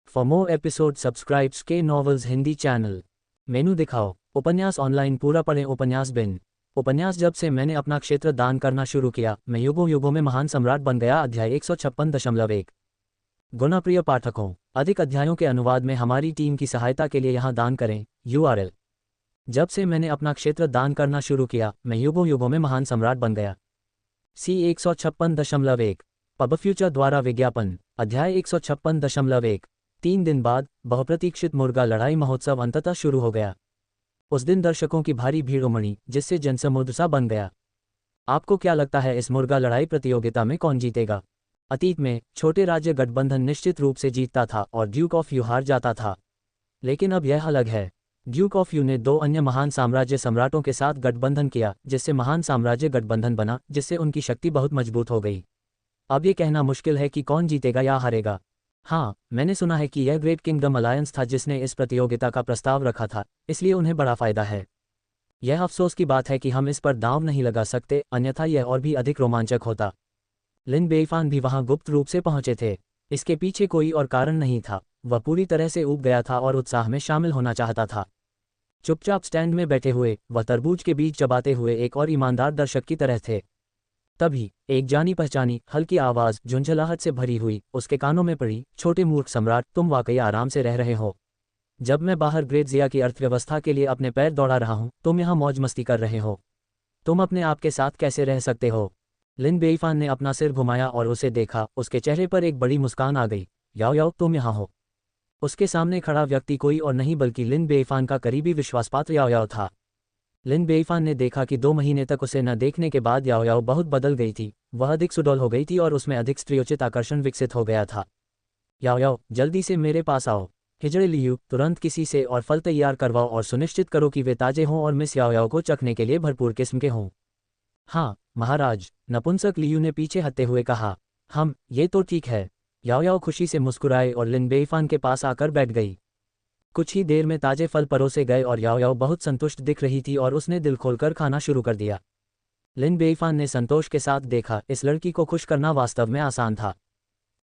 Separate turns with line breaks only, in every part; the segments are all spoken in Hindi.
फॉर मोर एपिसोड सब्सक्राइब्स के नॉवेल्स हिंदी चैनल। मेनू दिखाओ। उपन्यास ऑनलाइन पूरा पढ़ें। उपन्यास बिन उपन्यास जब से मैंने अपना क्षेत्र दान करना शुरू किया, मैं युगों युगों में महान सम्राट बन गया। अध्याय 156.1। गुणप्रिय पाठकों, अधिक अध्यायों के अनुवाद में हमारी टीम की सहायता के लिए यहाँ दान करें। URL। जब से मैंने अपना क्षेत्र दान करना शुरू किया, मैं युगों युगों में महान सम्राट बन गया। C156.1 पब फ्यूचर द्वारा विज्ञापन। अध्याय 156.1। 3 दिन बाद बहुप्रतीक्षित मुर्गा लड़ाई महोत्सव अंततः शुरू हो गया। उस दिन दर्शकों की भारी भीड़ उमड़ी, जिससे जनसमुद्र सा बन गया। आपको क्या लगता है, इस मुर्गा लड़ाई प्रतियोगिता में कौन जीतेगा? अतीत में छोटे राज्य गठबंधन निश्चित रूप से जीतता था और ड्यूक ऑफ यू हार जाता था। लेकिन अब यह अलग है। ड्यूक ऑफ यू ने 2 अन्य महान साम्राज्य सम्राटों के साथ गठबंधन किया, जिससे महान साम्राज्य गठबंधन बना, जिससे उनकी शक्ति बहुत मजबूत हो गई। अब ये कहना मुश्किल है कि कौन जीतेगा या हारेगा। हाँ, मैंने सुना है कि यह ग्रेट किंगडम अलायंस था जिसने इस प्रतियोगिता का प्रस्ताव रखा था, इसलिए उन्हें बड़ा फायदा है। यह अफसोस की बात है कि हम इस पर दांव नहीं लगा सकते, अन्यथा यह और भी अधिक रोमांचक होता। लिन बेइफान भी वहां गुप्त रूप से पहुंचे थे। इसके पीछे कोई और कारण नहीं था, वह पूरी तरह से ऊब गया था और उत्साह में शामिल होना चाहता था। चुपचाप स्टैंड में बैठे हुए वह तरबूज के बीज चबाते हुए एक और ईमानदार दर्शक की तरह थे। तभी एक जानी पहचानी हल्की आवाज झुंझलाहट से भरी हुई उसके कानों में पड़ी। छोटे मूर्ख सम्राट, तुम वाकई आराम से रह रहे हो। जब मैं बाहर ग्रेटजिया की अर्थव्यवस्था के लिए अपने पैर दौड़ा रहा हूं, तुम यहाँ मौज मस्ती कर रहे हो। तुम अपने आप के साथ कैसे रह सकते हो? लिन बेइफान ने अपना सिर घुमाया और उसे देखा। उसके चेहरे पर एक बड़ी मुस्कान आ गई। याओ याओ, तुम यहाँ हो। उसके सामने खड़ा व्यक्ति कोई और नहीं बल्कि लिन बेइफान का करीबी विश्वासपात्र याओ याओ था। लिन बेइफान ने देखा कि 2 महीने तक उसे न देखने के बाद याओ याओ बहुत बदल गई थी। वह अधिक सुडौल हो गई थी और उसमें अधिक स्त्रीयोचित आकर्षण विकसित हो गया था। याओ याओ, जल्दी से मेरे पास आओ। हिजड़े लियू, तुरंत किसी से और फल तैयार करवाओ और सुनिश्चित करो कि वे ताजे हों और मिस याओ याओ को चखने के लिए भरपूर किस्म के हों। हाँ महाराज, नपुंसक लियू ने पीछे हटते हुए कहा। ये तो ठीक है। याओ याओ खुशी से मुस्कुराए और लिन बेइफान के पास आकर बैठ गई। कुछ ही देर में ताजे फल परोसे गए और याओ याओ बहुत संतुष्ट दिख रही थी और उसने दिल खोलकर खाना शुरू कर दिया। लिन बेइफान ने संतोष के साथ देखा, इस लड़की को खुश करना वास्तव में आसान था।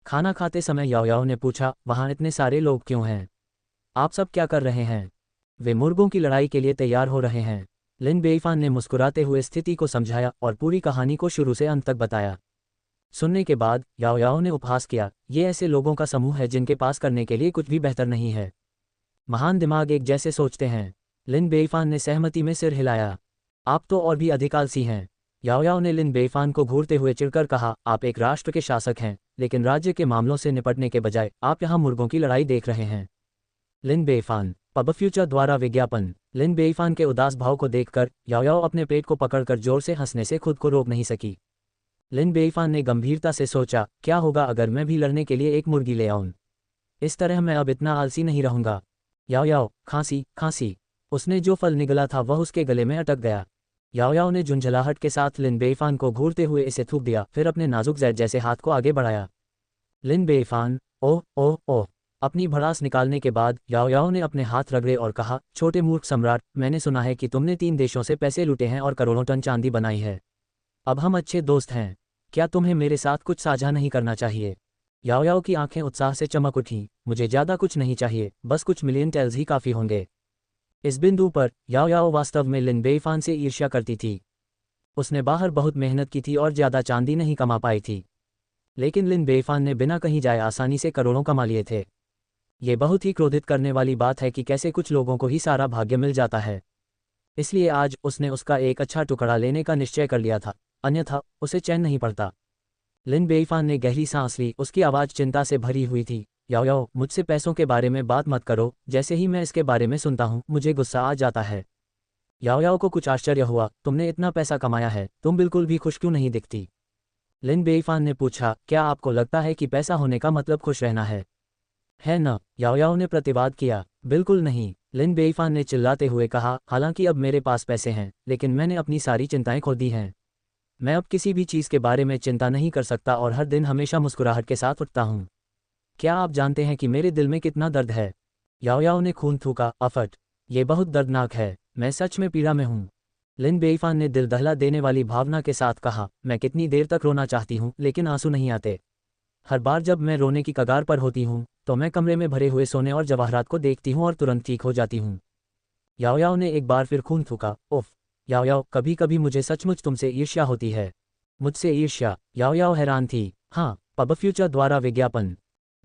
खाना खाते समय याओ याओ ने पूछा, वहाँ इतने सारे लोग क्यों हैं? आप सब क्या कर रहे हैं? वे मुर्गों की लड़ाई के लिए तैयार हो रहे हैं। लिन बेइफान ने मुस्कुराते हुए स्थिति को समझाया और पूरी कहानी को शुरू से अंत तक बताया। सुनने के बाद याओ याओ ने उपहास किया, ये ऐसे लोगों का समूह है जिनके पास करने के लिए कुछ भी बेहतर नहीं है। महान दिमाग एक जैसे सोचते हैं। लिन बेइफान ने सहमति में सिर हिलाया। आप तो और भी अधिक आलसी हैं। याओ याओ ने लिन बेइफान को घूरते हुए चिढ़कर कहा, आप एक राष्ट्र के शासक हैं, लेकिन राज्य के मामलों से निपटने के बजाय आप यहाँ मुर्गों की लड़ाई देख रहे हैं। लिन बेइफान पब फ्यूचर द्वारा विज्ञापन। लिन बेइफान के उदास भाव को देखकर याओ याओ अपने पेट को पकड़कर जोर से हंसने से खुद को रोक नहीं सकी। लिन बेइफान ने गंभीरता से सोचा, क्या होगा अगर मैं भी लड़ने के लिए एक मुर्गी ले आऊं? इस तरह मैं अब इतना आलसी नहीं रहूंगा। याओ याओ, खांसी खांसी। उसने जो फल निगला था वह उसके गले में अटक गया। याओ याओ ने झुंझलाहट के साथ लिन बेइफान को घूरते हुए इसे थूक दिया, फिर अपने नाजुक जैद जैसे हाथ को आगे बढ़ाया। लिन बेइफान, ओह ओह ओह। अपनी भड़ास निकालने के बाद याओ याओ ने अपने हाथ रगड़े और कहा, छोटे मूर्ख सम्राट, मैंने सुना है कि तुमने 3 देशों से पैसे लूटे हैं और करोड़ों टन चांदी बनाई है। अब हम अच्छे दोस्त हैं। क्या तुम्हें मेरे साथ कुछ साझा नहीं करना चाहिए? याओ याओ की आंखें उत्साह से चमक उठीं। मुझे ज़्यादा कुछ नहीं चाहिए, बस कुछ मिलियन टेल्स ही काफ़ी होंगे। इस बिंदु पर याओ याओ वास्तव में लिन बेइफान से ईर्ष्या करती थी। उसने बाहर बहुत मेहनत की थी और ज़्यादा चांदी नहीं कमा पाई थी, लेकिन लिन बेइफान ने बिना कहीं जाए आसानी से करोड़ों कमा लिए थे। ये बहुत ही क्रोधित करने वाली बात है कि कैसे कुछ लोगों को ही सारा भाग्य मिल जाता है। इसलिए आज उसने उसका एक अच्छा टुकड़ा लेने का निश्चय कर लिया था, अन्यथा उसे चैन नहीं पड़ता। लिन बेइफान ने गहरी सांस ली। उसकी आवाज़ चिंता से भरी हुई थी। याओ याओ, मुझसे पैसों के बारे में बात मत करो। जैसे ही मैं इसके बारे में सुनता हूँ मुझे गुस्सा आ जाता है। याओ याओ को कुछ आश्चर्य हुआ, तुमने इतना पैसा कमाया है, तुम बिल्कुल भी खुश क्यों नहीं दिखती? लिन बेइफान ने पूछा, क्या आपको लगता है कि पैसा होने का मतलब खुश रहना है ना? याओ याओ ने प्रतिवाद किया, बिल्कुल नहीं। लिन बेइफान ने चिल्लाते हुए कहा, हालांकि अब मेरे पास पैसे हैं, लेकिन मैंने अपनी सारी चिंताएं खो दी हैं। मैं अब किसी भी चीज़ के बारे में चिंता नहीं कर सकता और हर दिन हमेशा मुस्कुराहट के साथ उठता हूँ। क्या आप जानते हैं कि मेरे दिल में कितना दर्द है? याओ याओ ने खून थूका, अफट। ये बहुत दर्दनाक है, मैं सच में पीड़ा में हूँ। लिन बेइफान ने दिल दहला देने वाली भावना के साथ कहा, मैं कितनी देर तक रोना चाहती हूँ लेकिन आंसू नहीं आते। हर बार जब मैं रोने की कगार पर होती हूँ तो मैं कमरे में भरे हुए सोने और जवाहरात को देखती हूँ और तुरंत ठीक हो जाती हूँ। याओ याओ ने एक बार फिर खून थूका। उफ, याओ याओ, कभी कभी मुझे सचमुच तुमसे ईर्ष्या होती है। मुझसे ईर्ष्या? याओ याओ हैरान थी। हाँ, पब फ्यूचर द्वारा विज्ञापन।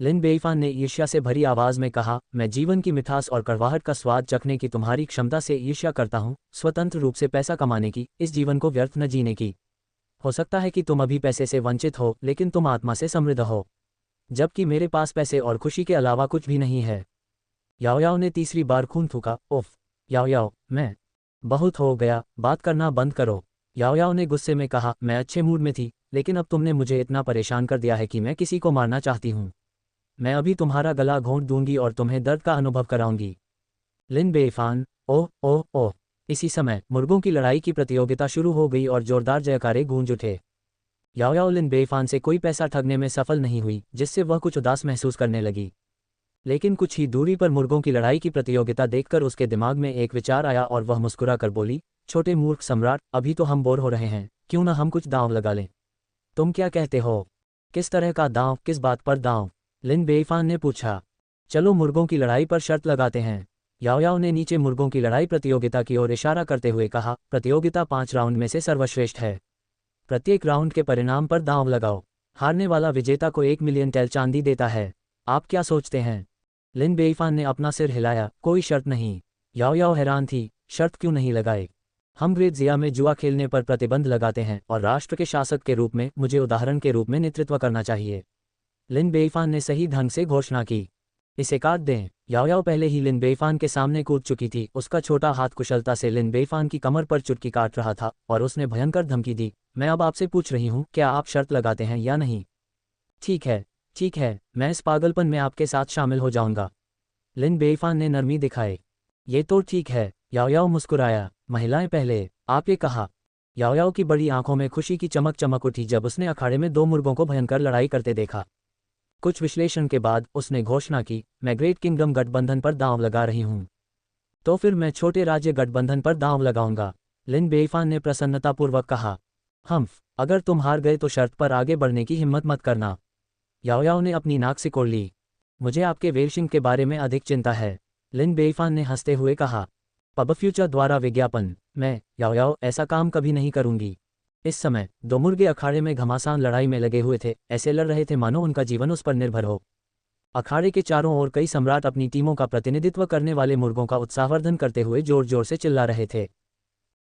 लिन बेइफान ने ईर्ष्या से भरी आवाज में कहा, मैं जीवन की मिठास और कड़वाहट का स्वाद चखने की तुम्हारी क्षमता से ईर्ष्या करता हूँ, स्वतंत्र रूप से पैसा कमाने की, इस जीवन को व्यर्थ न जीने की। हो सकता है कि तुम अभी पैसे से वंचित हो, लेकिन तुम आत्मा से समृद्ध हो, जबकि मेरे पास पैसे और खुशी के अलावा कुछ भी नहीं है। याओ याओ ने तीसरी बार खून थूका। उफ, याओ याओ, मैं बहुत हो गया, बात करना बंद करो। याओ याओ ने गुस्से में कहा, मैं अच्छे मूड में थी, लेकिन अब तुमने मुझे इतना परेशान कर दिया है कि मैं किसी को मारना चाहती हूँ। मैं अभी तुम्हारा गला घोंट दूंगी और तुम्हें दर्द का अनुभव कराऊंगी। लिन बेइफान। ओह ओह ओह। इसी समय मुर्गों की लड़ाई की प्रतियोगिता शुरू हो गई और जोरदार जयकारे गूंज उठे। याओ याओ लिन बेइफान से कोई पैसा ठगने में सफल नहीं हुई, जिससे वह कुछ उदास महसूस करने लगी। लेकिन कुछ ही दूरी पर मुर्गों की लड़ाई की प्रतियोगिता देखकर उसके दिमाग में एक विचार आया और वह मुस्कुरा कर बोली, छोटे मूर्ख सम्राट, अभी तो हम बोर हो रहे हैं, क्यों ना हम कुछ दांव लगा लें। तुम क्या कहते हो? किस तरह का दांव, किस बात पर दांव? लिन बेइफान ने पूछा। चलो मुर्गों की लड़ाई पर शर्त लगाते हैं। याओ याओ ने नीचे मुर्गों की लड़ाई प्रतियोगिता की ओर इशारा करते हुए कहा, प्रतियोगिता 5 राउंड में से सर्वश्रेष्ठ है। प्रत्येक राउंड के परिणाम पर दांव लगाओ। हारने वाला विजेता को 1 मिलियन टेल चांदी देता है। आप क्या सोचते हैं? लिन बेइफान ने अपना सिर हिलाया। कोई शर्त नहीं। याओ याओ हैरान थी, शर्त क्यों नहीं लगाए? हम ग्रेट जिया में जुआ खेलने पर प्रतिबंध लगाते हैं और राष्ट्र के शासक के रूप में मुझे उदाहरण के रूप में नेतृत्व करना चाहिए। लिन बेइफान ने सही ढंग से घोषणा की। इसे काट दें। याओ याओ पहले ही लिन बेइफान के सामने कूद चुकी थी, उसका छोटा हाथ कुशलता से लिन बेइफान की कमर पर चुटकी काट रहा था और उसने भयंकर धमकी दी, मैं अब आपसे पूछ रही हूँ, क्या आप शर्त लगाते हैं या नहीं? ठीक है, ठीक है, मैं इस पागलपन में आपके साथ शामिल हो जाऊंगा। लिन बेइफान ने नरमी दिखाए। ये तो ठीक है। याओ याओ मुस्कुराया। महिलाएं पहले, आप ये कहा। याओ याओ की बड़ी आंखों में खुशी की चमक चमक उठी जब उसने अखाड़े में 2 मुर्गों को भयंकर लड़ाई करते देखा। कुछ विश्लेषण के बाद उसने घोषणा की, मैं ग्रेट किंगडम गठबंधन पर दांव लगा रही हूँ। तो फिर मैं छोटे राज्य गठबंधन पर दांव लगाऊंगा। लिन बेइफान ने प्रसन्नतापूर्वक कहा। हम्फ, अगर तुम हार गए तो शर्त पर आगे बढ़ने की हिम्मत मत करना। याओ याओ ने अपनी नाक सिकोड़ ली। मुझे आपके वेलशिंग के बारे में अधिक चिंता है। लिन बेइफान ने हंसते हुए कहा। पब फ्यूचर द्वारा विज्ञापन। मैं, याओ याओ, ऐसा काम कभी नहीं करूंगी। इस समय 2 मुर्गे अखाड़े में घमासान लड़ाई में लगे हुए थे, ऐसे लड़ रहे थे मानो उनका जीवन उस पर निर्भर हो। अखाड़े के चारों ओर कई सम्राट अपनी टीमों का प्रतिनिधित्व करने वाले मुर्गों का उत्साहवर्धन करते हुए जोर जोर से चिल्ला रहे थे।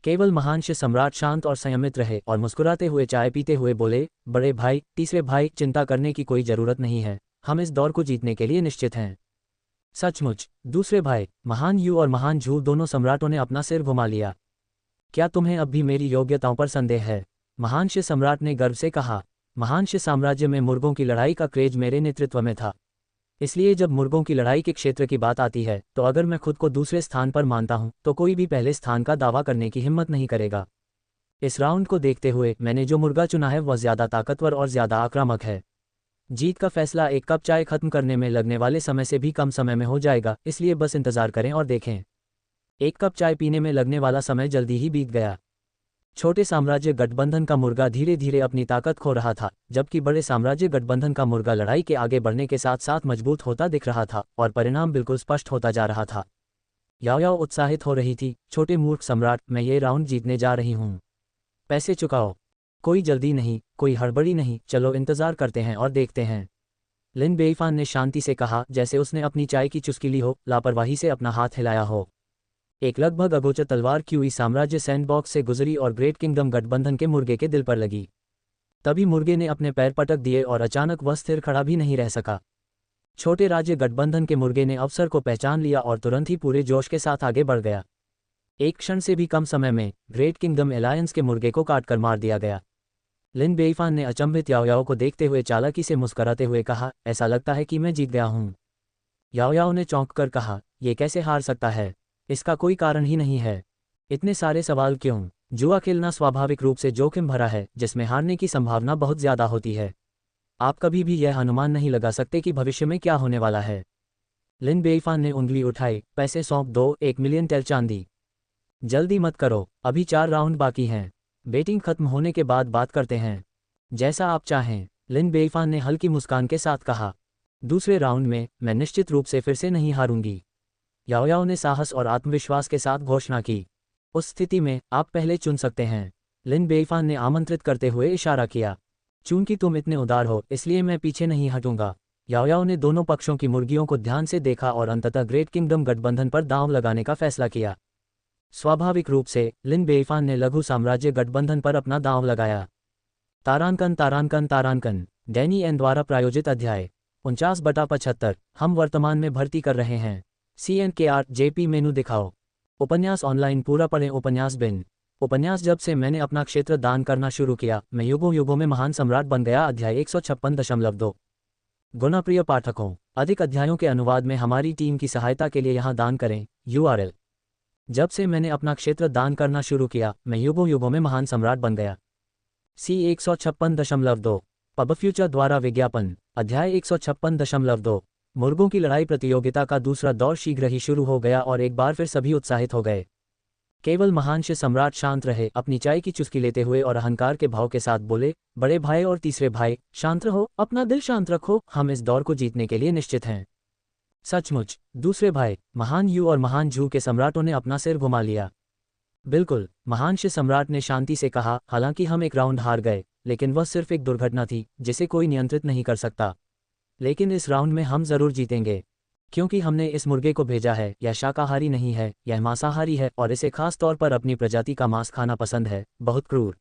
केवल महांश सम्राट शांत और संयमित रहे और मुस्कुराते हुए चाय पीते हुए बोले, बड़े भाई, तीसरे भाई, चिंता करने की कोई जरूरत नहीं है, हम इस दौर को जीतने के लिए निश्चित हैं। सचमुच? दूसरे भाई, महान यू और महान झू, दोनों सम्राटों ने अपना सिर घुमा लिया। क्या तुम्हें अब भी मेरी योग्यताओं पर संदेह है? महांश सम्राट ने गर्व से कहा। महांश साम्राज्य में मुर्गों की लड़ाई का क्रेज मेरे नेतृत्व में था। इसलिए जब मुर्गों की लड़ाई के क्षेत्र की बात आती है तो अगर मैं खुद को दूसरे स्थान पर मानता हूं तो कोई भी पहले स्थान का दावा करने की हिम्मत नहीं करेगा। इस राउंड को देखते हुए मैंने जो मुर्गा चुना है वह ज्यादा ताकतवर और ज्यादा आक्रामक है। जीत का फैसला एक कप चाय खत्म करने में लगने वाले समय से भी कम समय में हो जाएगा, इसलिए बस इंतजार करें और देखें। 1 कप चाय पीने में लगने वाला समय जल्दी ही बीत गया। छोटे साम्राज्य गठबंधन का मुर्गा धीरे धीरे अपनी ताकत खो रहा था, जबकि बड़े साम्राज्य गठबंधन का मुर्गा लड़ाई के आगे बढ़ने के साथ साथ मजबूत होता दिख रहा था और परिणाम बिल्कुल स्पष्ट होता जा रहा था। याओ याओ उत्साहित हो रही थी। छोटे मूर्ख सम्राट, मैं ये राउंड जीतने जा रही हूँ। पैसे चुकाओ। कोई जल्दी नहीं, कोई हड़बड़ी नहीं, चलो इंतजार करते हैं और देखते हैं। लिन बेइफान ने शांति से कहा, जैसे उसने अपनी चाय की चुस्की ली हो, लापरवाही से अपना हाथ हिलाया हो। एक लगभग अगोचर तलवार क्यूई साम्राज्य सैंडबॉक्स से गुजरी और ग्रेट किंगडम गठबंधन के मुर्गे के दिल पर लगी। तभी मुर्गे ने अपने पैर पटक दिए और अचानक वह स्थिर खड़ा भी नहीं रह सका। छोटे राज्य गठबंधन के मुर्गे ने अवसर को पहचान लिया और तुरंत ही पूरे जोश के साथ आगे बढ़ गया। एक क्षण से भी कम समय में ग्रेट किंगडम एलायंस के मुर्गे को काटकर मार दिया गया। लिन बेइफान ने अचंभित याओ याओ को देखते हुए चालाकी से मुस्कुराते हुए कहा, ऐसा लगता है कि मैं जीत गया हूँ। याओ याओ ने चौंक कर कहा, ये कैसे हार सकता है? इसका कोई कारण ही नहीं है। इतने सारे सवाल क्यों? जुआ खेलना स्वाभाविक रूप से जोखिम भरा है, जिसमें हारने की संभावना बहुत ज्यादा होती है। आप कभी भी यह अनुमान नहीं लगा सकते कि भविष्य में क्या होने वाला है। लिन बेइफान ने उंगली उठाई। पैसे सौंप दो, 1 मिलियन टेल चांदी। जल्दी मत करो, अभी 4 राउंड बाकी हैं। बेटिंग खत्म होने के बाद बात करते हैं। जैसा आप चाहें। लिन बेईफान ने हल्की मुस्कान के साथ कहा। दूसरे राउंड में मैं निश्चित रूप से फिर से नहीं हारूंगी, याओ याओ ने साहस और आत्मविश्वास के साथ घोषणा की। उस स्थिति में आप पहले चुन सकते हैं, लिन बेईफान ने आमंत्रित करते हुए इशारा किया। चूंकि तुम इतने उदार हो इसलिए मैं पीछे नहीं हटूंगा। याओ याओ ने दोनों पक्षों की मुर्गियों को ध्यान से देखा और अंततः ग्रेट किंगडम गठबंधन पर दांव लगाने का फैसला किया। स्वाभाविक रूप से लिन बेईफान ने लघु साम्राज्य गठबंधन पर अपना दांव लगाया। तारांकन तारांकन तारांकन डैनी एन द्वारा प्रायोजित अध्याय 49/75 हम वर्तमान में भर्ती कर रहे हैं। CNKR-JP मेनू दिखाओ। उपन्यास ऑनलाइन पूरा पढ़ें। उपन्यास बिन उपन्यास जब से मैंने अपना क्षेत्र दान करना शुरू किया मैं युगों युगों में महान सम्राट बन गया। अध्याय 156.2 गुना प्रिय पाठकों, अधिक अध्यायों के अनुवाद में हमारी टीम की सहायता के लिए यहाँ दान करें। URL जब से मैंने अपना क्षेत्र दान करना शुरू किया मैं युगों युगों में महान सम्राट बन गया। C156.2 पब फ्यूचर द्वारा विज्ञापन। अध्याय 156.2 मुर्गों की लड़ाई प्रतियोगिता का दूसरा दौर शीघ्र ही शुरू हो गया और एक बार फिर सभी उत्साहित हो गए। केवल महानश सम्राट शांत रहे, अपनी चाय की चुस्की लेते हुए और अहंकार के भाव के साथ बोले, बड़े भाई और तीसरे भाई, शांत रहो, अपना दिल शांत रखो, हम इस दौर को जीतने के लिए निश्चित हैं। सचमुच, दूसरे भाई महान यू और महान झू के सम्राटों ने अपना सिर घुमा लिया। बिल्कुल, महानश सम्राट ने शांति से कहा, हालांकि हम एक राउंड हार गए, लेकिन वह सिर्फ एक दुर्घटना थी जिसे कोई नियंत्रित नहीं कर सकता। लेकिन इस राउंड में हम जरूर जीतेंगे, क्योंकि हमने इस मुर्गे को भेजा है। यह शाकाहारी नहीं है, यह मांसाहारी है और इसे खास तौर पर अपनी प्रजाति का मांस खाना पसंद है, बहुत क्रूर।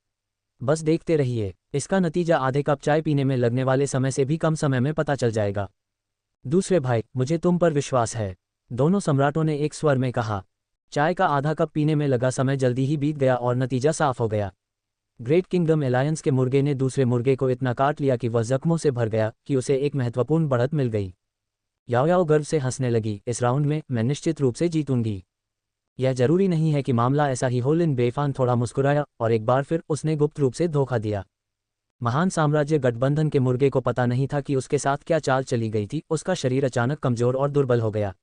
बस देखते रहिए, इसका नतीजा आधे कप चाय पीने में लगने वाले समय से भी कम समय में पता चल जाएगा। दूसरे भाई, मुझे तुम पर विश्वास है, दोनों सम्राटों ने एक स्वर में कहा। चाय का आधा कप पीने में लगा समय जल्दी ही बीत गया और नतीजा साफ हो गया। ग्रेट किंगडम एलायंस के मुर्गे ने दूसरे मुर्गे को इतना काट लिया कि वह जख्मों से भर गया कि उसे एक महत्वपूर्ण बढ़त मिल गई। याओ याओ गर्व से हंसने लगी, इस राउंड में मैं निश्चित रूप से जीतूंगी। यह जरूरी नहीं है कि मामला ऐसा ही हो। लिन बेईफान थोड़ा मुस्कुराया और एक बार फिर उसने गुप्त रूप से धोखा दिया। महान साम्राज्य गठबंधन के मुर्गे को पता नहीं था कि उसके साथ क्या चाल चली गई थी। उसका शरीर अचानक कमजोर और दुर्बल हो गया।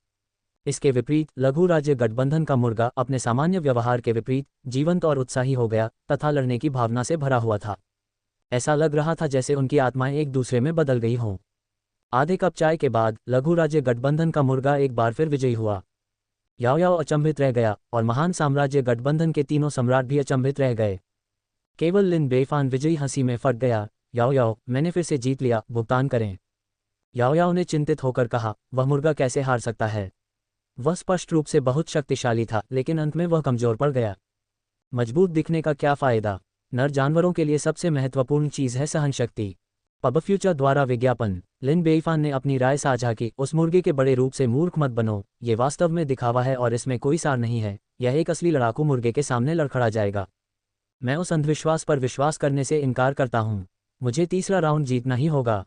इसके विपरीत लघु राज्य गठबंधन का मुर्गा अपने सामान्य व्यवहार के विपरीत जीवंत और उत्साही हो गया तथा लड़ने की भावना से भरा हुआ था। ऐसा लग रहा था जैसे उनकी आत्माएं एक दूसरे में बदल गई हों। आधे कप चाय के बाद लघु राज्य गठबंधन का मुर्गा एक बार फिर विजयी हुआ। याओ याओ अचंभित रह गया और महान साम्राज्य गठबंधन के तीनों सम्राट भी अचंभित रह गए। केवल लिन बेईफान विजयी हंसी में फट गया। याओ याओ, मैंने फिर से जीत लिया, भुगतान करें। याओ याओ ने चिंतित होकर कहा, वह मुर्गा कैसे हार सकता है? वह स्पष्ट रूप से बहुत शक्तिशाली था, लेकिन अंत में वह कमजोर पड़ गया। मजबूत दिखने का क्या फायदा? नर जानवरों के लिए सबसे महत्वपूर्ण चीज है सहनशक्ति। पब फ्यूचर द्वारा विज्ञापन। लिन बेईफान ने अपनी राय साझा की, उस मुर्गे के बड़े रूप से मूर्ख मत बनो, ये वास्तव में दिखावा है और इसमें कोई सार नहीं है। यह एक असली लड़ाकू मुर्गे के सामने लड़खड़ा जाएगा। मैं उस अंधविश्वास पर विश्वास करने से इनकार करता हूँ। मुझे तीसरा राउंड जीतना ही होगा।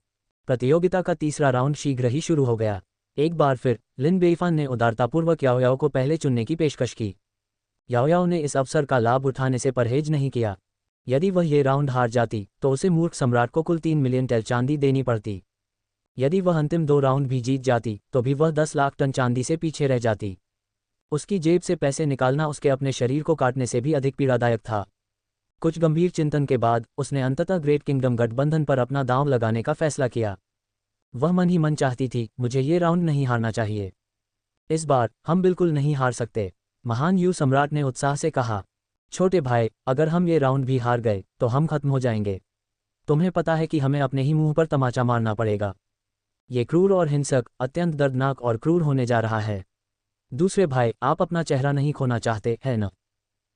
प्रतियोगिता का तीसरा राउंड शीघ्र ही शुरू हो गया। एक बार फिर लिन बेईफान ने उदारतापूर्वक याओ याओ को पहले चुनने की पेशकश की। याओ याओ ने इस अवसर का लाभ उठाने से परहेज नहीं किया। यदि वह ये राउंड हार जाती तो उसे मूर्ख सम्राट को कुल 3 मिलियन टेल चांदी देनी पड़ती। यदि वह अंतिम 2 राउंड भी जीत जाती तो भी वह 10 लाख टन चांदी से पीछे रह जाती। उसकी जेब से पैसे निकालना उसके अपने शरीर को काटने से भी अधिक पीड़ादायक था। कुछ गंभीर चिंतन के बाद उसने अंततः ग्रेट किंगडम गठबंधन पर अपना दांव लगाने का फैसला किया। वह मन ही मन चाहती थी, मुझे ये राउंड नहीं हारना चाहिए। इस बार हम बिल्कुल नहीं हार सकते, महान यू सम्राट ने उत्साह से कहा। छोटे भाई, अगर हम ये राउंड भी हार गए तो हम खत्म हो जाएंगे। तुम्हें पता है कि हमें अपने ही मुंह पर तमाचा मारना पड़ेगा। ये क्रूर और हिंसक, अत्यंत दर्दनाक और क्रूर होने जा रहा है। दूसरे भाई, आप अपना चेहरा नहीं खोना चाहते, है न?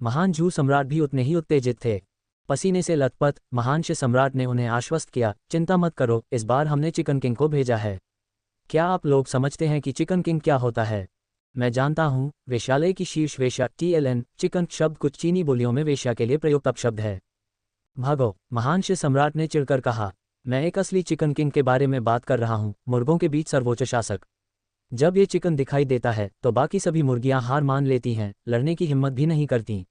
महान झू सम्राट भी उतने ही उत्तेजित थे। पसीने से लथपथ महानश सम्राट ने उन्हें आश्वस्त किया, चिंता मत करो, इस बार हमने चिकन किंग को भेजा है। क्या आप लोग समझते हैं कि चिकन किंग क्या होता है? मैं जानता हूँ, वेश्यालय की शीर्ष वेश्या TLN। चिकन शब्द कुछ चीनी बोलियों में वेश्या के लिए प्रयुक्त अपशब्द है। भागो, महानश सम्राट ने चिढ़कर कहा। मैं एक असली चिकन किंग के बारे में बात कर रहा हूँ, मुर्गों के बीच सर्वोच्च शासक। जब ये चिकन दिखाई देता है तो बाकी सभी मुर्गियां हार मान लेती हैं, लड़ने की हिम्मत भी नहीं करती।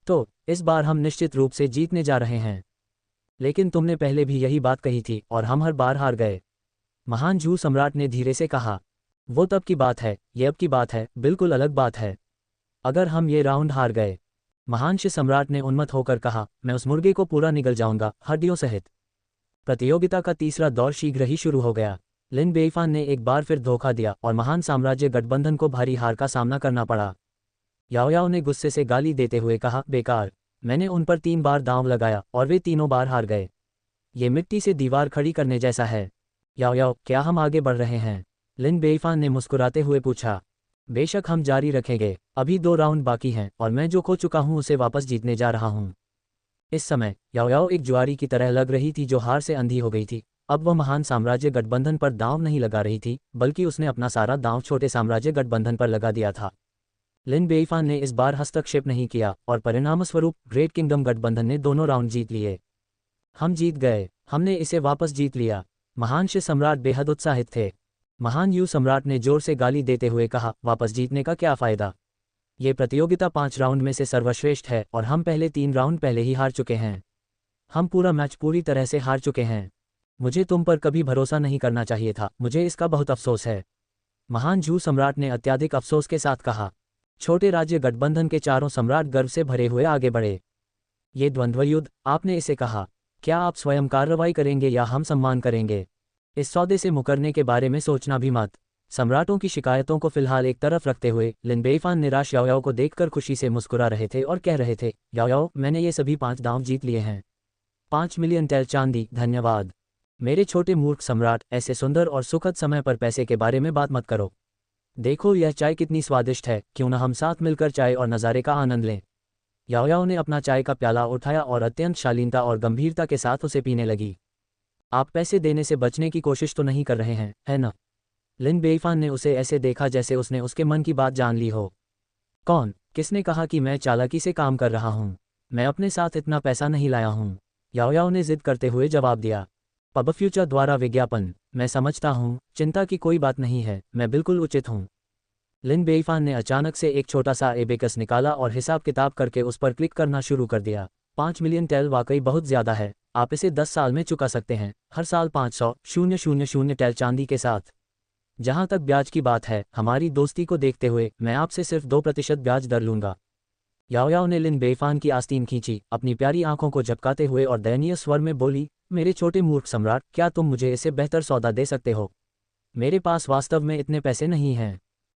तो इस बार हम निश्चित रूप से जीतने जा रहे हैं। लेकिन तुमने पहले भी यही बात कही थी और हम हर बार हार गए। महान झू सम्राट ने धीरे से कहा। वो तब की बात है, ये अब की बात है, बिल्कुल अलग बात है। अगर हम ये राउंड हार गए, महानश सम्राट ने उन्मत्त होकर कहा, मैं उस मुर्गे को पूरा निगल जाऊंगा, हड्डियों सहित। प्रतियोगिता का तीसरा दौर शीघ्र ही शुरू हो गया। लिन बेइफान ने एक बार फिर धोखा दिया और महान साम्राज्य गठबंधन को भारी हार का सामना करना पड़ा। याओ याओ ने गुस्से से गाली देते हुए कहा, बेकार, मैंने उन पर 3 बार दांव लगाया और वे तीनों बार हार गए। ये मिट्टी से दीवार खड़ी करने जैसा है। याओ याओ, क्या हम आगे बढ़ रहे हैं? लिन बेइफान ने मुस्कुराते हुए पूछा। बेशक, हम जारी रखेंगे। अभी 2 राउंड बाकी हैं और मैं जो खो चुका हूं उसे वापस जीतने जा रहा हूं। इस समय याओ याओ एक जुआरी की तरह लग रही थी जो हार से अंधी हो गई थी। अब वह महान साम्राज्य गठबंधन पर दांव नहीं लगा रही थी, बल्कि उसने अपना सारा दांव छोटे साम्राज्य गठबंधन पर लगा दिया था। लिन बेइफान ने इस बार हस्तक्षेप नहीं किया और परिणामस्वरूप ग्रेट किंगडम गठबंधन ने दोनों राउंड जीत लिए। हम जीत गए, हमने इसे वापस जीत लिया। महान शी सम्राट बेहद उत्साहित थे। महान यू सम्राट ने जोर से गाली देते हुए कहा, वापस जीतने का क्या फायदा? ये प्रतियोगिता 5 राउंड में से सर्वश्रेष्ठ है और हम पहले 3 राउंड पहले ही हार चुके हैं। हम पूरा मैच पूरी तरह से हार चुके हैं। मुझे तुम पर कभी भरोसा नहीं करना चाहिए था, मुझे इसका बहुत अफसोस है। महान जू सम्राट ने अत्यधिक अफसोस के साथ कहा। छोटे राज्य गठबंधन के चारों सम्राट गर्व से भरे हुए आगे बढ़े। ये द्वंद्व युद्ध, आपने इसे कहा। क्या आप स्वयं कार्रवाई करेंगे या हम सम्मान करेंगे? इस सौदे से मुकरने के बारे में सोचना भी मत। सम्राटों की शिकायतों को फिलहाल एक तरफ रखते हुए लिन बेइफान निराश याओ याओ को देखकर खुशी से मुस्कुरा रहे थे और कह रहे थे, याओ याओ, मैंने ये सभी 5 दांव जीत लिए हैं। 5 मिलियन टेल चांदी, धन्यवाद। मेरे छोटे मूर्ख सम्राट, ऐसे सुंदर और सुखद समय पर पैसे के बारे में बात मत करो। देखो यह चाय कितनी स्वादिष्ट है, क्यों न हम साथ मिलकर चाय और नज़ारे का आनंद लें। याओ याओ ने अपना चाय का प्याला उठाया और अत्यंत शालीनता और गंभीरता के साथ उसे पीने लगी। आप पैसे देने से बचने की कोशिश तो नहीं कर रहे हैं, है ना? लिन बेइफान ने उसे ऐसे देखा जैसे उसने उसके मन की बात जान ली हो। कौन? किसने कहा कि मैं चालाकी से काम कर रहा हूँ? मैं अपने साथ इतना पैसा नहीं लाया हूँ, याओ याओ ने जिद करते हुए जवाब दिया। पब फ्यूचर द्वारा विज्ञापन, मैं समझता हूँ, चिंता की कोई बात नहीं है, मैं बिल्कुल उचित हूँ। लिन बेइफान ने अचानक से एक छोटा सा एबेकस निकाला और हिसाब किताब करके उस पर क्लिक करना शुरू कर दिया। 5 मिलियन टेल वाकई बहुत ज़्यादा है। आप इसे 10 साल में चुका सकते हैं, हर साल 500,000 टेल चांदी के साथ। जहाँ तक ब्याज की बात है, हमारी दोस्ती को देखते हुए मैं आपसे सिर्फ 2% ब्याज दर लूँगा। याओ याओ ने लिन बेइफान की आस्तीन खींची, अपनी प्यारी आंखों को झपकाते हुए और दयनीय स्वर में बोली, मेरे छोटे मूर्ख सम्राट, क्या तुम मुझे इससे बेहतर सौदा दे सकते हो? मेरे पास वास्तव में इतने पैसे नहीं हैं।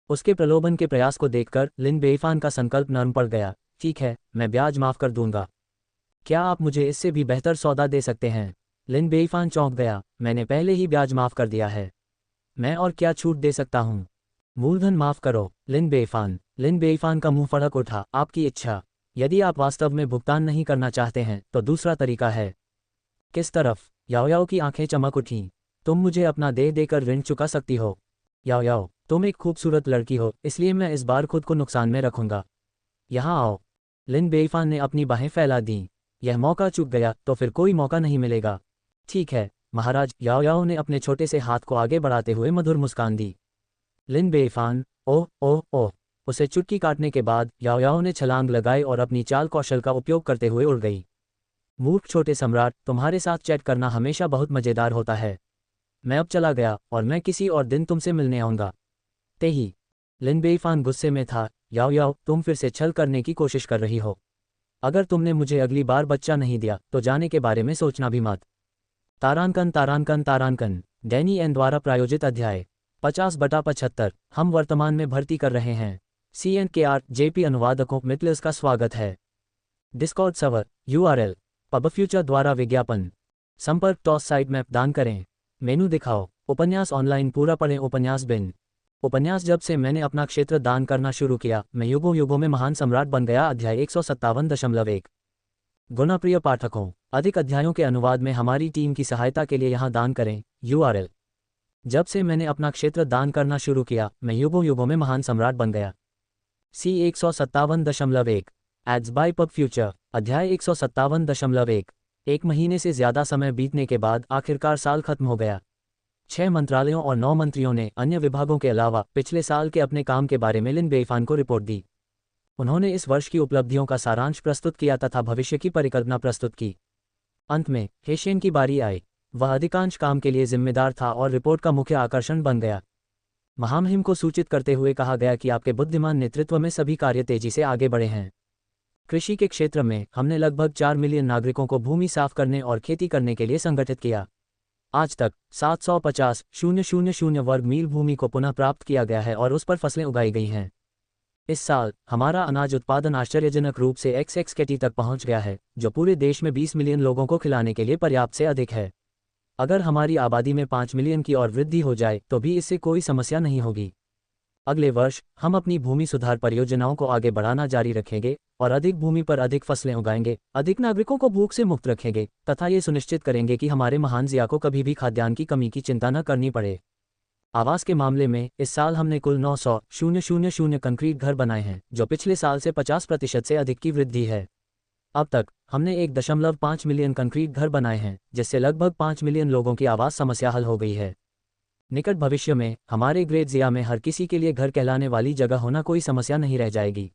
उसके प्रलोभन के प्रयास को देखकर लिन बेइफान का संकल्प नरम पड़ गया। ठीक है, मैं ब्याज माफ कर दूंगा। क्या आप मुझे इससे भी बेहतर सौदा दे सकते हैं? लिन बेइफान चौंक गया। मैंने पहले ही ब्याज माफ कर दिया है, मैं और क्या छूट दे सकता हूँ? मूलधन माफ करो। लिन बेइफान का मुंह फड़क उठा। आपकी इच्छा। यदि आप वास्तव में भुगतान नहीं करना चाहते हैं तो दूसरा तरीका है। किस तरफ? याओ याओ की आंखें चमक उठीं। तुम मुझे अपना देह देकर ऋण चुका सकती हो। याओ याओ, तुम एक खूबसूरत लड़की हो, इसलिए मैं इस बार खुद को नुकसान में रखूंगा। यहाँ आओ। लिन बेइफान ने अपनी बाहें फैला दीं। यह मौका चूक गया तो फिर कोई मौका नहीं मिलेगा। ठीक है महाराज, याओ याओ ने अपने छोटे से हाथ को आगे बढ़ाते हुए मधुर मुस्कान दी। लिन बेइफान, ओह ओह ओह। उसे चुटकी काटने के बाद याओ याओ ने छलांग लगाई और अपनी चाल कौशल का उपयोग करते हुए उड़ गई। मूर्ख छोटे सम्राट, तुम्हारे साथ चैट करना हमेशा बहुत मज़ेदार होता है। मैं अब चला गया और मैं किसी और दिन तुमसे मिलने आऊँगा। तेही। लिन बेइफान गुस्से में था। याओ याओ, तुम फिर से छल करने की कोशिश कर रही हो। अगर तुमने मुझे अगली बार बच्चा नहीं दिया तो जाने के बारे में सोचना भी मत। तारांकन डैनी एन द्वारा प्रायोजित अध्याय 50/75। हम वर्तमान में भर्ती कर रहे हैं। CNKR JP अनुवादकों मितलिस का स्वागत है। Discord server URL PubFuture द्वारा विज्ञापन। संपर्क टॉस साइट मैप दान करें। मेनू दिखाओ। उपन्यास ऑनलाइन पूरा पढ़ें। उपन्यास बिन। उपन्यास जब से मैंने अपना क्षेत्र दान करना शुरू किया, मैं युगों युगों में महान सम्राट बन गया। अध्याय 157.1। गुणप्रिय पाठकों, अधिक अध्यायों के अनुवाद में हमारी टीम की सहायता के लिए यहाँ दान करें। URL। जब से मैंने अपना क्षेत्र दान करना शुरू किया, मैं युगों युगों में महान सम्राट बन गया। C 157.1 ads by pub future. अध्याय 157.1। 1 महीने से ज़्यादा समय बीतने के बाद आखिरकार साल खत्म हो गया। 6 मंत्रालयों और 9 मंत्रियों ने अन्य विभागों के अलावा पिछले साल के अपने काम के बारे में लिन बेइफान को रिपोर्ट दी। उन्होंने इस वर्ष की उपलब्धियों का सारांश प्रस्तुत किया तथा भविष्य की परिकल्पना प्रस्तुत की। अंत में हेशियन की बारी आई। वह अधिकांश काम के लिए जिम्मेदार था और रिपोर्ट का मुख्य आकर्षण बन गया। महामहिम को सूचित करते हुए कहा गया कि आपके बुद्धिमान नेतृत्व में सभी कार्य तेजी से आगे बढ़े हैं। कृषि के क्षेत्र में हमने लगभग 4 मिलियन नागरिकों को भूमि साफ करने और खेती करने के लिए संगठित किया। आज तक 750,000 वर्ग मील भूमि को पुनः प्राप्त किया गया है और उस पर फसलें उगाई गई हैं। इस साल हमारा अनाज उत्पादन आश्चर्यजनक रूप से XXKT तक पहुंच गया है, जो पूरे देश में 20 मिलियन लोगों को खिलाने के लिए पर्याप्त से अधिक है। अगर हमारी आबादी में 5 मिलियन की और वृद्धि हो जाए तो भी इससे कोई समस्या नहीं होगी। अगले वर्ष हम अपनी भूमि सुधार परियोजनाओं को आगे बढ़ाना जारी रखेंगे और अधिक भूमि पर अधिक फसलें उगाएंगे, अधिक नागरिकों को भूख से मुक्त रखेंगे तथा ये सुनिश्चित करेंगे कि हमारे महान ज़िया को कभी भी खाद्यान्न की कमी की चिंता न करनी पड़े। आवास के मामले में इस साल हमने कुल 900,000 कंक्रीट घर बनाए हैं, जो पिछले साल से 50% से अधिक की वृद्धि है। अब तक हमने 1.5 मिलियन कंक्रीट घर बनाए हैं, जिससे लगभग 5 मिलियन लोगों की आवास समस्या हल हो गई है। निकट भविष्य में हमारे ग्रेट ज़िया में हर किसी के लिए घर कहलाने वाली जगह होना कोई समस्या नहीं रह जाएगी।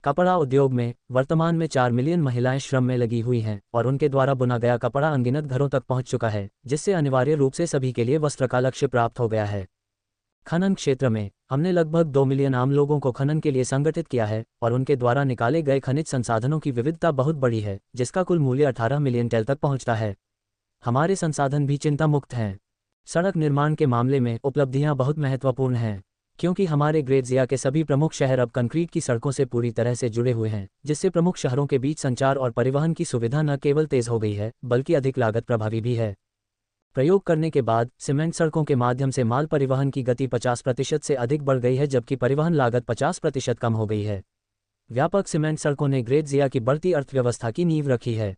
कपड़ा उद्योग में वर्तमान में 4 मिलियन महिलाएं श्रम में लगी हुई हैं और उनके द्वारा बुना गया कपड़ा अनगिनत घरों तक पहुंच चुका है, जिससे अनिवार्य रूप से सभी के लिए वस्त्र का लक्ष्य प्राप्त हो गया है। खनन क्षेत्र में हमने लगभग 2 मिलियन आम लोगों को खनन के लिए संगठित किया है और उनके द्वारा निकाले गए खनिज संसाधनों की विविधता बहुत बड़ी है, जिसका कुल मूल्य 18 मिलियन टेल तक पहुंचता है। हमारे संसाधन भी चिंता मुक्त हैं। सड़क निर्माण के मामले में उपलब्धियां बहुत महत्वपूर्ण हैं, क्योंकि हमारे ग्रेट ज़िया के सभी प्रमुख शहर अब कंक्रीट की सड़कों से पूरी तरह से जुड़े हुए हैं, जिससे प्रमुख शहरों के बीच संचार और परिवहन की सुविधा न केवल तेज हो गई है बल्कि अधिक लागत प्रभावी भी है। प्रयोग करने के बाद सीमेंट सड़कों के माध्यम से माल परिवहन की गति 50% से अधिक बढ़ गई है, जबकि परिवहन लागत 50% कम हो गई है। व्यापक सीमेंट सड़कों ने ग्रेट ज़िया की बढ़ती अर्थव्यवस्था की नींव रखी है।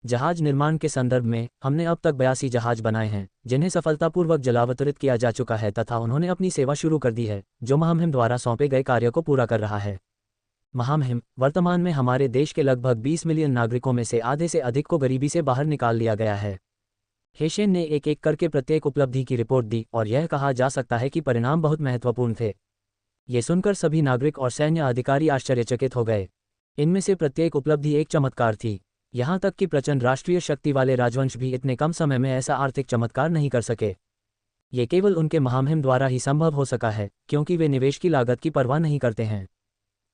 जहाज निर्माण के संदर्भ में हमने अब तक 82 जहाज बनाए हैं, जिन्हें सफलतापूर्वक जलावतरित किया जा चुका है तथा उन्होंने अपनी सेवा शुरू कर दी है, जो महामहिम द्वारा सौंपे गए कार्य को पूरा कर रहा है। महामहिम वर्तमान में हमारे देश के लगभग 20 मिलियन नागरिकों में से आधे से अधिक को गरीबी से बाहर निकाल लिया गया है। हेशेन ने एक एक करके प्रत्येक उपलब्धि की रिपोर्ट दी और यह कहा जा सकता है कि परिणाम बहुत महत्वपूर्ण थे। ये सुनकर सभी नागरिक और सैन्य अधिकारी आश्चर्यचकित हो गए। इनमें से प्रत्येक उपलब्धि एक चमत्कार थी। यहाँ तक कि प्रचंड राष्ट्रीय शक्ति वाले राजवंश भी इतने कम समय में ऐसा आर्थिक चमत्कार नहीं कर सके। ये केवल उनके महामहिम द्वारा ही संभव हो सका है, क्योंकि वे निवेश की लागत की परवाह नहीं करते हैं।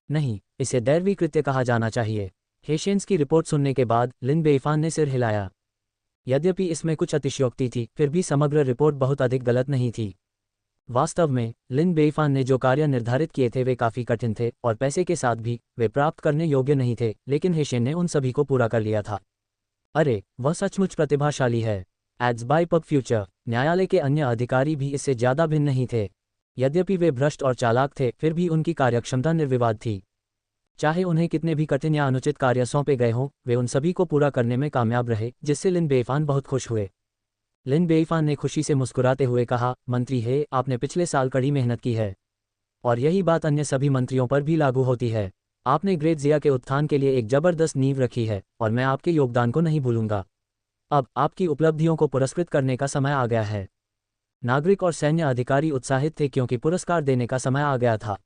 नहीं, इसे दैवी कृत्य कहा जाना चाहिए। हेशेन्स की रिपोर्ट सुनने के बाद लिन बेइफान ने सिर हिलाया। यद्यपि इसमें कुछ अतिशयोक्ति थी, फिर भी समग्र रिपोर्ट बहुत अधिक गलत नहीं थी। वास्तव में लिन बेइफान ने जो कार्य निर्धारित किए थे वे काफ़ी कठिन थे और पैसे के साथ भी वे प्राप्त करने योग्य नहीं थे, लेकिन हेशेन ने उन सभी को पूरा कर लिया था। अरे, वह सचमुच प्रतिभाशाली है। Ads by pub future. न्यायालय के अन्य अधिकारी भी इससे ज़्यादा भिन्न नहीं थे। यद्यपि वे भ्रष्ट और चालाक थे, फिर भी उनकी कार्यक्षमता निर्विवाद थी। चाहे उन्हें कितने भी कठिन या अनुचित कार्य सौंपे गए हों, वे उन सभी को पूरा करने में कामयाब रहे, जिससे लिन बेइफान बहुत खुश हुए। लिन बेइफान ने खुशी से मुस्कुराते हुए कहा, मंत्री हे, आपने पिछले साल कड़ी मेहनत की है और यही बात अन्य सभी मंत्रियों पर भी लागू होती है। आपने ग्रेट ज़िया के उत्थान के लिए एक जबरदस्त नींव रखी है और मैं आपके योगदान को नहीं भूलूंगा। अब आपकी उपलब्धियों को पुरस्कृत करने का समय आ गया है। नागरिक और सैन्य अधिकारी उत्साहित थे क्योंकि पुरस्कार देने का समय आ गया था।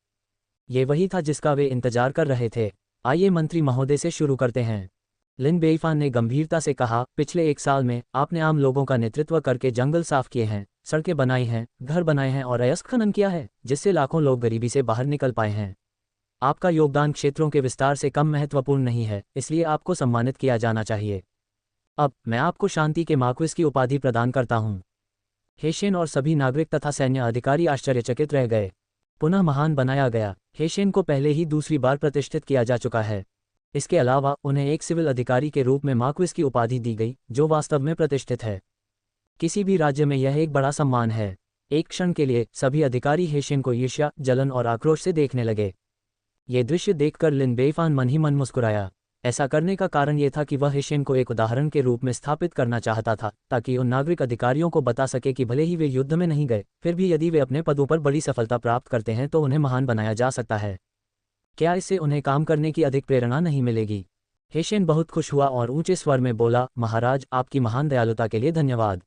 ये वही था जिसका वे इंतजार कर रहे थे। आइए मंत्री महोदय से शुरू करते हैं। लिन बेइफान ने गंभीरता से कहा, पिछले 1 साल में आपने आम लोगों का नेतृत्व करके जंगल साफ किए हैं, सड़कें बनाई हैं, घर बनाए हैं और अयस्क खनन किया है, जिससे लाखों लोग गरीबी से बाहर निकल पाए हैं। आपका योगदान क्षेत्रों के विस्तार से कम महत्वपूर्ण नहीं है, इसलिए आपको सम्मानित किया जाना चाहिए। अब मैं आपको शांति के मार्क्विस की उपाधि प्रदान करता हूँ। हेशेन और सभी नागरिक तथा सैन्य अधिकारी आश्चर्यचकित रह गए। पुनः महान बनाया गया। हेशेन को पहले ही दूसरी बार प्रतिष्ठित किया जा चुका है। इसके अलावा उन्हें एक सिविल अधिकारी के रूप में मार्क्विस की उपाधि दी गई, जो वास्तव में प्रतिष्ठित है। किसी भी राज्य में यह एक बड़ा सम्मान है। एक क्षण के लिए सभी अधिकारी हेशेन को ईर्ष्या, जलन और आक्रोश से देखने लगे। ये दृश्य देखकर लिन बेइफान मन ही मन मुस्कुराया। ऐसा करने का कारण ये था कि वह हेशेन को एक उदाहरण के रूप में स्थापित करना चाहता था, ताकि उन नागरिक अधिकारियों को बता सके कि भले ही वे युद्ध में नहीं गए, फिर भी यदि वे अपने पदों पर बड़ी सफलता प्राप्त करते हैं तो उन्हें महान बनाया जा सकता है। क्या इससे उन्हें काम करने की अधिक प्रेरणा नहीं मिलेगी? हेशेन बहुत खुश हुआ और ऊंचे स्वर में बोला, महाराज, आपकी महान दयालुता के लिए धन्यवाद।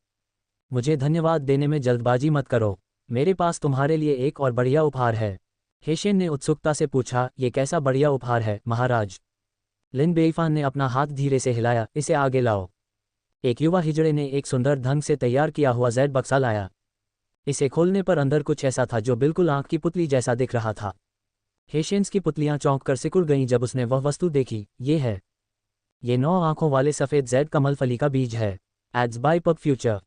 मुझे धन्यवाद देने में जल्दबाजी मत करो। मेरे पास तुम्हारे लिए एक और बढ़िया उपहार है। हेशेन ने उत्सुकता से पूछा, ये कैसा बढ़िया उपहार है, महाराज? लिन बेइफान ने अपना हाथ धीरे से हिलाया, इसे आगे लाओ। एक युवा हिजड़े ने एक सुंदर ढंग से तैयार किया हुआ जेड बक्सा लाया। इसे खोलने पर अंदर कुछ ऐसा था जो बिल्कुल आंख की पुतली जैसा दिख रहा था। हेशेंस की पुतलियां चौंक कर सिकुड़ गईं जब उसने वह वस्तु देखी। ये 9 आंखों वाले सफ़ेद जैड कमल फली का बीज है। Ads by pub future.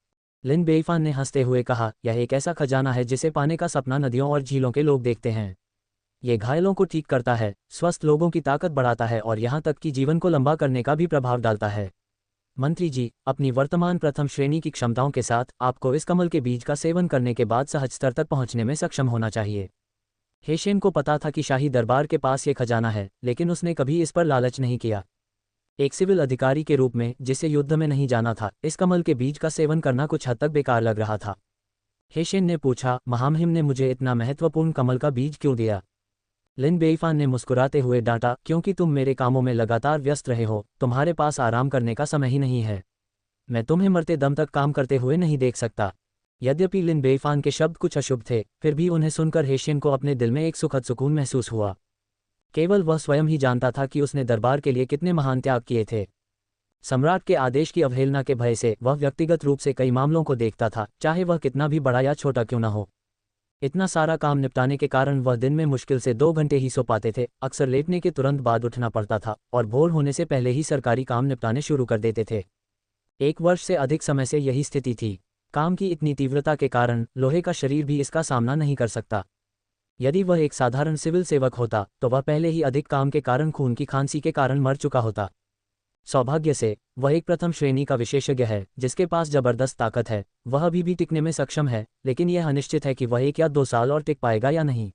Lin Beifan ने हंसते हुए कहा, यह एक ऐसा खजाना है जिसे पाने का सपना नदियों और झीलों के लोग देखते हैं। ये घायलों को ठीक करता है, स्वस्थ लोगों की ताकत बढ़ाता है और यहाँ तक कि जीवन को लंबा करने का भी प्रभाव डालता है। मंत्री जी, अपनी वर्तमान प्रथम श्रेणी की क्षमताओं के साथ आपको इस कमल के बीज का सेवन करने के बाद सहज स्तर तक पहुंचने में सक्षम होना चाहिए। हेशेन को पता था कि शाही दरबार के पास ये खजाना है, लेकिन उसने कभी इस पर लालच नहीं किया। एक सिविल अधिकारी के रूप में जिसे युद्ध में नहीं जाना था, इस कमल के बीज का सेवन करना कुछ हद तक बेकार लग रहा था। हेशेन ने पूछा, महामहिम ने मुझे इतना महत्वपूर्ण कमल का बीज क्यों दिया? लिन बेईफान ने मुस्कुराते हुए डांटा, क्योंकि तुम मेरे कामों में लगातार व्यस्त रहे हो, तुम्हारे पास आराम करने का समय ही नहीं है। मैं तुम्हें मरते दम तक काम करते हुए नहीं देख सकता। यद्यपि लिन बेईफान के शब्द कुछ अशुभ थे, फिर भी उन्हें सुनकर हेशियन को अपने दिल में एक सुखद सुकून महसूस हुआ। केवल वह स्वयं ही जानता था कि उसने दरबार के लिए कितने महान त्याग किए थे। सम्राट के आदेश की अवहेलना के भय से वह व्यक्तिगत रूप से कई मामलों को देखता था, चाहे वह कितना भी बड़ा या छोटा क्यों न हो। इतना सारा काम निपटाने के कारण वह दिन में मुश्किल से 2 घंटे ही सो पाते थे, अक्सर लेटने के तुरंत बाद उठना पड़ता था और भोर होने से पहले ही सरकारी काम निपटाने शुरू कर देते थे। 1 वर्ष से अधिक समय से यही स्थिति थी। काम की इतनी तीव्रता के कारण लोहे का शरीर भी इसका सामना नहीं कर सकता। यदि वह एक साधारण सिविल सेवक होता तो वह पहले ही अधिक काम के कारण खून की खांसी के कारण मर चुका होता। सौभाग्य से वह एक प्रथम श्रेणी का विशेषज्ञ है जिसके पास जबरदस्त ताकत है। वह अभी भी टिकने में सक्षम है, लेकिन यह अनिश्चित है कि वह 1 या 2 साल और टिक पाएगा या नहीं।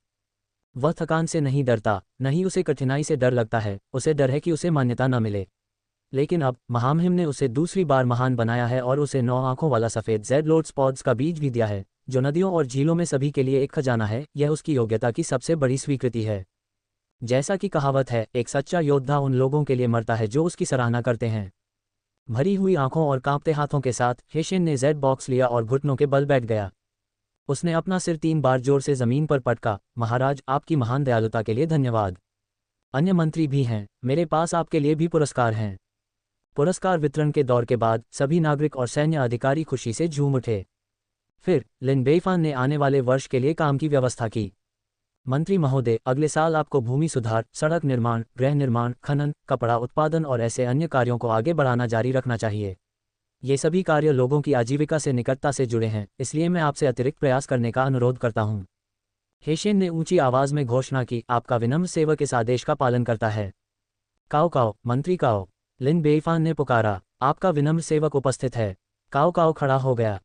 वह थकान से नहीं डरता, नहीं उसे कठिनाई से डर लगता है, उसे डर है कि उसे मान्यता न मिले। लेकिन अब महामहिम ने उसे दूसरी बार महान बनाया है और उसे 9 आंखों वाला सफ़ेद जेड लोड स्पॉट्स का बीज भी दिया है, जो नदियों और झीलों में सभी के लिए एक खजाना है। यह उसकी योग्यता की सबसे बड़ी स्वीकृति है। जैसा कि कहावत है, एक सच्चा योद्धा उन लोगों के लिए मरता है जो उसकी सराहना करते हैं। भरी हुई आंखों और कांपते हाथों के साथ हेशेन ने जेड बॉक्स लिया और घुटनों के बल बैठ गया। उसने अपना सिर 3 बार जोर से जमीन पर पटका। महाराज, आपकी महान दयालुता के लिए धन्यवाद। अन्य मंत्री भी हैं, मेरे पास आपके लिए भी पुरस्कार हैं। पुरस्कार वितरण के दौर के बाद सभी नागरिक और सैन्य अधिकारी खुशी से झूम उठे। फिर लिन बेईफान ने आने वाले वर्ष के लिए काम की व्यवस्था की। मंत्री महोदय, अगले साल आपको भूमि सुधार, सड़क निर्माण, गृह निर्माण, खनन, कपड़ा उत्पादन और ऐसे अन्य कार्यों को आगे बढ़ाना जारी रखना चाहिए। ये सभी कार्य लोगों की आजीविका से निकटता से जुड़े हैं, इसलिए मैं आपसे अतिरिक्त प्रयास करने का अनुरोध करता हूँ। हेशेन ने ऊंची आवाज में घोषणा की, आपका विनम्र सेवक इस आदेश का पालन करता है। काओ काओ, मंत्री काओ, लिन बेईफान ने पुकारा। आपका विनम्र सेवक उपस्थित है। काओ काओ खड़ा हो गया।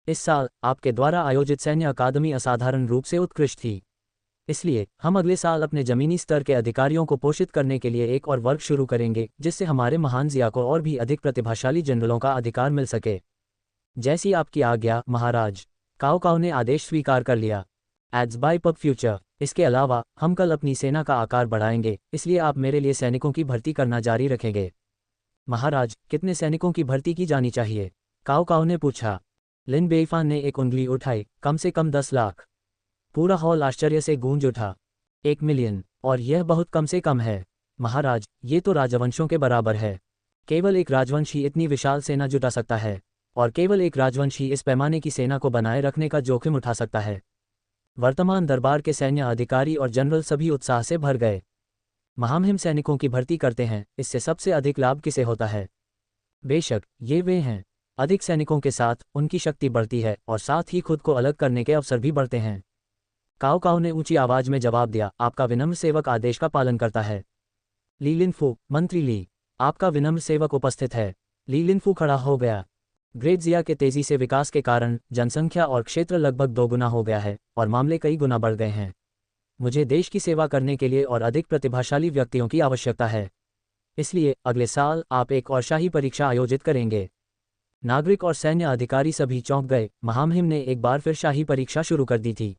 इस साल आपके द्वारा आयोजित सैन्य अकादमी असाधारण रूप से उत्कृष्ट थी, इसलिए हम अगले साल अपने जमीनी स्तर के अधिकारियों को पोषित करने के लिए एक और वर्ग शुरू करेंगे, जिससे हमारे महान जिया को और भी अधिक प्रतिभाशाली जनरलों का अधिकार मिल सके। जैसी आपकी आज्ञा महाराज। काओ काओ ने आदेश स्वीकार कर लिया। Ads by pub future. इसके अलावा हम कल अपनी सेना का आकार बढ़ाएंगे, इसलिए आप मेरे लिए सैनिकों की भर्ती करना जारी रखेंगे। महाराज, कितने सैनिकों की भर्ती की जानी चाहिए? काओ काओ ने पूछा। लिन बेईफान ने एक उंगली उठाई। कम से कम 10 लाख। पूरा हॉल आश्चर्य से गूंज उठा। 1 मिलियन, और यह बहुत कम से कम है। महाराज, ये तो राजवंशों के बराबर है। केवल एक राजवंश ही इतनी विशाल सेना जुटा सकता है, और केवल एक राजवंश ही इस पैमाने की सेना को बनाए रखने का जोखिम उठा सकता है। वर्तमान दरबार के सैन्य अधिकारी और जनरल सभी उत्साह से भर गए। महामहिम सैनिकों की भर्ती करते हैं, इससे सबसे अधिक लाभ किसे होता है? बेशक, ये वे हैं। अधिक सैनिकों के साथ उनकी शक्ति बढ़ती है और साथ ही खुद को अलग करने के अवसर भी बढ़ते हैं। काओ काओ ने ऊंची आवाज में जवाब दिया, आपका विनम्र सेवक आदेश का पालन करता है। ली लिनफू, मंत्री ली, आपका विनम्र सेवक उपस्थित है। ली लिनफू खड़ा हो गया। ग्रेट जिया के तेजी से विकास के कारण जनसंख्या और क्षेत्र लगभग 2 गुना हो गया है और मामले कई गुना बढ़ गए हैं। मुझे देश की सेवा करने के लिए और अधिक प्रतिभाशाली व्यक्तियों की आवश्यकता है। इसलिए अगले साल आप एक और शाही परीक्षा आयोजित करेंगे। नागरिक और सैन्य अधिकारी सभी चौंक गए। महामहिम ने एक बार फिर शाही परीक्षा शुरू कर दी थी,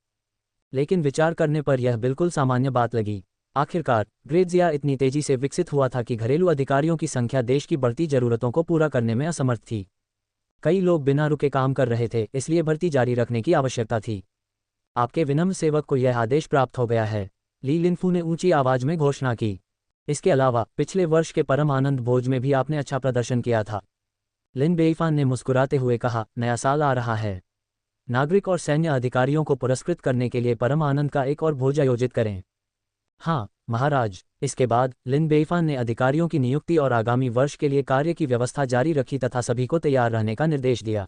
लेकिन विचार करने पर यह बिल्कुल सामान्य बात लगी। आखिरकार ग्रेट जिया इतनी तेजी से विकसित हुआ था कि घरेलू अधिकारियों की संख्या देश की बढ़ती जरूरतों को पूरा करने में असमर्थ थी। कई लोग बिना रुके काम कर रहे थे, इसलिए भर्ती जारी रखने की आवश्यकता थी। आपके विनम्र सेवक को यह आदेश प्राप्त हो गया है। ली लिनफू ने ऊंची आवाज में घोषणा की। इसके अलावा पिछले वर्ष के परम आनंद भोज में भी आपने अच्छा प्रदर्शन किया था। लिन बेईफान ने मुस्कुराते हुए कहा, नया साल आ रहा है। नागरिक और सैन्य अधिकारियों को पुरस्कृत करने के लिए परम आनंद का एक और भोज आयोजित करें। हाँ महाराज। इसके बाद लिन बेइफान ने अधिकारियों की नियुक्ति और आगामी वर्ष के लिए कार्य की व्यवस्था जारी रखी तथा सभी को तैयार रहने का निर्देश दिया।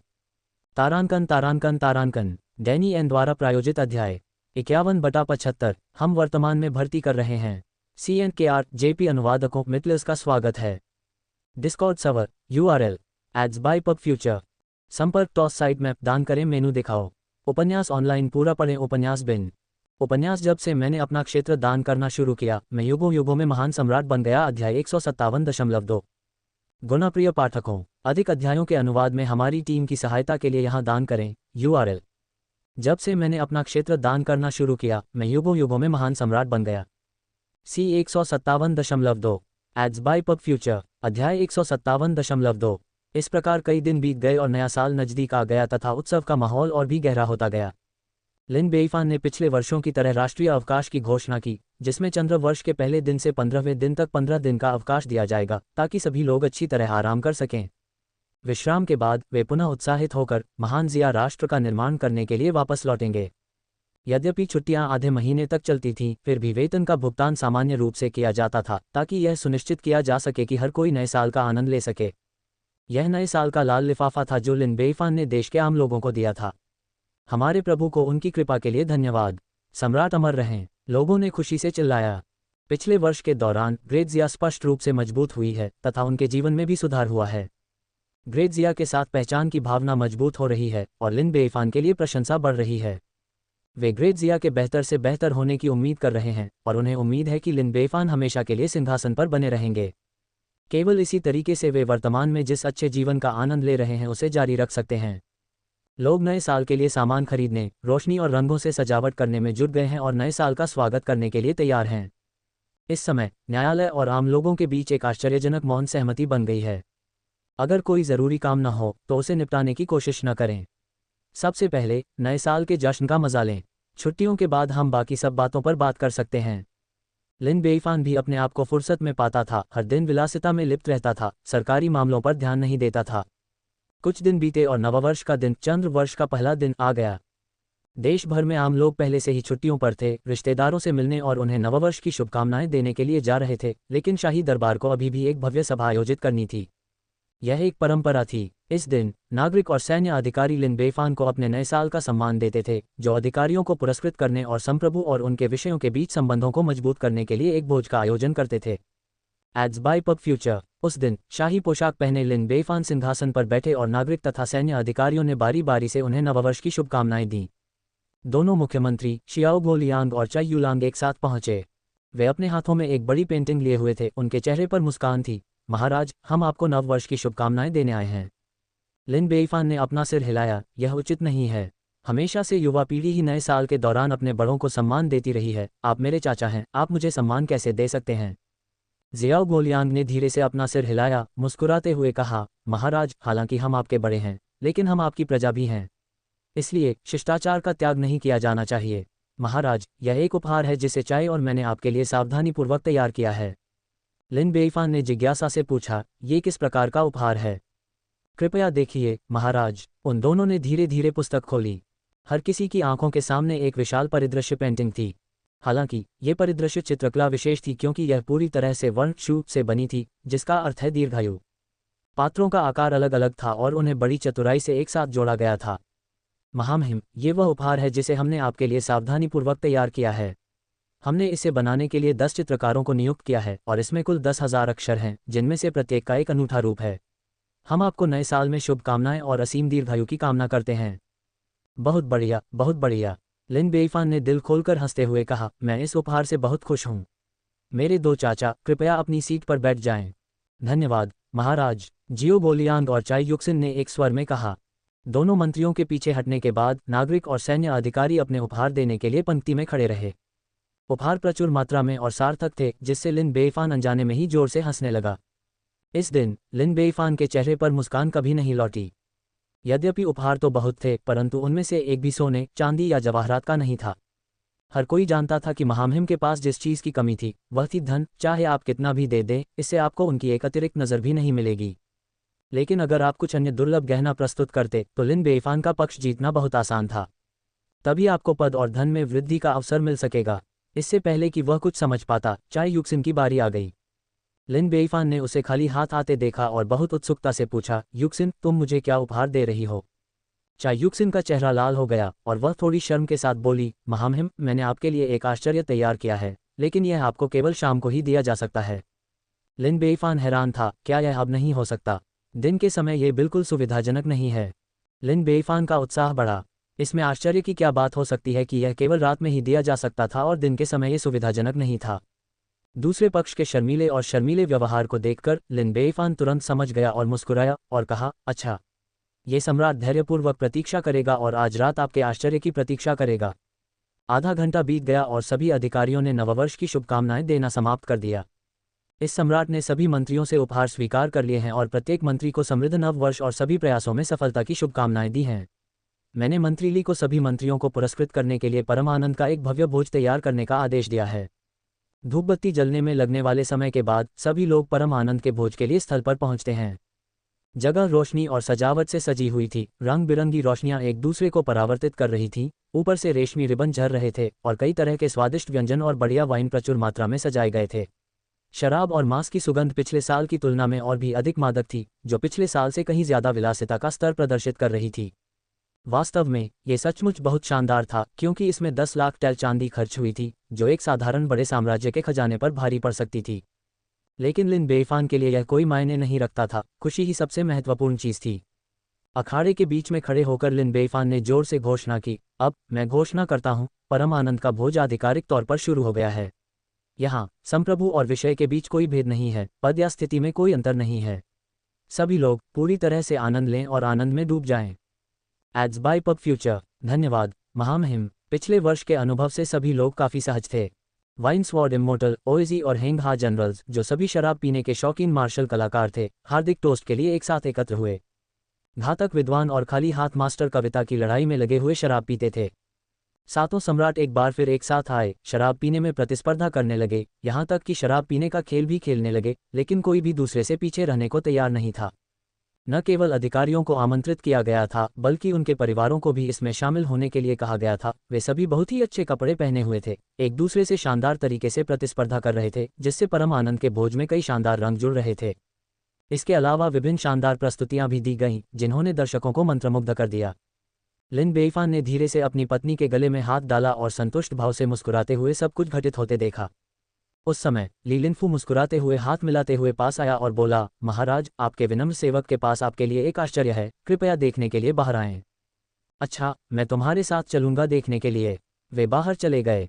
तारांकन तारांकन तारांकन डैनी एन द्वारा प्रायोजित अध्याय 51/75 हम वर्तमान में भर्ती कर रहे हैं। CNKR JP अनुवादकों मित्लर्स का स्वागत है। Discord server URL ads by pub future. संपर्क टॉस साइट मैप दान करें मेनू दिखाओ। उपन्यास ऑनलाइन पूरा पढ़ें। उपन्यास बिन उपन्यास जब से मैंने अपना क्षेत्र दान करना शुरू किया मैं युगों युगों में महान सम्राट बन गया। अध्याय 157.2 गुणप्रिय पाठकों, अधिक अध्यायों के अनुवाद में हमारी टीम की सहायता के लिए यहाँ दान करें। URL जब से मैंने अपना क्षेत्र दान करना शुरू किया मैं युगों युगों में महान सम्राट बन गया। C 157.2 ads by pub future. अध्याय 157.2 इस प्रकार कई दिन बीत गए और नया साल नजदीक आ गया तथा उत्सव का माहौल और भी गहरा होता गया। लिन बेइफान ने पिछले वर्षों की तरह राष्ट्रीय अवकाश की घोषणा की, जिसमें चंद्र वर्ष के पहले दिन से 15वें दिन तक 15 दिन का अवकाश दिया जाएगा ताकि सभी लोग अच्छी तरह आराम कर सकें। विश्राम के बाद वे पुनः उत्साहित होकर महान जिया राष्ट्र का निर्माण करने के लिए वापस लौटेंगे। यद्यपि छुट्टियां आधे महीने तक चलती थीं, फिर भी वेतन का भुगतान सामान्य रूप से किया जाता था ताकि यह सुनिश्चित किया जा सके कि हर कोई नए साल का आनंद ले सके। यह नए साल का लाल लिफाफा था जो लिन बेइफान ने देश के आम लोगों को दिया था। हमारे प्रभु को उनकी कृपा के लिए धन्यवाद। सम्राट अमर रहें, लोगों ने खुशी से चिल्लाया। पिछले वर्ष के दौरान ग्रेट जिया स्पष्ट रूप से मजबूत हुई है तथा उनके जीवन में भी सुधार हुआ है। ग्रेट जिया के साथ पहचान की भावना मजबूत हो रही है और लिन बेइफान के लिए प्रशंसा बढ़ रही है। वे ग्रेट जिया के बेहतर से बेहतर होने की उम्मीद कर रहे हैं और उन्हें उम्मीद है कि लिन बेइफान हमेशा के लिए सिंहासन पर बने रहेंगे। केवल इसी तरीके से वे वर्तमान में जिस अच्छे जीवन का आनंद ले रहे हैं उसे जारी रख सकते हैं। लोग नए साल के लिए सामान खरीदने, रोशनी और रंगों से सजावट करने में जुट गए हैं और नए साल का स्वागत करने के लिए तैयार हैं। इस समय न्यायालय और आम लोगों के बीच एक आश्चर्यजनक मौन सहमति बन गई है। अगर कोई ज़रूरी काम न हो तो उसे निपटाने की कोशिश न करें। सबसे पहले नए साल के जश्न का मजा लें। छुट्टियों के बाद हम बाकी सब बातों पर बात कर सकते हैं। लिन बेइफान भी अपने आप को फुर्सत में पाता था, हर दिन विलासिता में लिप्त रहता था, सरकारी मामलों पर ध्यान नहीं देता था। कुछ दिन बीते और नववर्ष का दिन, चंद्र वर्ष का पहला दिन आ गया। देश भर में आम लोग पहले से ही छुट्टियों पर थे, रिश्तेदारों से मिलने और उन्हें नववर्ष की शुभकामनाएं देने के लिए जा रहे थे, लेकिन शाही दरबार को अभी भी एक भव्य सभा आयोजित करनी थी। यह एक परंपरा थी। इस दिन नागरिक और सैन्य अधिकारी लिन बेइफान को अपने नए साल का सम्मान देते थे, जो अधिकारियों को पुरस्कृत करने और संप्रभु और उनके विषयों के बीच संबंधों को मजबूत करने के लिए एक भोज का आयोजन करते थे। Ads by pub future. उस दिन शाही पोशाक पहने लिन बेइफान सिंहासन पर बैठे और नागरिक तथा सैन्य अधिकारियों ने बारी बारी से उन्हें नववर्ष की शुभकामनाएं दीं। दोनों मुख्यमंत्री शियाओ लियांग और चाई युलांग एक साथ पहुंचे। वे अपने हाथों में एक बड़ी पेंटिंग लिए हुए थे, उनके चेहरे पर मुस्कान थी। महाराज, हम आपको नववर्ष की शुभकामनाएं देने आए हैं। लिन बेइफान ने अपना सिर हिलाया। यह उचित नहीं है। हमेशा से युवा पीढ़ी ही नए साल के दौरान अपने बड़ों को सम्मान देती रही है। आप मेरे चाचा हैं, आप मुझे सम्मान कैसे दे सकते हैं? जियाओ गोलियांग ने धीरे से अपना सिर हिलाया, मुस्कुराते हुए कहा, महाराज, हालांकि हम आपके बड़े हैं, लेकिन हम आपकी प्रजा भी हैं। इसलिए शिष्टाचार का त्याग नहीं किया जाना चाहिए। महाराज, यह एक उपहार है जिसे चाय और मैंने आपके लिए सावधानीपूर्वक तैयार किया है। लिन बेइफान ने जिज्ञासा से पूछा, ये किस प्रकार का उपहार है? कृपया देखिए महाराज। उन दोनों ने धीरे धीरे पुस्तक खोली। हर किसी की आंखों के सामने एक विशाल परिदृश्य पेंटिंग थी। हालांकि ये परिदृश्य चित्रकला विशेष थी क्योंकि यह पूरी तरह से वर्णशूप से बनी थी, जिसका अर्थ है दीर्घायु। पात्रों का आकार अलग अलग था और उन्हें बड़ी चतुराई से एक साथ जोड़ा गया था। महामहिम, ये वह उपहार है जिसे हमने आपके लिए सावधानीपूर्वक तैयार किया है। हमने इसे बनाने के लिए 10 चित्रकारों को नियुक्त किया है और इसमें कुल 10,000 अक्षर हैं, जिनमें से प्रत्येक का एक अनूठा रूप है। हम आपको नए साल में शुभकामनाएं और असीम दीर्घायु की कामना करते हैं। बहुत बढ़िया, बहुत बढ़िया। लिन बेइफान ने दिल खोलकर हंसते हुए कहा, मैं इस उपहार से बहुत खुश हूँ। मेरे दो चाचा, कृपया अपनी सीट पर बैठ जाएं। धन्यवाद महाराज, जियो बोलियांग और चाई युक्सिन ने एक स्वर में कहा। दोनों मंत्रियों के पीछे हटने के बाद नागरिक और सैन्य अधिकारी अपने उपहार देने के लिए पंक्ति में खड़े रहे। उपहार प्रचुर मात्रा में और सार्थक थे, जिससे लिन बेइफान अनजाने में ही जोर से हंसने लगा। इस दिन लिन बेइफान के चेहरे पर मुस्कान कभी नहीं लौटी। यद्यपि उपहार तो बहुत थे, परंतु उनमें से एक भी सोने, चांदी या जवाहरात का नहीं था। हर कोई जानता था कि महामहिम के पास जिस चीज़ की कमी थी वह थी धन। चाहे आप कितना भी दे दें, इससे आपको उनकी एक अतिरिक्त नज़र भी नहीं मिलेगी। लेकिन अगर आप कुछ अन्य दुर्लभ गहना प्रस्तुत करते तो लिन बेइफान का पक्ष जीतना बहुत आसान था। तभी आपको पद और धन में वृद्धि का अवसर मिल सकेगा। इससे पहले कि वह कुछ समझ पाता, चाय युक्सिन की बारी आ गई। लिन बेईफान ने उसे खाली हाथ आते देखा और बहुत उत्सुकता से पूछा, युक्सिन, तुम मुझे क्या उपहार दे रही हो? चाय युक्सिन का चेहरा लाल हो गया और वह थोड़ी शर्म के साथ बोली, महामहिम, मैंने आपके लिए एक आश्चर्य तैयार किया है, लेकिन यह आपको केवल शाम को ही दिया जा सकता है। लिन बेईफान हैरान था, क्या यह अब नहीं हो सकता? दिन के समय यह बिल्कुल सुविधाजनक नहीं है। लिन बेईफान का उत्साह बढ़ा। इसमें आश्चर्य की क्या बात हो सकती है कि यह केवल रात में ही दिया जा सकता था और दिन के समय यह सुविधाजनक नहीं था। दूसरे पक्ष के शर्मीले व्यवहार को देखकर लिन बेईफान तुरंत समझ गया और मुस्कुराया और कहा, अच्छा, ये सम्राट धैर्यपूर्वक प्रतीक्षा करेगा और आज रात आपके आश्चर्य की प्रतीक्षा करेगा। आधा घंटा बीत गया और सभी अधिकारियों ने नववर्ष की शुभकामनाएं देना समाप्त कर दिया। इस सम्राट ने सभी मंत्रियों से उपहार स्वीकार कर लिए हैं और प्रत्येक मंत्री को समृद्ध नव वर्ष और सभी प्रयासों में सफलता की शुभकामनाएं दी हैं। मैंने मंत्री ली को सभी मंत्रियों को पुरस्कृत करने के लिए परम आनंद का एक भव्य भोज तैयार करने का आदेश दिया है। धूपबत्ती जलने में लगने वाले समय के बाद सभी लोग परम आनंद के भोज के लिए स्थल पर पहुंचते हैं। जगह रोशनी और सजावट से सजी हुई थी। रंग बिरंगी रोशनियां एक दूसरे को परावर्तित कर रही थीं, ऊपर से रेशमी रिबन झर रहे थे और कई तरह के स्वादिष्ट व्यंजन और बढ़िया वाइन प्रचुर मात्रा में सजाए गए थे। शराब और मांस की सुगंध पिछले साल की तुलना में और भी अधिक मादक थी, जो पिछले साल से कहीं ज्यादा विलासिता का स्तर प्रदर्शित कर रही थी। वास्तव में ये सचमुच बहुत शानदार था, क्योंकि इसमें 10 लाख टैल चांदी खर्च हुई थी, जो एक साधारण बड़े साम्राज्य के खजाने पर भारी पड़ सकती थी। लेकिन लिन बेईफान के लिए यह कोई मायने नहीं रखता था, खुशी ही सबसे महत्वपूर्ण चीज थी। अखाड़े के बीच में खड़े होकर लिन बेईफान ने जोर से घोषणा की, अब मैं घोषणा करता हूं, परम आनंद का भोज आधिकारिक तौर पर शुरू हो गया है। यहाँ संप्रभु और विषय के बीच कोई भेद नहीं है, पद या स्थिति में कोई अंतर नहीं है। सभी लोग पूरी तरह से आनंद लें और आनंद में डूब जाएं। Ads by pub future. धन्यवाद महामहिम। पिछले वर्ष के अनुभव से सभी लोग काफी सहज थे। वाइन स्वॉर्ड इमोर्टल, ओएजी और हेंग हा जनरल्स, जो सभी शराब पीने के शौकीन मार्शल कलाकार थे, हार्दिक टोस्ट के लिए एक साथ एकत्र हुए। घातक विद्वान और खाली हाथ मास्टर कविता की लड़ाई में लगे हुए शराब पीते थे। सातों सम्राट एक बार फिर एक साथ आए, शराब पीने में प्रतिस्पर्धा करने लगे, यहाँ तक कि शराब पीने का खेल भी खेलने लगे, लेकिन कोई भी दूसरे से पीछे रहने को तैयार नहीं था। न केवल अधिकारियों को आमंत्रित किया गया था, बल्कि उनके परिवारों को भी इसमें शामिल होने के लिए कहा गया था। वे सभी बहुत ही अच्छे कपड़े पहने हुए थे, एक दूसरे से शानदार तरीके से प्रतिस्पर्धा कर रहे थे, जिससे परम आनंद के भोज में कई शानदार रंग जुड़ रहे थे। इसके अलावा विभिन्न शानदार प्रस्तुतियां भी दी गईं, जिन्होंने दर्शकों को मंत्रमुग्ध कर दिया। लिन बेईफान ने धीरे से अपनी पत्नी के गले में हाथ डाला और संतुष्ट भाव से मुस्कुराते हुए सब कुछ घटित होते देखा। उस समय ली लिनफू मुस्कुराते हुए हाथ मिलाते हुए पास आया और बोला, महाराज, आपके विनम्र सेवक के पास आपके लिए एक आश्चर्य है, कृपया देखने के लिए बाहर आएं। अच्छा, मैं तुम्हारे साथ चलूंगा देखने के लिए। वे बाहर चले गए।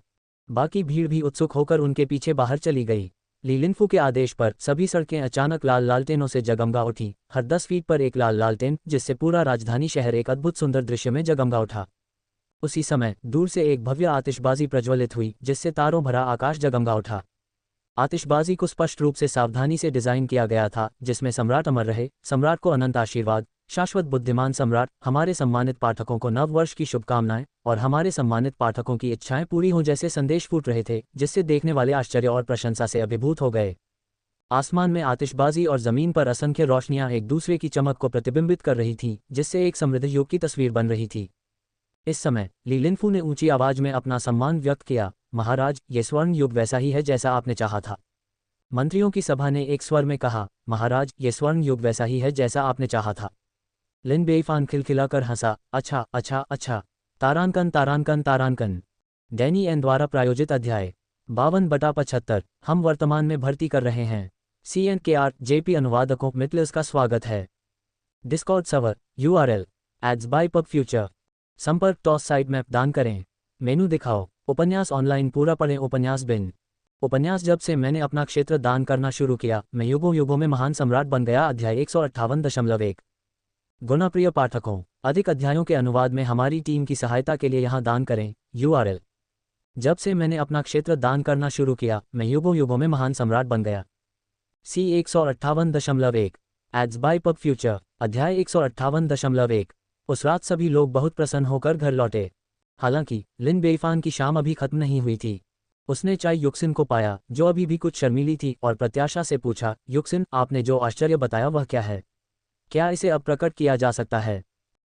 बाकी भीड़ भी उत्सुक होकर उनके पीछे बाहर चली गई। ली लिनफू के आदेश पर सभी सड़कें अचानक लाल लालटेनों से जगमगा उठी। हर 10 फीट पर एक लाल लालटेन, जिससे पूरा राजधानी शहर एक अद्भुत सुंदर दृश्य में जगमगा उठा। उसी समय दूर से एक भव्य आतिशबाजी प्रज्वलित हुई, जिससे तारों भरा आकाश जगमगा उठा। आतिशबाजी को स्पष्ट रूप से सावधानी से डिजाइन किया गया था, जिसमें सम्राट अमर रहे, सम्राट को अनंत आशीर्वाद, शाश्वत बुद्धिमान सम्राट, हमारे सम्मानित पाठकों को नव वर्ष की शुभकामनाएं और हमारे सम्मानित पाठकों की इच्छाएं पूरी हों जैसे संदेश फूट रहे थे, जिससे देखने वाले आश्चर्य और प्रशंसा से अभिभूत हो गए। आसमान में आतिशबाजी और जमीन पर असंख्य रोशनियां एक दूसरे की चमक को प्रतिबिंबित कर रही थीं, जिससे एक समृद्ध युग की तस्वीर बन रही थी। इस समय ली लिनफू ने ऊंची आवाज में अपना सम्मान व्यक्त किया, महाराज, ये स्वर्ण युग वैसा ही है जैसा आपने चाहा था। मंत्रियों की सभा ने एक स्वर में कहा, महाराज, ये स्वर्ण युग वैसा ही है जैसा आपने चाहा था। लिन बेईफान खिलखिलाकर हंसा, अच्छा अच्छा अच्छा। तारांकन तारांकन तारांकन। डैनी एन द्वारा प्रायोजित अध्याय 52/75। हम वर्तमान में भर्ती कर रहे हैं। CNKR JP अनुवादकों मित्लर्स का स्वागत है। Discord server URL ads by pub future. संपर्क टॉस साइड मैप दान करें। मेनू दिखाओ। उपन्यास ऑनलाइन पूरा पढ़ें। उपन्यास बिन। उपन्यास जब से मैंने अपना क्षेत्र दान करना शुरू किया, मैं युगों युगों में महान सम्राट बन गया। अध्याय 158.1। गुणाप्रिय पाठकों, अधिक अध्यायों के अनुवाद में हमारी टीम की सहायता के लिए यहाँ दान करें। URL। जब से मैंने अपना क्षेत्र दान करना शुरू किया, मैं युगों युगों में महान सम्राट बन गया। C 158.1 ads by pub future. अध्याय 158.1। उस रात सभी लोग बहुत प्रसन्न होकर घर लौटे। हालांकि लिन बेईफान की शाम अभी खत्म नहीं हुई थी। उसने चाय युक्सिन को पाया, जो अभी भी कुछ शर्मीली थी, और प्रत्याशा से पूछा, युक्सिन, आपने जो आश्चर्य बताया वह क्या है? क्या इसे अब प्रकट किया जा सकता है?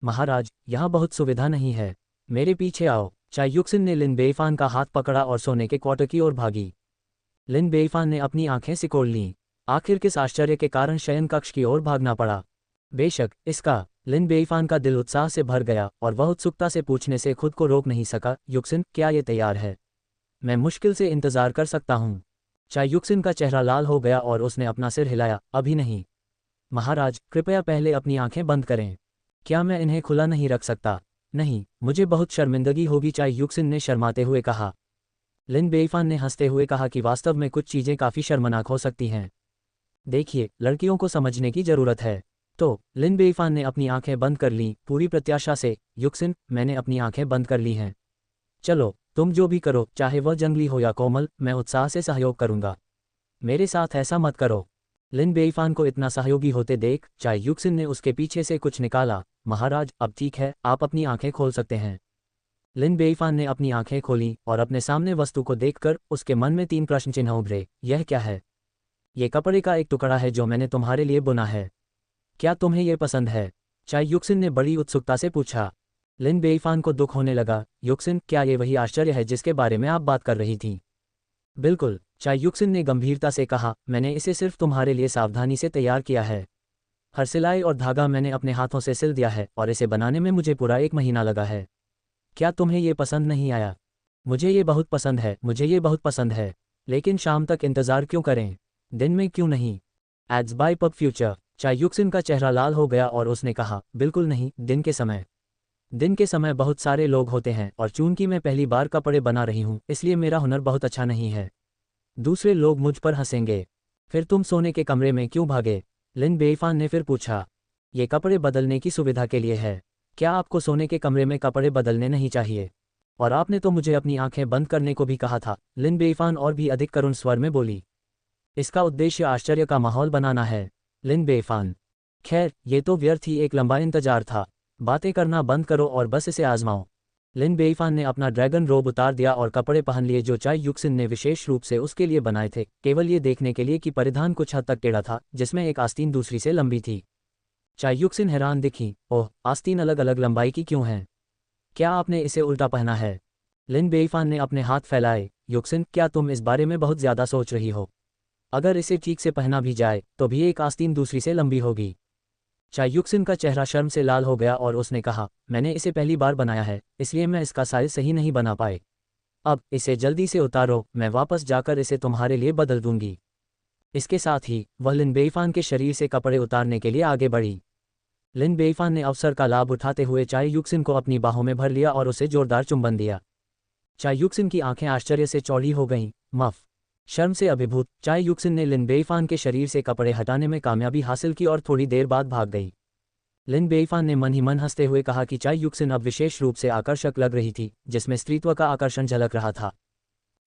महाराज, यहाँ बहुत सुविधा नहीं है। मेरे पीछे आओ। चाय युक्सिन ने लिन बेइफान का हाथ पकड़ा और सोने के क्वार्टर की ओर भागी। लिन बेइफान ने अपनी आंखें सिकोड़ लीं। आखिर किस आश्चर्य के कारण शयन कक्ष की ओर भागना पड़ा? बेशक इसका। लिन बेइफान का दिल उत्साह से भर गया और वह उत्सुकता से पूछने से खुद को रोक नहीं सका, युक्सिन, क्या ये तैयार है? मैं मुश्किल से इंतजार कर सकता हूँ। चाय युक्सिन का चेहरा लाल हो गया और उसने अपना सिर हिलाया, अभी नहीं। महाराज, कृपया पहले अपनी आंखें बंद करें। क्या मैं इन्हें खुला नहीं रख सकता? नहीं, मुझे बहुत शर्मिंदगी होगी, चाय युक्सिन ने शर्माते हुए कहा। लिन बेइफान ने हंसते हुए कहा कि वास्तव में कुछ चीज़ें काफ़ी शर्मनाक हो सकती हैं। देखिए, लड़कियों को समझने की ज़रूरत है। तो लिन बेइफान ने अपनी आंखें बंद कर लीं, पूरी प्रत्याशा से। युक्सिन, मैंने अपनी आंखें बंद कर ली हैं। चलो, तुम जो भी करो, चाहे वह जंगली हो या कोमल, मैं उत्साह से सहयोग करूंगा। मेरे साथ ऐसा मत करो। लिन बेइफान को इतना सहयोगी होते देख चाय युक्सिन ने उसके पीछे से कुछ निकाला। महाराज, अब ठीक है, आप अपनी आंखें खोल सकते हैं। लिन बेइफान ने अपनी आंखें खोलीं और अपने सामने वस्तु को देखकर उसके मन में 3 प्रश्न चिन्ह उभरे। यह क्या है? ये कपड़े का एक टुकड़ा है जो मैंने तुम्हारे लिए बुना है। क्या तुम्हें यह पसंद है? चाय युक्सिन ने बड़ी उत्सुकता से पूछा। लिन बेइफान को दुख होने लगा। युक्सिन, क्या ये वही आश्चर्य है जिसके बारे में आप बात कर रही थी? बिल्कुल, चाय युक्सिन ने गंभीरता से कहा, मैंने इसे सिर्फ तुम्हारे लिए सावधानी से तैयार किया है। हर सिलाई और धागा मैंने अपने हाथों से सिल दिया है और इसे बनाने में मुझे पूरा 1 महीना लगा है। क्या तुम्हें ये पसंद नहीं आया? मुझे ये बहुत पसंद है, मुझे ये बहुत पसंद है। लेकिन शाम तक इंतज़ार क्यों करें? दिन में क्यों नहीं? Ads by pub future. Chai Yuxin का चेहरा लाल हो गया और उसने कहा, बिल्कुल नहीं, दिन के समय। दिन के समय बहुत सारे लोग होते हैं और चूंकि मैं पहली बार कपड़े बना रही हूँ, इसलिए मेरा हुनर बहुत अच्छा नहीं है। दूसरे लोग मुझ पर हंसेंगे। फिर तुम सोने के कमरे में क्यों भागे? लिन बेइफान ने फिर पूछा। ये कपड़े बदलने की सुविधा के लिए है। क्या आपको सोने के कमरे में कपड़े बदलने नहीं चाहिए? और आपने तो मुझे अपनी आंखें बंद करने को भी कहा था, लिन बेइफान और भी अधिक करुण स्वर में बोली। इसका उद्देश्य आश्चर्य का माहौल बनाना है। लिन बेइफान, खैर, ये तो व्यर्थ ही एक लंबा इंतजार था। बातें करना बंद करो और बस इसे आजमाओ। लिन बेइफान ने अपना ड्रैगन रोब उतार दिया और कपड़े पहन लिए जो चाय युक्सिन ने विशेष रूप से उसके लिए बनाए थे, केवल ये देखने के लिए कि परिधान कुछ हद तक टेढ़ा था, जिसमें एक आस्तीन दूसरी से लंबी थी। चाय युक्सिन हैरान दिखी। ओह, आस्तीन अलग अलग लंबाई की क्यों है? क्या आपने इसे उल्टा पहना है? लिन बेइफान ने अपने हाथ फैलाए। युक्सिन, क्या तुम इस बारे में बहुत ज़्यादा सोच रही हो? अगर इसे ठीक से पहना भी जाए तो भी एक आस्तीन दूसरी से लंबी होगी। चाय युक्सिन का चेहरा शर्म से लाल हो गया और उसने कहा, मैंने इसे पहली बार बनाया है, इसलिए मैं इसका साइज सही नहीं बना पाए। अब इसे जल्दी से उतारो, मैं वापस जाकर इसे तुम्हारे लिए बदल दूंगी। इसके साथ ही वह लिन बेइफान के शरीर से कपड़े उतारने के लिए आगे बढ़ी। लिन बेइफान ने अवसर का लाभ उठाते हुए चाय युक्सिन को अपनी बाहों में भर लिया और उसे जोरदार चुंबन दिया। चाय युक्सिन की आंखें आश्चर्य से चौड़ी हो गईं। मफ शर्म से अभिभूत चाय युक्सिन ने लिन बेइफान के शरीर से कपड़े हटाने में कामयाबी हासिल की और थोड़ी देर बाद भाग गई। लिन बेइफान ने मन ही मन हंसते हुए कहा कि चाय युक्सिन अब विशेष रूप से आकर्षक लग रही थी, जिसमें स्त्रीत्व का आकर्षण झलक रहा था।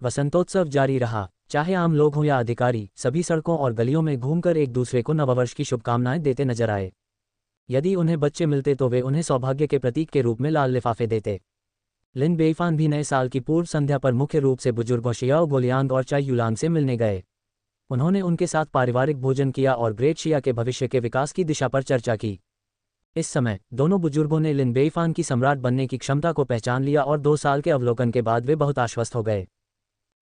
वसंतोत्सव जारी रहा। चाहे आम लोग हों या अधिकारी, सभी सड़कों और गलियों में घूमकर एक दूसरे को नववर्ष की शुभकामनाएं देते नजर आए। यदि उन्हें बच्चे मिलते तो वे उन्हें सौभाग्य के प्रतीक के रूप में लाल लिफाफे देते। लिन बेइफान भी नए साल की पूर्व संध्या पर मुख्य रूप से बुजुर्गों शियाओ गोलियांग और चाय युलांग से मिलने गए। उन्होंने उनके साथ पारिवारिक भोजन किया और ग्रेट शिया के भविष्य के विकास की दिशा पर चर्चा की। इस समय दोनों बुजुर्गों ने लिन बेइफान की सम्राट बनने की क्षमता को पहचान लिया और 2 साल के अवलोकन के बाद वे बहुत आश्वस्त हो गए।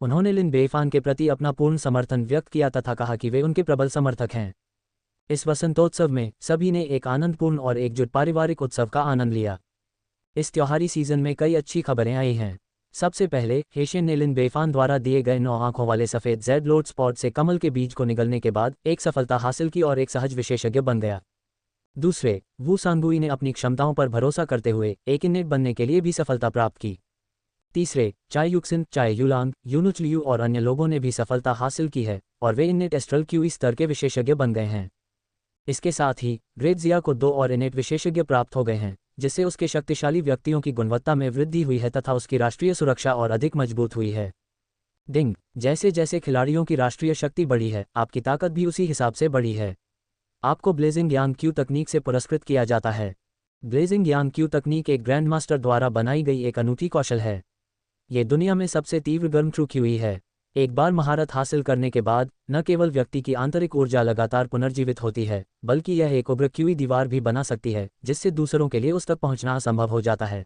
उन्होंने लिन बेइफान के प्रति अपना पूर्ण समर्थन व्यक्त किया तथा कहा कि वे उनके प्रबल समर्थक हैं। इस वसंतोत्सव में सभी ने एक आनंदपूर्ण और एकजुट पारिवारिक उत्सव का आनंद लिया। इस त्योहारी सीजन में कई अच्छी खबरें आई हैं। सबसे पहले, हेशियन ने लिन बेइफान द्वारा दिए गए 9 आंखों वाले सफ़ेद जेड लोड स्पॉट से कमल के बीज को निगलने के बाद एक सफलता हासिल की और एक सहज विशेषज्ञ बन गया। दूसरे, वू सांगुई ने अपनी क्षमताओं पर भरोसा करते हुए एक इनेट बनने के लिए भी सफलता प्राप्त की। तीसरे, चाय युक्सिन, चाय युलांग, यूनुच लियू और अन्य लोगों ने भी सफलता हासिल की है और वे इनेट एस्ट्रल क्यूई स्तर के विशेषज्ञ बन गए हैं। इसके साथ ही ग्रेट जिया को 2 और इनेट विशेषज्ञ प्राप्त हो गए हैं, जिससे उसके शक्तिशाली व्यक्तियों की गुणवत्ता में वृद्धि हुई है तथा उसकी राष्ट्रीय सुरक्षा और अधिक मजबूत हुई है। डिंग, जैसे जैसे खिलाड़ियों की राष्ट्रीय शक्ति बढ़ी है, आपकी ताकत भी उसी हिसाब से बढ़ी है। आपको ब्लेजिंग यान क्यू तकनीक से पुरस्कृत किया जाता है। ब्लेजिंग यान क्यू तकनीक एक ग्रैंड मास्टर द्वारा बनाई गई एक अनूठी कौशल है। ये दुनिया में सबसे तीव्र गर्म ट्रू क्यूई है। एक बार महारत हासिल करने के बाद न केवल व्यक्ति की आंतरिक ऊर्जा लगातार पुनर्जीवित होती है, बल्कि यह एक उग्र क्यूई दीवार भी बना सकती है, जिससे दूसरों के लिए उस तक पहुंचना असंभव हो जाता है।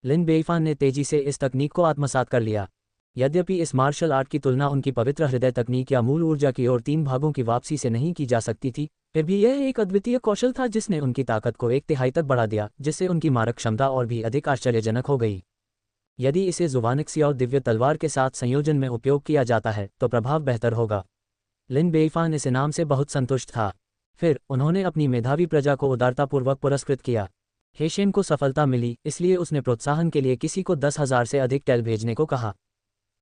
लिन बेइफान ने तेजी से इस तकनीक को आत्मसात कर लिया। यद्यपि इस मार्शल आर्ट की तुलना उनकी पवित्र हृदय तकनीक या मूल ऊर्जा की ओर 3 भागों की वापसी से नहीं की जा सकती थी, फिर भी यह एक अद्वितीय कौशल था जिसने उनकी ताकत को 1/3 तक बढ़ा दिया, जिससे उनकी मारक क्षमता और भी अधिक आश्चर्यजनक हो गई। यदि इसे जुवानिक्सी और दिव्य तलवार के साथ संयोजन में उपयोग किया जाता है तो प्रभाव बेहतर होगा। लिन बेइफान इस इनाम से बहुत संतुष्ट था। फिर उन्होंने अपनी मेधावी प्रजा को उदारतापूर्वक पुरस्कृत किया। हेशेन को सफलता मिली, इसलिए उसने प्रोत्साहन के लिए किसी को 10,000 से अधिक टेल भेजने को कहा।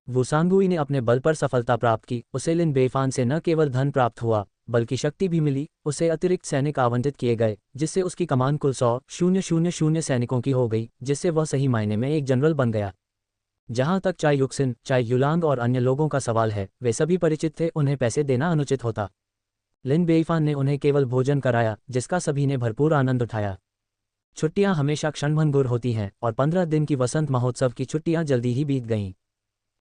वुसांगुई ने अपने बल पर सफलता प्राप्त की। उसे लिन बेइफान से न केवल धन प्राप्त हुआ बल्कि शक्ति भी मिली। उसे अतिरिक्त सैनिक आवंटित किए गए, जिससे उसकी कमान कुल 100,000 सैनिकों की हो गई, जिससे वह सही मायने में एक जनरल बन गया। जहां तक चाय युक्सिन, चाय युलांग और अन्य लोगों का सवाल है, वे सभी परिचित थे, उन्हें पैसे देना अनुचित होता। लिन बेइफान ने उन्हें केवल भोजन कराया, जिसका सभी ने भरपूर आनंद उठाया। छुट्टियां हमेशा क्षणभंगुर होती हैं और 15 दिन की वसंत महोत्सव की छुट्टियां जल्दी ही बीत गईं।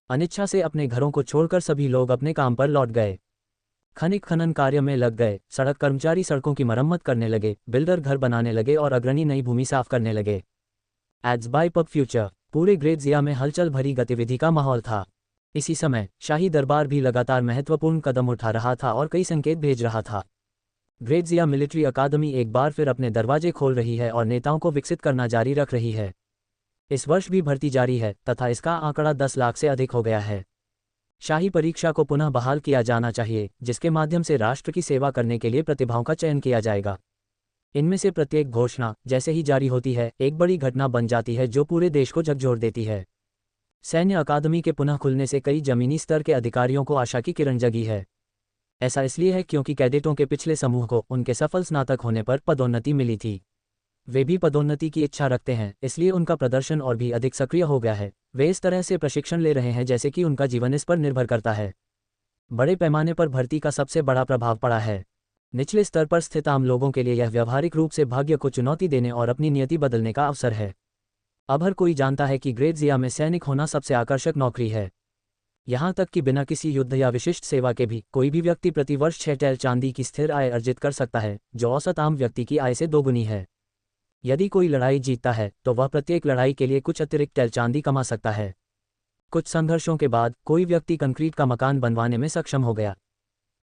अनिच्छा से अपने घरों को छोड़कर सभी लोग अपने काम पर लौट गए। खनिक खनन कार्य में लग गए, सड़क कर्मचारी सड़कों की मरम्मत करने लगे, बिल्डर घर बनाने लगे और अग्रणी नई भूमि साफ करने लगे। Ads by pub future. पूरे ग्रेट ज़िया में हलचल भरी गतिविधि का माहौल था। इसी समय शाही दरबार भी लगातार महत्वपूर्ण कदम उठा रहा था और कई संकेत भेज रहा था। ग्रेट ज़िया मिलिट्री अकादमी एक बार फिर अपने दरवाजे खोल रही है और नेताओं को विकसित करना जारी रख रही है। इस वर्ष भी भर्ती जारी है तथा इसका आंकड़ा 10 लाख से अधिक हो गया है। शाही परीक्षा को पुनः बहाल किया जाना चाहिए, जिसके माध्यम से राष्ट्र की सेवा करने के लिए प्रतिभाओं का चयन किया जाएगा। इनमें से प्रत्येक घोषणा जैसे ही जारी होती है एक बड़ी घटना बन जाती है जो पूरे देश को झकझोर देती है। सैन्य अकादमी के पुनः खुलने से कई जमीनी स्तर के अधिकारियों को आशा की किरण जगी है। ऐसा इसलिए है क्योंकि कैडेटों के पिछले समूह को उनके सफल स्नातक होने पर पदोन्नति मिली थी। वे भी पदोन्नति की इच्छा रखते हैं, इसलिए उनका प्रदर्शन और भी अधिक सक्रिय हो गया है। वे इस तरह से प्रशिक्षण ले रहे हैं जैसे कि उनका जीवन इस पर निर्भर करता है। बड़े पैमाने पर भर्ती का सबसे बड़ा प्रभाव पड़ा है। निचले स्तर पर स्थित आम लोगों के लिए यह व्यावहारिक रूप से भाग्य को चुनौती देने और अपनी नियति बदलने का अवसर है। अब हर कोई जानता है कि ग्रेट ज़िया में सैनिक होना सबसे आकर्षक नौकरी है। यहाँ तक कि बिना किसी युद्ध या विशिष्ट सेवा के भी कोई भी व्यक्ति प्रति वर्ष 6 टेल चांदी की स्थिर आय अर्जित कर सकता है, जो औसत आम व्यक्ति की आय से दोगुनी है। यदि कोई लड़ाई जीतता है तो वह प्रत्येक लड़ाई के लिए कुछ अतिरिक्त टेल चांदी कमा सकता है। कुछ संघर्षों के बाद कोई व्यक्ति कंक्रीट का मकान बनवाने में सक्षम हो गया।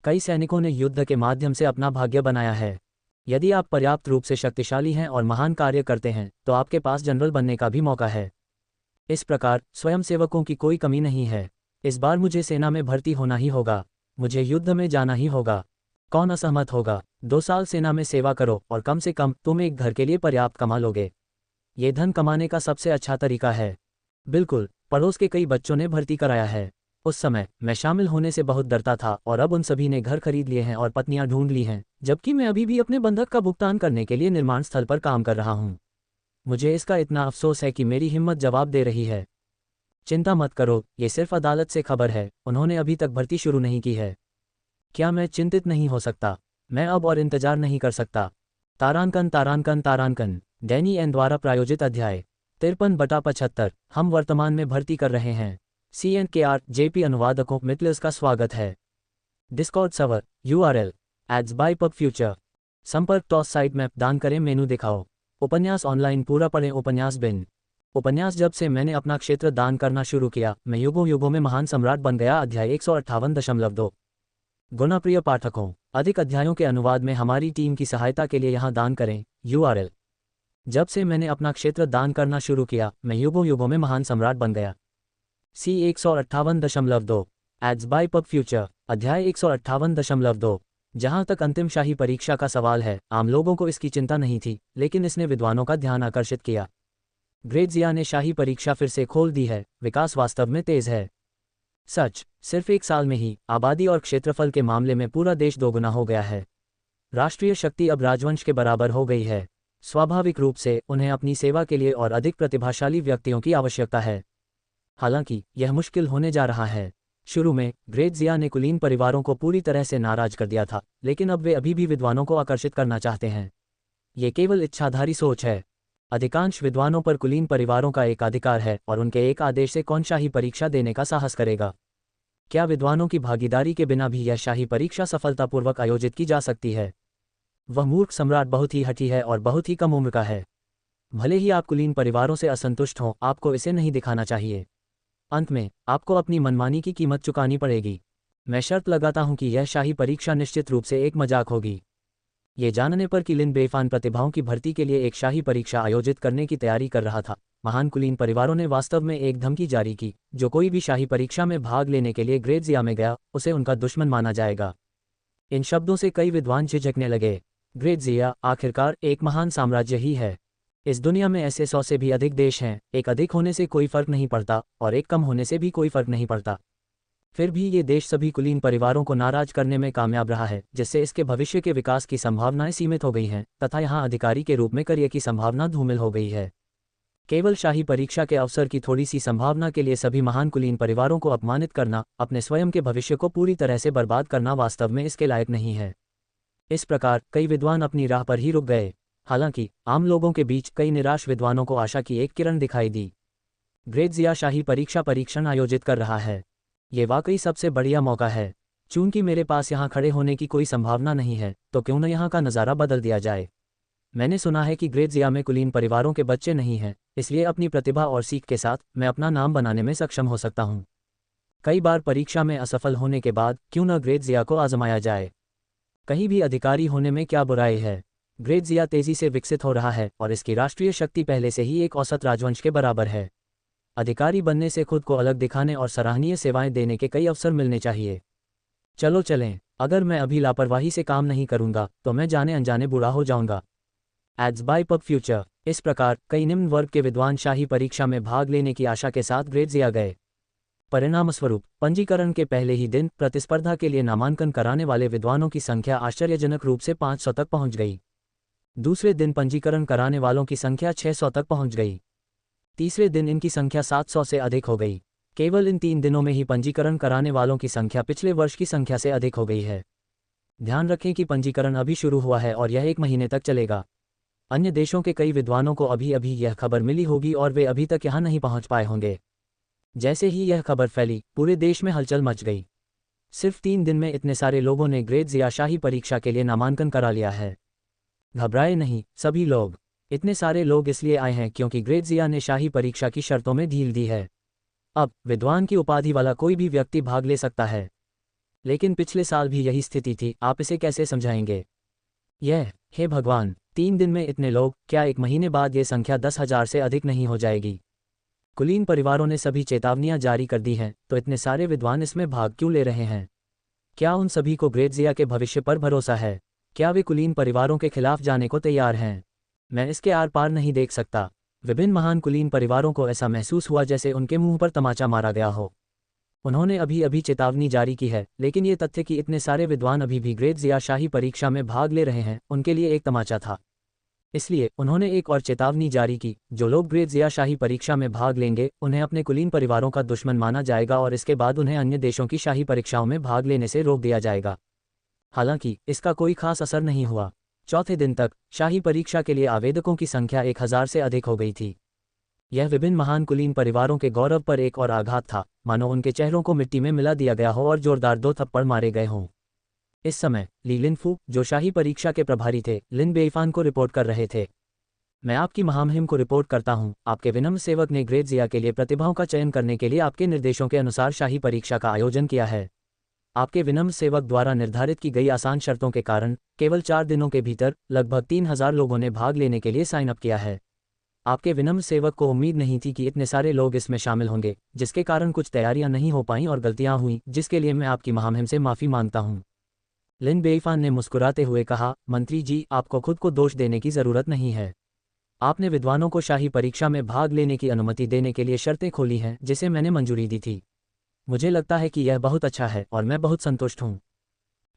कई सैनिकों ने युद्ध के माध्यम से अपना भाग्य बनाया है। यदि आप पर्याप्त रूप से शक्तिशाली हैं और महान कार्य करते हैं तो आपके पास जनरल बनने का भी मौका है। इस प्रकार स्वयंसेवकों की कोई कमी नहीं है। इस बार मुझे सेना में भर्ती होना ही होगा। मुझे युद्ध में जाना ही होगा। कौन असहमत होगा? 2 साल सेना में सेवा करो और कम से कम तुम एक घर के लिए पर्याप्त कमा लोगे। ये धन कमाने का सबसे अच्छा तरीका है। बिल्कुल, पड़ोस के कई बच्चों ने भर्ती कराया है। उस समय मैं शामिल होने से बहुत डरता था और अब उन सभी ने घर खरीद लिए हैं और पत्नियां ढूंढ ली हैं, जबकि मैं अभी भी अपने बंधक का भुगतान करने के लिए निर्माण स्थल पर काम कर रहा हूं। मुझे इसका इतना अफसोस है कि मेरी हिम्मत जवाब दे रही है। चिंता मत करो, ये सिर्फ अदालत से खबर है, उन्होंने अभी तक भर्ती शुरू नहीं की है। क्या मैं चिंतित नहीं हो सकता? मैं अब और इंतजार नहीं कर सकता। तारांकन तारांकन तारांकन। डैनी एन द्वारा प्रायोजित अध्याय 53/75। हम वर्तमान में भर्ती कर रहे हैं। CNKR JP अनुवादकों मिटलर्स का स्वागत है। Discord server URL ads by pub future. संपर्क टॉस साइट मैप दान करें मेनू दिखाओ। उपन्यास ऑनलाइन पूरा पढ़ें। उपन्यास बिन। उपन्यास जब से मैंने अपना क्षेत्र दान करना शुरू किया मैं युगों युगों में महान सम्राट बन गया। अध्याय 158.2। गुणाप्रिय पाठकों, अधिक अध्यायों के अनुवाद में हमारी टीम की सहायता के लिए यहाँ दान करें। URL। जब से मैंने अपना क्षेत्र दान करना शुरू किया मैं युगों युगों में महान सम्राट बन गया। C 158.2 ads by pub future. अध्याय 158.2। जहां तक अंतिम शाही परीक्षा का सवाल है, आम लोगों को इसकी चिंता नहीं थी, लेकिन इसने विद्वानों का ध्यान आकर्षित किया। ग्रेट ज़िया ने शाही परीक्षा फिर से खोल दी है। विकास वास्तव में तेज है। सच, सिर्फ 1 साल में ही आबादी और क्षेत्रफल के मामले में पूरा देश दोगुना हो गया है। राष्ट्रीय शक्ति अब राजवंश के बराबर हो गई है। स्वाभाविक रूप से उन्हें अपनी सेवा के लिए और अधिक प्रतिभाशाली व्यक्तियों की आवश्यकता है। हालांकि यह मुश्किल होने जा रहा है। शुरू में ग्रेट ज़िया ने कुलीन परिवारों को पूरी तरह से नाराज कर दिया था, लेकिन अब वे अभी भी विद्वानों को आकर्षित करना चाहते हैं। ये केवल इच्छाधारी सोच है। अधिकांश विद्वानों पर कुलीन परिवारों का एक अधिकार है और उनके एक आदेश से कौन शाही परीक्षा देने का साहस करेगा? क्या विद्वानों की भागीदारी के बिना भी यह शाही परीक्षा सफलतापूर्वक आयोजित की जा सकती है? वह मूर्ख सम्राट बहुत ही हठी है और बहुत ही कम उम्र का है। भले ही आप कुलीन परिवारों से असंतुष्ट हों, आपको इसे नहीं दिखाना चाहिए। अंत में आपको अपनी मनमानी की कीमत चुकानी पड़ेगी। मैं शर्त लगाता हूं कि यह शाही परीक्षा निश्चित रूप से एक मजाक होगी। ये जानने पर कि लिन बेइफान प्रतिभाओं की भर्ती के लिए एक शाही परीक्षा आयोजित करने की तैयारी कर रहा था, महान कुलीन परिवारों ने वास्तव में एक धमकी जारी की, जो कोई भी शाही परीक्षा में भाग लेने के लिए ग्रेत्जिया में गया, उसे उनका दुश्मन माना जाएगा। इन शब्दों से कई विद्वान झिझकने लगे। ग्रेत्जिया आखिरकार एक महान साम्राज्य ही है। इस दुनिया में ऐसे 100 से भी अधिक देश हैं, एक अधिक होने से कोई फर्क नहीं पड़ता और एक कम होने से भी कोई फर्क नहीं पड़ता। फिर भी ये देश सभी कुलीन परिवारों को नाराज करने में कामयाब रहा है, जिससे इसके भविष्य के विकास की संभावनाएं सीमित हो गई हैं तथा यहाँ अधिकारी के रूप में करियर की संभावना धूमिल हो गई है। केवल शाही परीक्षा के अवसर की थोड़ी सी संभावना के लिए सभी महान कुलीन परिवारों को अपमानित करना, अपने स्वयं के भविष्य को पूरी तरह से बर्बाद करना वास्तव में इसके लायक नहीं है। इस प्रकार कई विद्वान अपनी राह पर ही रुक गए। हालांकि आम लोगों के बीच कई निराश विद्वानों को आशा की एक किरण दिखाई दी। ग्रेत्जिया शाही परीक्षा परीक्षण आयोजित कर रहा है। ये वाकई सबसे बढ़िया मौका है। चूंकि मेरे पास यहाँ खड़े होने की कोई संभावना नहीं है, तो क्यों न यहाँ का नज़ारा बदल दिया जाए। मैंने सुना है कि ग्रेत्जिया में कुलीन परिवारों के बच्चे नहीं हैं, इसलिए अपनी प्रतिभा और सीख के साथ मैं अपना नाम बनाने में सक्षम हो सकता हूँ। कई बार परीक्षा में असफल होने के बाद क्यों न ग्रेत्जिया को आजमाया जाए। कहीं भी अधिकारी होने में क्या बुराई है। ग्रेत्जिया तेजी से विकसित हो रहा है और इसकी राष्ट्रीय शक्ति पहले से ही एक औसत राजवंश के बराबर है। अधिकारी बनने से खुद को अलग दिखाने और सराहनीय सेवाएं देने के कई अवसर मिलने चाहिए। चलो चलें। अगर मैं अभी लापरवाही से काम नहीं करूंगा तो मैं जाने अनजाने बूढ़ा हो जाऊंगा। Ads by pub future. इस प्रकार कई निम्न वर्ग के विद्वान शाही परीक्षा में भाग लेने की आशा के साथ ग्रेत्जिया गए। परिणामस्वरूप पंजीकरण के पहले ही दिन प्रतिस्पर्धा के लिए नामांकन कराने वाले विद्वानों की संख्या आश्चर्यजनक रूप से 500 तक पहुंच गई। दूसरे दिन पंजीकरण कराने वालों की संख्या 600 तक पहुंच गई। तीसरे दिन इनकी संख्या 700 से अधिक हो गई। केवल इन 3 दिनों में ही पंजीकरण कराने वालों की संख्या पिछले वर्ष की संख्या से अधिक हो गई है। ध्यान रखें कि पंजीकरण अभी शुरू हुआ है और यह 1 महीने तक चलेगा। अन्य देशों के कई विद्वानों को अभी अभी यह खबर मिली होगी और वे अभी तक यहाँ नहीं पहुँच पाए होंगे। जैसे ही यह खबर फैली, पूरे देश में हलचल मच गई। सिर्फ 3 दिन में इतने सारे लोगों ने ग्रेत्जिया शाही परीक्षा के लिए नामांकन करा लिया है। घबराए नहीं सभी लोग। इतने सारे लोग इसलिए आए हैं क्योंकि ग्रेत्जिया ने शाही परीक्षा की शर्तों में ढील दी है। अब विद्वान की उपाधि वाला कोई भी व्यक्ति भाग ले सकता है। लेकिन पिछले साल भी यही स्थिति थी, आप इसे कैसे समझाएंगे? हे भगवान, 3 दिन में इतने लोग, क्या 1 महीने बाद ये संख्या 10,000 से अधिक नहीं हो जाएगी? कुलीन परिवारों ने सभी चेतावनियां जारी कर दी हैं, तो इतने सारे विद्वान इसमें भाग क्यों ले रहे हैं? क्या उन सभी को ग्रेत्जिया के भविष्य पर भरोसा है? क्या वे कुलीन परिवारों के खिलाफ जाने को तैयार हैं? मैं इसके आर पार नहीं देख सकता। विभिन्न महान कुलीन परिवारों को ऐसा महसूस हुआ जैसे उनके मुंह पर तमाचा मारा गया हो। उन्होंने अभी अभी चेतावनी जारी की है, लेकिन ये तथ्य कि इतने सारे विद्वान अभी भी ग्रेत्जिया शाही परीक्षा में भाग ले रहे हैं, उनके लिए एक तमाचा था। इसलिए उन्होंने एक और चेतावनी जारी की, जो लोग ग्रेत्जिया शाही परीक्षा में भाग लेंगे उन्हें अपने कुलीन परिवारों का दुश्मन माना जाएगा और इसके बाद उन्हें अन्य देशों की शाही परीक्षाओं में भाग लेने से रोक दिया जाएगा। हालांकि इसका कोई खास असर नहीं हुआ। चौथे दिन तक शाही परीक्षा के लिए आवेदकों की संख्या 1000 से अधिक हो गई थी। यह विभिन्न महान कुलीन परिवारों के गौरव पर एक और आघात था, मानो उनके चेहरों को मिट्टी में मिला दिया गया हो और जोरदार 2 थप्पड़ मारे गए हों। इस समय ली लिनफू, जो शाही परीक्षा के प्रभारी थे, लिन बेइफान को रिपोर्ट कर रहे थे। मैं आपकी महामहिम को रिपोर्ट करता हूं, आपके विनम्र सेवक ने ग्रेत्जिया के लिए प्रतिभाओं का चयन करने के लिए आपके निर्देशों के अनुसार शाही परीक्षा का आयोजन किया है। आपके विनम्र सेवक द्वारा निर्धारित की गई आसान शर्तों के कारण केवल 4 दिनों के भीतर लगभग 3000 लोगों ने भाग लेने के लिए साइन अप किया है। आपके विनम्र सेवक को उम्मीद नहीं थी कि इतने सारे लोग इसमें शामिल होंगे, जिसके कारण कुछ तैयारियां नहीं हो पाईं और गलतियां हुईं, जिसके लिए मैं आपकी महामहिम से माफ़ी मांगता हूं। लिन बेइफान ने मुस्कुराते हुए कहा, मंत्री जी, आपको खुद को दोष देने की ज़रूरत नहीं है। आपने विद्वानों को शाही परीक्षा में भाग लेने की अनुमति देने के लिए शर्तें खोली हैं, जिसे मैंने मंजूरी दी थी। मुझे लगता है कि यह बहुत अच्छा है और मैं बहुत संतुष्ट हूँ।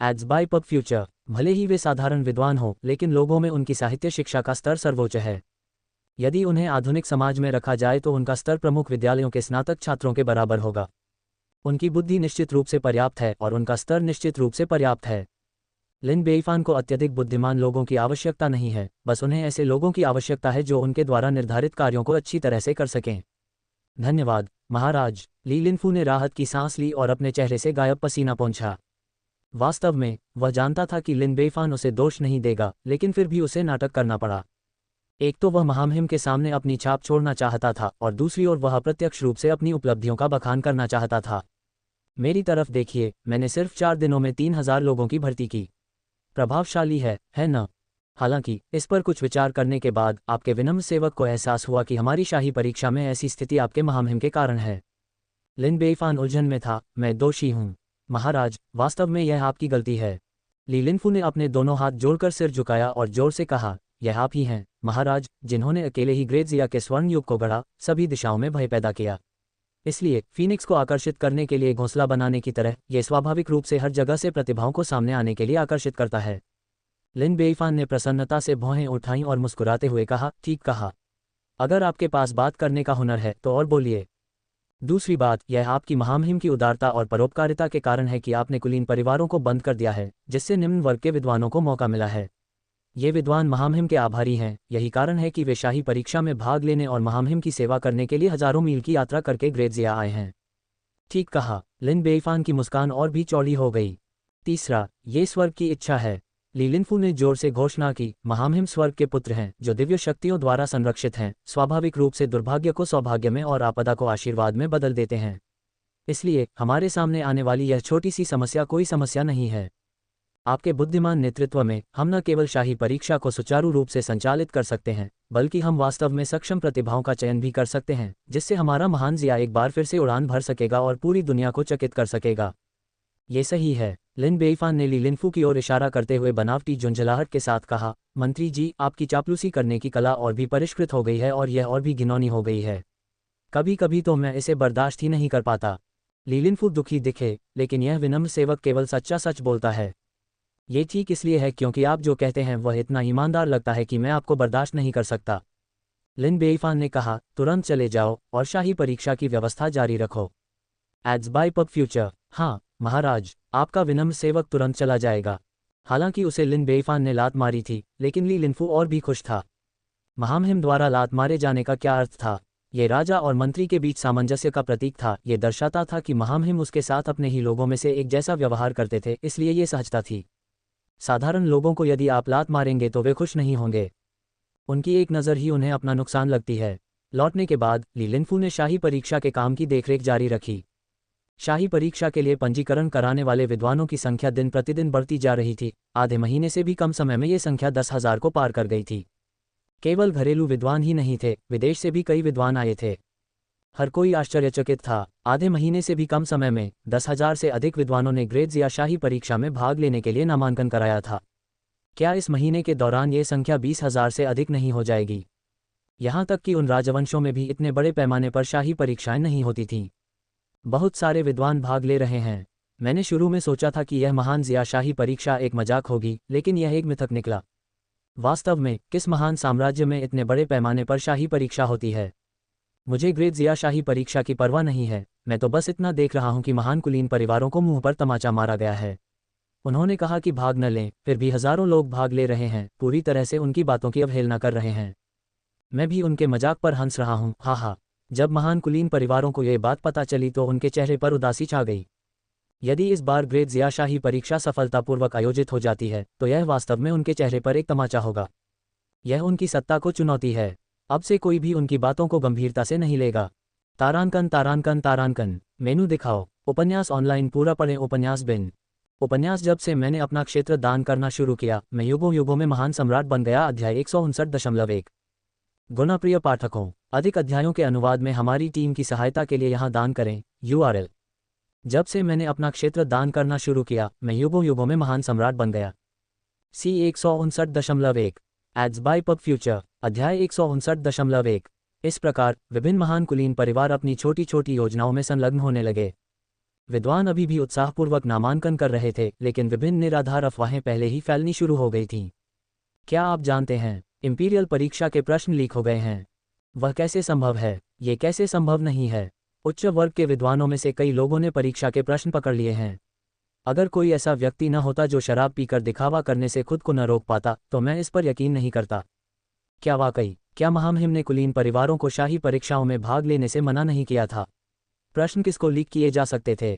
Ads by pub future. भले ही वे साधारण विद्वान हों, लेकिन लोगों में उनकी साहित्य शिक्षा का स्तर सर्वोच्च है। यदि उन्हें आधुनिक समाज में रखा जाए तो उनका स्तर प्रमुख विद्यालयों के स्नातक छात्रों के बराबर होगा। उनकी बुद्धि निश्चित रूप से पर्याप्त है और उनका स्तर निश्चित रूप से पर्याप्त है। लिन बेइफान को अत्यधिक बुद्धिमान लोगों की आवश्यकता नहीं है, बस उन्हें ऐसे लोगों की आवश्यकता है जो उनके द्वारा निर्धारित कार्यों को अच्छी तरह से कर सकें। धन्यवाद महाराज। ली लिनफू ने राहत की सांस ली और अपने चेहरे से गायब पसीना पोंछा। वास्तव में वह जानता था कि लिन बेइफान उसे दोष नहीं देगा, लेकिन फिर भी उसे नाटक करना पड़ा। एक तो वह महामहिम के सामने अपनी छाप छोड़ना चाहता था और दूसरी ओर वह अप्रत्यक्ष रूप से अपनी उपलब्धियों का बखान करना चाहता था। मेरी तरफ देखिए, मैंने सिर्फ 4 दिनों में 3000 लोगों की भर्ती की। प्रभावशाली है न? हालांकि इस पर कुछ विचार करने के बाद आपके विनम्र सेवक को एहसास हुआ कि हमारी शाही परीक्षा में ऐसी स्थिति आपके महामहिम के कारण है। लिन बेईफान उलझन में था। मैं दोषी हूँ महाराज, वास्तव में यह आपकी गलती है। ली लिनफू ने अपने दोनों हाथ जोड़कर सिर झुकाया और जोर से कहा, यह आप ही हैं महाराज, जिन्होंने अकेले ही ग्रेटजिया के स्वर्ण युग को गढ़ा, सभी दिशाओं में भय पैदा किया। इसलिए फीनिक्स को आकर्षित करने के लिए घोंसला बनाने की तरह यह स्वाभाविक रूप से हर जगह से प्रतिभाओं को सामने आने के लिए आकर्षित करता है। लिन बेईफान ने प्रसन्नता से भौहें उठाईं और मुस्कुराते हुए कहा, ठीक कहा। अगर आपके पास बात करने का हुनर है तो और बोलिए। दूसरी बात, यह आपकी महामहिम की उदारता और परोपकारिता के कारण है कि आपने कुलीन परिवारों को बंद कर दिया है, जिससे निम्न वर्ग के विद्वानों को मौका मिला है। ये विद्वान महामहिम के आभारी हैं। यही कारण है कि वे शाही परीक्षा में भाग लेने और महामहिम की सेवा करने के लिए हजारों मील की यात्रा करके ग्रेटजिया आए हैं। ठीक कहा। लिन बेईफान की मुस्कान और भी चौड़ी हो गई। तीसरा, ये स्वर्ग की इच्छा है। ली लिनफू ने जोर से घोषणा की, महामहिम स्वर्ग के पुत्र हैं जो दिव्य शक्तियों द्वारा संरक्षित हैं, स्वाभाविक रूप से दुर्भाग्य को सौभाग्य में और आपदा को आशीर्वाद में बदल देते हैं। इसलिए हमारे सामने आने वाली यह छोटी सी समस्या कोई समस्या नहीं है। आपके बुद्धिमान नेतृत्व में हम न केवल शाही परीक्षा को सुचारू रूप से संचालित कर सकते हैं, बल्कि हम वास्तव में सक्षम प्रतिभाओं का चयन भी कर सकते हैं, जिससे हमारा महान जिया एक बार फिर से उड़ान भर सकेगा और पूरी दुनिया को चकित कर सकेगा। ये सही है। लिन बेईफान ने ली लिनफू की ओर इशारा करते हुए बनावटी झुंझलाहट के साथ कहा, मंत्री जी, आपकी चापलूसी करने की कला और भी परिष्कृत हो गई है और यह और भी घिनौनी हो गई है। कभी कभी तो मैं इसे बर्दाश्त ही नहीं कर पाता। ली लिनफू दुखी दिखे, लेकिन यह विनम्र सेवक केवल सच्चा सच बोलता है। ये ठीक इसलिए है क्योंकि आप जो कहते हैं वह इतना ईमानदार लगता है कि मैं आपको बर्दाश्त नहीं कर सकता। लिन बेईफान ने कहा, तुरंत चले जाओ और शाही परीक्षा की व्यवस्था जारी रखो। Ads by pub future. हाँ महाराज, आपका विनम्र सेवक तुरंत चला जाएगा। हालांकि उसे लिन बेईफान ने लात मारी थी, लेकिन ली लिनफू और भी खुश था। महामहिम द्वारा लात मारे जाने का क्या अर्थ था? ये राजा और मंत्री के बीच सामंजस्य का प्रतीक था। ये दर्शाता था कि महामहिम उसके साथ अपने ही लोगों में से एक जैसा व्यवहार करते थे, इसलिए ये सहजता थी। साधारण लोगों को यदि आप लात मारेंगे तो वे खुश नहीं होंगे। उनकी एक नज़र ही उन्हें अपना नुकसान लगती है। लौटने के बाद ली लिनफू ने शाही परीक्षा के काम की देखरेख जारी रखी। शाही परीक्षा के लिए पंजीकरण कराने वाले विद्वानों की संख्या दिन प्रतिदिन बढ़ती जा रही थी। आधे महीने से भी कम समय में ये संख्या 10,000 को पार कर गई थी। केवल घरेलू विद्वान ही नहीं थे, विदेश से भी कई विद्वान आए थे। हर कोई आश्चर्यचकित था। आधे महीने से भी कम समय में 10,000 से अधिक विद्वानों ने ग्रेटजिया शाही परीक्षा में भाग लेने के लिए नामांकन कराया था। क्या इस महीने के दौरान ये संख्या 20,000 से अधिक नहीं हो जाएगी? यहाँ तक कि उन राजवंशों में भी इतने बड़े पैमाने पर शाही परीक्षाएं नहीं होती थीं। बहुत सारे विद्वान भाग ले रहे हैं। मैंने शुरू में सोचा था कि यह महान जिया शाही परीक्षा एक मजाक होगी, लेकिन यह एक मिथक निकला। वास्तव में किस महान साम्राज्य में इतने बड़े पैमाने पर शाही परीक्षा होती है? मुझे ग्रेटजिया शाही परीक्षा की परवाह नहीं है। मैं तो बस इतना देख रहा हूं कि महान कुलीन परिवारों को मुंह पर तमाचा मारा गया है। उन्होंने कहा कि भाग न लें, फिर भी हजारों लोग भाग ले रहे हैं, पूरी तरह से उनकी बातों की अवहेलना कर रहे हैं। मैं भी उनके मजाक पर हंस रहा हूँ, हा हा। जब महान कुलीन परिवारों को यह बात पता चली तो उनके चेहरे पर उदासी छा गई। यदि इस बार ग्रेटजिया शाही परीक्षा सफलतापूर्वक आयोजित हो जाती है तो यह वास्तव में उनके चेहरे पर एक तमाचा होगा। यह उनकी सत्ता को चुनौती है। अब से कोई भी उनकी बातों को गंभीरता से नहीं लेगा। तारांकन तारांकन तारांकन। मेनू दिखाओ। उपन्यास ऑनलाइन पूरा पढ़ें। उपन्यास बिन। उपन्यास जब से मैंने अपना क्षेत्र दान करना शुरू किया, मैं युगों युगों में महान सम्राट बन गया। अध्याय 159.1। गुणाप्रिय पाठकों, अधिक अध्यायों के अनुवाद में हमारी टीम की सहायता के लिए यहाँ दान करें। URL। जब से मैंने अपना क्षेत्र दान करना शुरू किया, मैं युगों युगों में महान सम्राट बन गया। C 159.1। Ads by pub future. अध्याय 159.1। इस प्रकार विभिन्न महान कुलीन परिवार अपनी छोटी छोटी योजनाओं में संलग्न होने लगे। विद्वान अभी भी उत्साहपूर्वक नामांकन कर रहे थे, लेकिन विभिन्न निराधार अफवाहें पहले ही फैलनी शुरू हो गई थीं। क्या आप जानते हैं, इंपीरियल परीक्षा के प्रश्न लीक हो गए हैं। वह कैसे संभव है? ये कैसे संभव नहीं है? उच्च वर्ग के विद्वानों में से कई लोगों ने परीक्षा के प्रश्न पकड़ लिए हैं। अगर कोई ऐसा व्यक्ति न होता जो शराब पीकर दिखावा करने से खुद को न रोक पाता, तो मैं इस पर यकीन नहीं करता। क्या वाकई? क्या महामहिम ने कुलीन परिवारों को शाही परीक्षाओं में भाग लेने से मना नहीं किया था? प्रश्न किसको लीक किए जा सकते थे?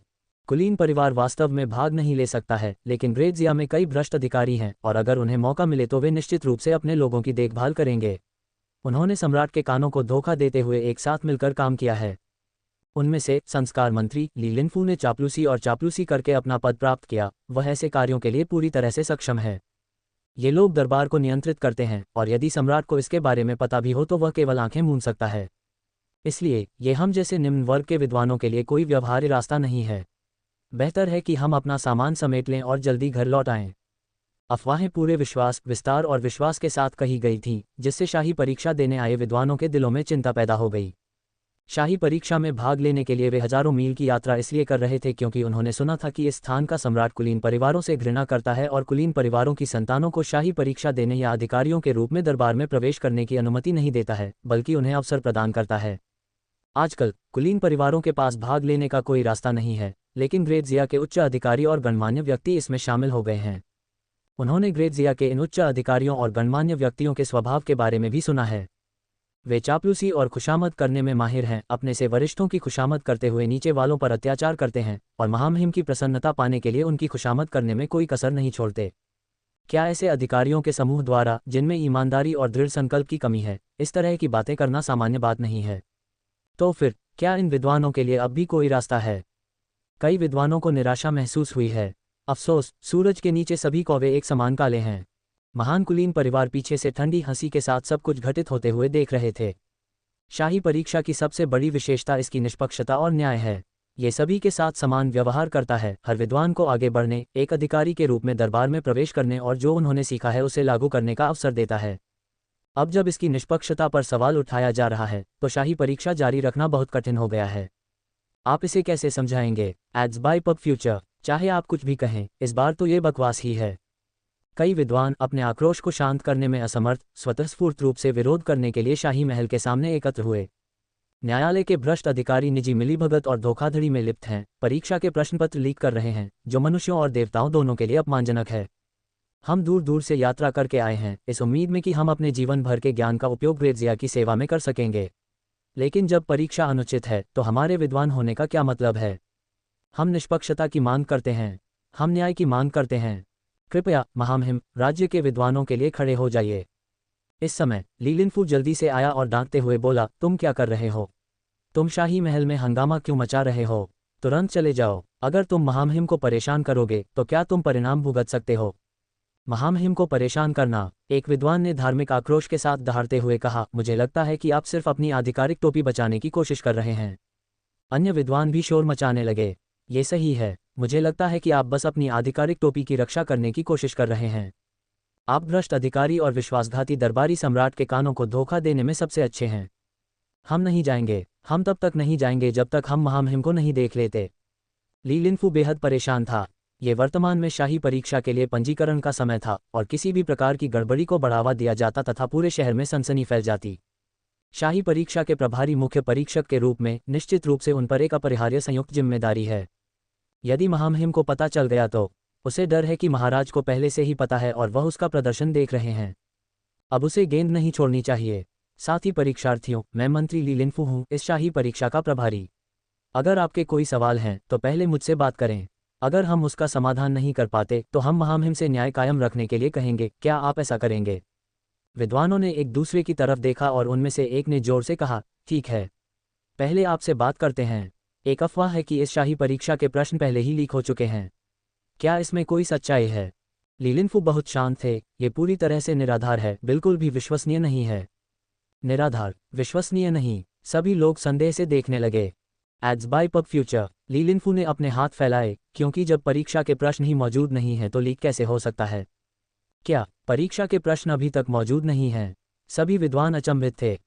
कुलीन परिवार वास्तव में भाग नहीं ले सकता है, लेकिन ग्रेटजिया में कई भ्रष्ट अधिकारी हैं और अगर उन्हें मौका मिले तो वे निश्चित रूप से अपने लोगों की देखभाल करेंगे। उन्होंने सम्राट के कानों को धोखा देते हुए एक साथ मिलकर काम किया है। उनमें से संस्कार मंत्री ली लिनफू ने चापलूसी और चापलूसी करके अपना पद प्राप्त किया। वह ऐसे कार्यों के लिए पूरी तरह से सक्षम है। ये लोग दरबार को नियंत्रित करते हैं और यदि सम्राट को इसके बारे में पता भी हो तो वह केवल आंखें मूंद सकता है। इसलिए ये हम जैसे निम्न वर्ग के विद्वानों के लिए कोई व्यवहार्य रास्ता नहीं है। बेहतर है कि हम अपना सामान समेट लें और जल्दी घर लौट आएं। अफवाहें पूरे विश्वास, विस्तार और विश्वास के साथ कही गई थीं, जिससे शाही परीक्षा देने आए विद्वानों के दिलों में चिंता पैदा हो गई। शाही परीक्षा में भाग लेने के लिए वे हजारों मील की यात्रा इसलिए कर रहे थे क्योंकि उन्होंने सुना था कि इस स्थान का सम्राट कुलीन परिवारों से घृणा करता है और कुलीन परिवारों की संतानों को शाही परीक्षा देने या अधिकारियों के रूप में दरबार में प्रवेश करने की अनुमति नहीं देता है, बल्कि उन्हें अवसर प्रदान करता है। आजकल कुलीन परिवारों के पास भाग लेने का कोई रास्ता नहीं है, लेकिन ग्रेटजिया के उच्च अधिकारी और गणमान्य व्यक्ति इसमें शामिल हो गए हैं। उन्होंने ग्रेटजिया के इन उच्च अधिकारियों और गणमान्य व्यक्तियों के स्वभाव के बारे में भी सुना है। वे चापलूसी और खुशामद करने में माहिर हैं, अपने से वरिष्ठों की खुशामद करते हुए नीचे वालों पर अत्याचार करते हैं और महामहिम की प्रसन्नता पाने के लिए उनकी खुशामद करने में कोई कसर नहीं छोड़ते। क्या ऐसे अधिकारियों के समूह द्वारा, जिनमें ईमानदारी और दृढ़ संकल्प की कमी है, इस तरह की बातें करना सामान्य बात नहीं है? तो फिर क्या इन विद्वानों के लिए अब भी कोई रास्ता है? कई विद्वानों को निराशा महसूस हुई है। अफसोस, सूरज के नीचे सभी कौवे एक समान काले हैं। महान कुलीन परिवार पीछे से ठंडी हंसी के साथ सब कुछ घटित होते हुए देख रहे थे। शाही परीक्षा की सबसे बड़ी विशेषता इसकी निष्पक्षता और न्याय है। ये सभी के साथ समान व्यवहार करता है, हर विद्वान को आगे बढ़ने, एक अधिकारी के रूप में दरबार में प्रवेश करने और जो उन्होंने सीखा है उसे लागू करने का अवसर देता है। अब जब इसकी निष्पक्षता पर सवाल उठाया जा रहा है तो शाही परीक्षा जारी रखना बहुत कठिन हो गया है। आप इसे कैसे समझाएंगे? Ads by pub future. चाहे आप कुछ भी कहें, इस बार तो ये बकवास ही है। कई विद्वान अपने आक्रोश को शांत करने में असमर्थ स्वतःस्फूर्त रूप से विरोध करने के लिए शाही महल के सामने एकत्र हुए। न्यायालय के भ्रष्ट अधिकारी निजी मिलीभगत और धोखाधड़ी में लिप्त हैं, परीक्षा के प्रश्नपत्र लीक कर रहे हैं, जो मनुष्यों और देवताओं दोनों के लिए अपमानजनक है। हम दूर दूर से यात्रा करके आए हैं, इस उम्मीद में कि हम अपने जीवन भर के ज्ञान का उपयोग ग्रेटजिया की सेवा में कर सकेंगे। लेकिन जब परीक्षा अनुचित है तो हमारे विद्वान होने का क्या मतलब है? हम निष्पक्षता की मांग करते हैं, हम न्याय की मांग करते हैं। कृपया महामहिम, राज्य के विद्वानों के लिए खड़े हो जाइए। इस समय ली लिनफू जल्दी से आया और डांटते हुए बोला, तुम क्या कर रहे हो? तुम शाही महल में हंगामा क्यों मचा रहे हो? तुरंत चले जाओ। अगर तुम महामहिम को परेशान करोगे तो क्या तुम परिणाम भुगत सकते हो? महामहिम को परेशान करना, एक विद्वान ने धार्मिक आक्रोश के साथ दहाड़ते हुए कहा, मुझे लगता है कि आप सिर्फ अपनी आधिकारिक टोपी बचाने की कोशिश कर रहे हैं। अन्य विद्वान भी शोर मचाने लगे। ये सही है, मुझे लगता है कि आप बस अपनी आधिकारिक टोपी की रक्षा करने की कोशिश कर रहे हैं। आप भ्रष्ट अधिकारी और विश्वासघाती दरबारी सम्राट के कानों को धोखा देने में सबसे अच्छे हैं। हम नहीं जाएंगे, हम तब तक नहीं जाएंगे जब तक हम महामहिम को नहीं देख लेते। ली लिनफू बेहद परेशान था। ये वर्तमान में शाही परीक्षा के लिए पंजीकरण का समय था और किसी भी प्रकार की गड़बड़ी को बढ़ावा दिया जाता तथा पूरे शहर में सनसनी फैल जाती। शाही परीक्षा के प्रभारी मुख्य परीक्षक के रूप में निश्चित रूप से उन पर एक अपरिहार्य संयुक्त जिम्मेदारी है। यदि महामहिम को पता चल गया तो उसे डर है कि महाराज को पहले से ही पता है और वह उसका प्रदर्शन देख रहे हैं। अब उसे गेंद नहीं छोड़नी चाहिए। साथ ही परीक्षार्थियों, मैं मंत्री ली लिनफू हूँ, इस शाही परीक्षा का प्रभारी। अगर आपके कोई सवाल हैं तो पहले मुझसे बात करें। अगर हम उसका समाधान नहीं कर पाते तो हम महामहिम से न्याय कायम रखने के लिए कहेंगे। क्या आप ऐसा करेंगे? विद्वानों ने एक दूसरे की तरफ देखा और उनमें से एक ने जोर से कहा, ठीक है, पहले आपसे बात करते हैं। एक अफवाह है कि इस शाही परीक्षा के प्रश्न पहले ही लीक हो चुके हैं। क्या इसमें कोई सच्चाई है? ली लिनफू बहुत शांत थे। ये पूरी तरह से निराधार है, बिल्कुल भी विश्वसनीय नहीं है। निराधार, विश्वसनीय नहीं। सभी लोग संदेह से देखने लगे। Ads by pub future. Li Linfu ने अपने हाथ फैलाए, क्योंकि जब परीक्षा के प्रश्न ही मौजूद नहीं हैं तो लीक कैसे हो सकता है? क्या परीक्षा के प्रश्न अभी तक मौजूद नहीं हैं? सभी विद्वान अचंभित थे।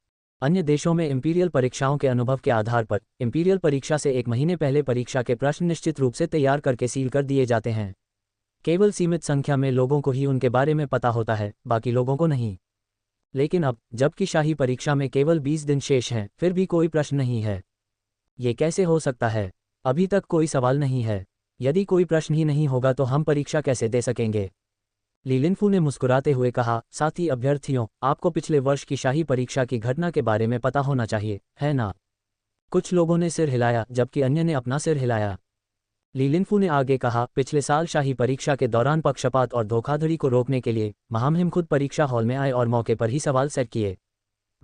अन्य देशों में इंपीरियल परीक्षाओं के अनुभव के आधार पर इंपीरियल परीक्षा से एक महीने पहले परीक्षा के प्रश्न निश्चित रूप से तैयार करके सील कर दिए जाते हैं। केवल सीमित संख्या में लोगों को ही उनके बारे में पता होता है, बाकी लोगों को नहीं। लेकिन अब जबकि शाही परीक्षा में केवल 20 दिन शेष हैं, फिर भी कोई प्रश्न नहीं है। ये कैसे हो सकता है? अभी तक कोई सवाल नहीं है। यदि कोई प्रश्न ही नहीं होगा तो हम परीक्षा कैसे दे सकेंगे? ली लिनफू ने मुस्कुराते हुए कहा, साथी अभ्यर्थियों, आपको पिछले वर्ष की शाही परीक्षा की घटना के बारे में पता होना चाहिए, है ना? कुछ लोगों ने सिर हिलाया जबकि अन्य ने अपना सिर हिलाया। ली लिनफू ने आगे कहा, पिछले साल शाही परीक्षा के दौरान पक्षपात और धोखाधड़ी को रोकने के लिए महामहिम खुद परीक्षा हॉल में आए और मौके पर ही सवाल सेट किए।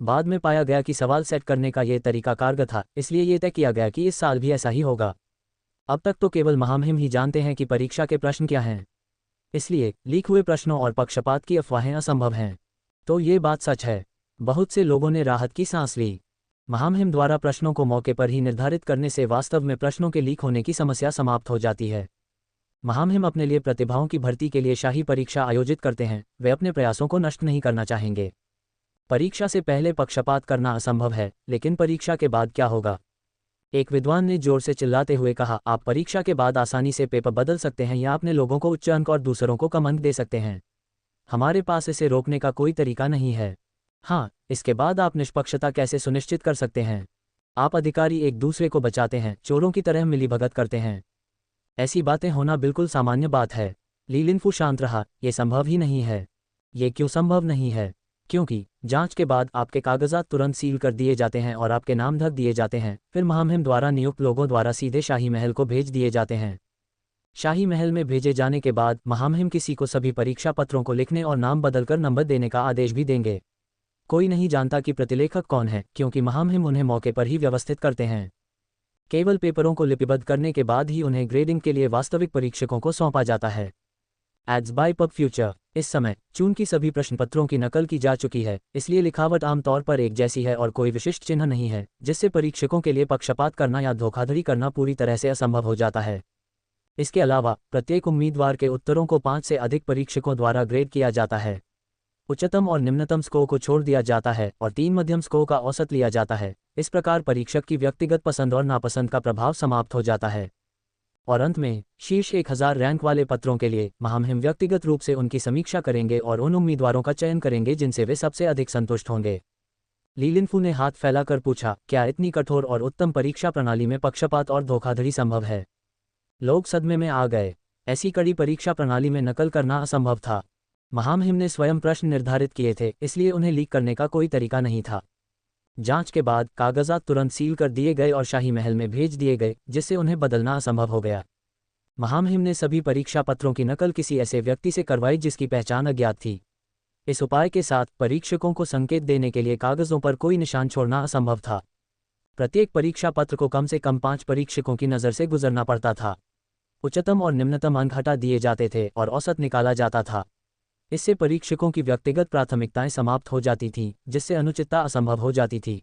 बाद में पाया गया कि सवाल सेट करने का ये तरीका कारगर था, इसलिए ये तय किया गया कि इस साल भी ऐसा ही होगा। अब तक तो केवल महामहिम ही जानते हैं कि परीक्षा के प्रश्न क्या हैं, इसलिए लीक हुए प्रश्नों और पक्षपात की अफवाहें असंभव हैं। तो ये बात सच है। बहुत से लोगों ने राहत की सांस ली। महामहिम द्वारा प्रश्नों को मौके पर ही निर्धारित करने से वास्तव में प्रश्नों के लीक होने की समस्या समाप्त हो जाती है। महामहिम अपने लिए प्रतिभाओं की भर्ती के लिए शाही परीक्षा आयोजित करते हैं, वे अपने प्रयासों को नष्ट नहीं करना चाहेंगे। परीक्षा से पहले पक्षपात करना असंभव है, लेकिन परीक्षा के बाद क्या होगा? एक विद्वान ने जोर से चिल्लाते हुए कहा, आप परीक्षा के बाद आसानी से पेपर बदल सकते हैं या अपने लोगों को उच्च अंक और दूसरों को कम अंक दे सकते हैं। हमारे पास इसे रोकने का कोई तरीका नहीं है। हाँ, इसके बाद आप निष्पक्षता कैसे सुनिश्चित कर सकते हैं? आप अधिकारी एक दूसरे को बचाते हैं, चोरों की तरह मिलीभगत करते हैं। ऐसी बातें होना बिल्कुल सामान्य बात है। ली लिनफू शांत रहा, यह संभव ही नहीं है। ये क्यों संभव नहीं है? क्योंकि जांच के बाद आपके कागजात तुरंत सील कर दिए जाते हैं और आपके नाम ढक दिए जाते हैं, फिर महामहिम द्वारा नियुक्त लोगों द्वारा सीधे शाही महल को भेज दिए जाते हैं। शाही महल में भेजे जाने के बाद महामहिम किसी को सभी परीक्षा पत्रों को लिखने और नाम बदलकर नंबर देने का आदेश भी देंगे। कोई नहीं जानता कि प्रतिलेखक कौन है, क्योंकि महामहिम उन्हें मौके पर ही व्यवस्थित करते हैं। केवल पेपरों को लिपिबद्ध करने के बाद ही उन्हें ग्रेडिंग के लिए वास्तविक परीक्षकों को सौंपा जाता है। Ads by pub future. इस समय चूंकि सभी प्रश्नपत्रों की नकल की जा चुकी है, इसलिए लिखावट आमतौर पर एक जैसी है और कोई विशिष्ट चिन्ह नहीं है, जिससे परीक्षकों के लिए पक्षपात करना या धोखाधड़ी करना पूरी तरह से असंभव हो जाता है। इसके अलावा प्रत्येक उम्मीदवार के उत्तरों को 5 से अधिक परीक्षकों द्वारा ग्रेड किया जाता है। उच्चतम और निम्नतम स्कोर को छोड़ दिया जाता है और 3 मध्यम स्कोर का औसत लिया जाता है। इस प्रकार परीक्षक की व्यक्तिगत पसंद और नापसंद का प्रभाव समाप्त हो जाता है। और अंत में शीर्ष 1000 रैंक वाले पत्रों के लिए महामहिम व्यक्तिगत रूप से उनकी समीक्षा करेंगे और उन उम्मीदवारों का चयन करेंगे जिनसे वे सबसे अधिक संतुष्ट होंगे। ली लिनफू ने हाथ फैलाकर पूछा, क्या इतनी कठोर और उत्तम परीक्षा प्रणाली में पक्षपात और धोखाधड़ी संभव है? लोग सदमे में आ गए। ऐसी कड़ी परीक्षा प्रणाली में नकल करना असंभव था। महामहिम ने स्वयं प्रश्न निर्धारित किए थे, इसलिए उन्हें लीक करने का कोई तरीका नहीं था। जांच के बाद कागजात तुरंत सील कर दिए गए और शाही महल में भेज दिए गए, जिससे उन्हें बदलना असंभव हो गया। महामहिम ने सभी परीक्षा पत्रों की नकल किसी ऐसे व्यक्ति से करवाई जिसकी पहचान अज्ञात थी। इस उपाय के साथ परीक्षकों को संकेत देने के लिए कागजों पर कोई निशान छोड़ना असंभव था। प्रत्येक परीक्षा पत्र को कम से कम 5 परीक्षकों की नज़र से गुजरना पड़ता था। उच्चतम और निम्नतम अंक हटा दिए जाते थे और औसत निकाला जाता था। इससे परीक्षकों की व्यक्तिगत प्राथमिकताएं समाप्त हो जाती थीं, जिससे अनुचितता असंभव हो जाती थी।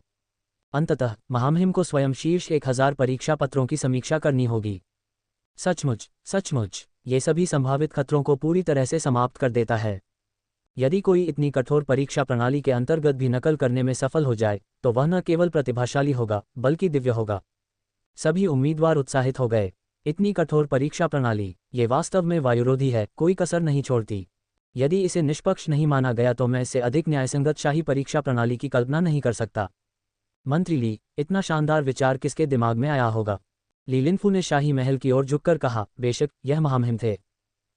अंततः महामहिम को स्वयं शीर्ष 1000 परीक्षा पत्रों की समीक्षा करनी होगी। सचमुच ये सभी संभावित खतरों को पूरी तरह से समाप्त कर देता है। यदि कोई इतनी कठोर परीक्षा प्रणाली के अंतर्गत भी नकल करने में सफल हो जाए, तो वह न केवल प्रतिभाशाली होगा, बल्कि दिव्य होगा। सभी उम्मीदवार उत्साहित हो गए। इतनी कठोर परीक्षा प्रणाली, ये वास्तव में वायुरोधी है, कोई कसर नहीं छोड़ती। यदि इसे निष्पक्ष नहीं माना गया तो मैं इससे अधिक न्यायसंगत शाही परीक्षा प्रणाली की कल्पना नहीं कर सकता। मंत्री ली, इतना शानदार विचार किसके दिमाग में आया होगा? ली लिनफू ने शाही महल की ओर झुककर कहा, बेशक यह महामहिम थे।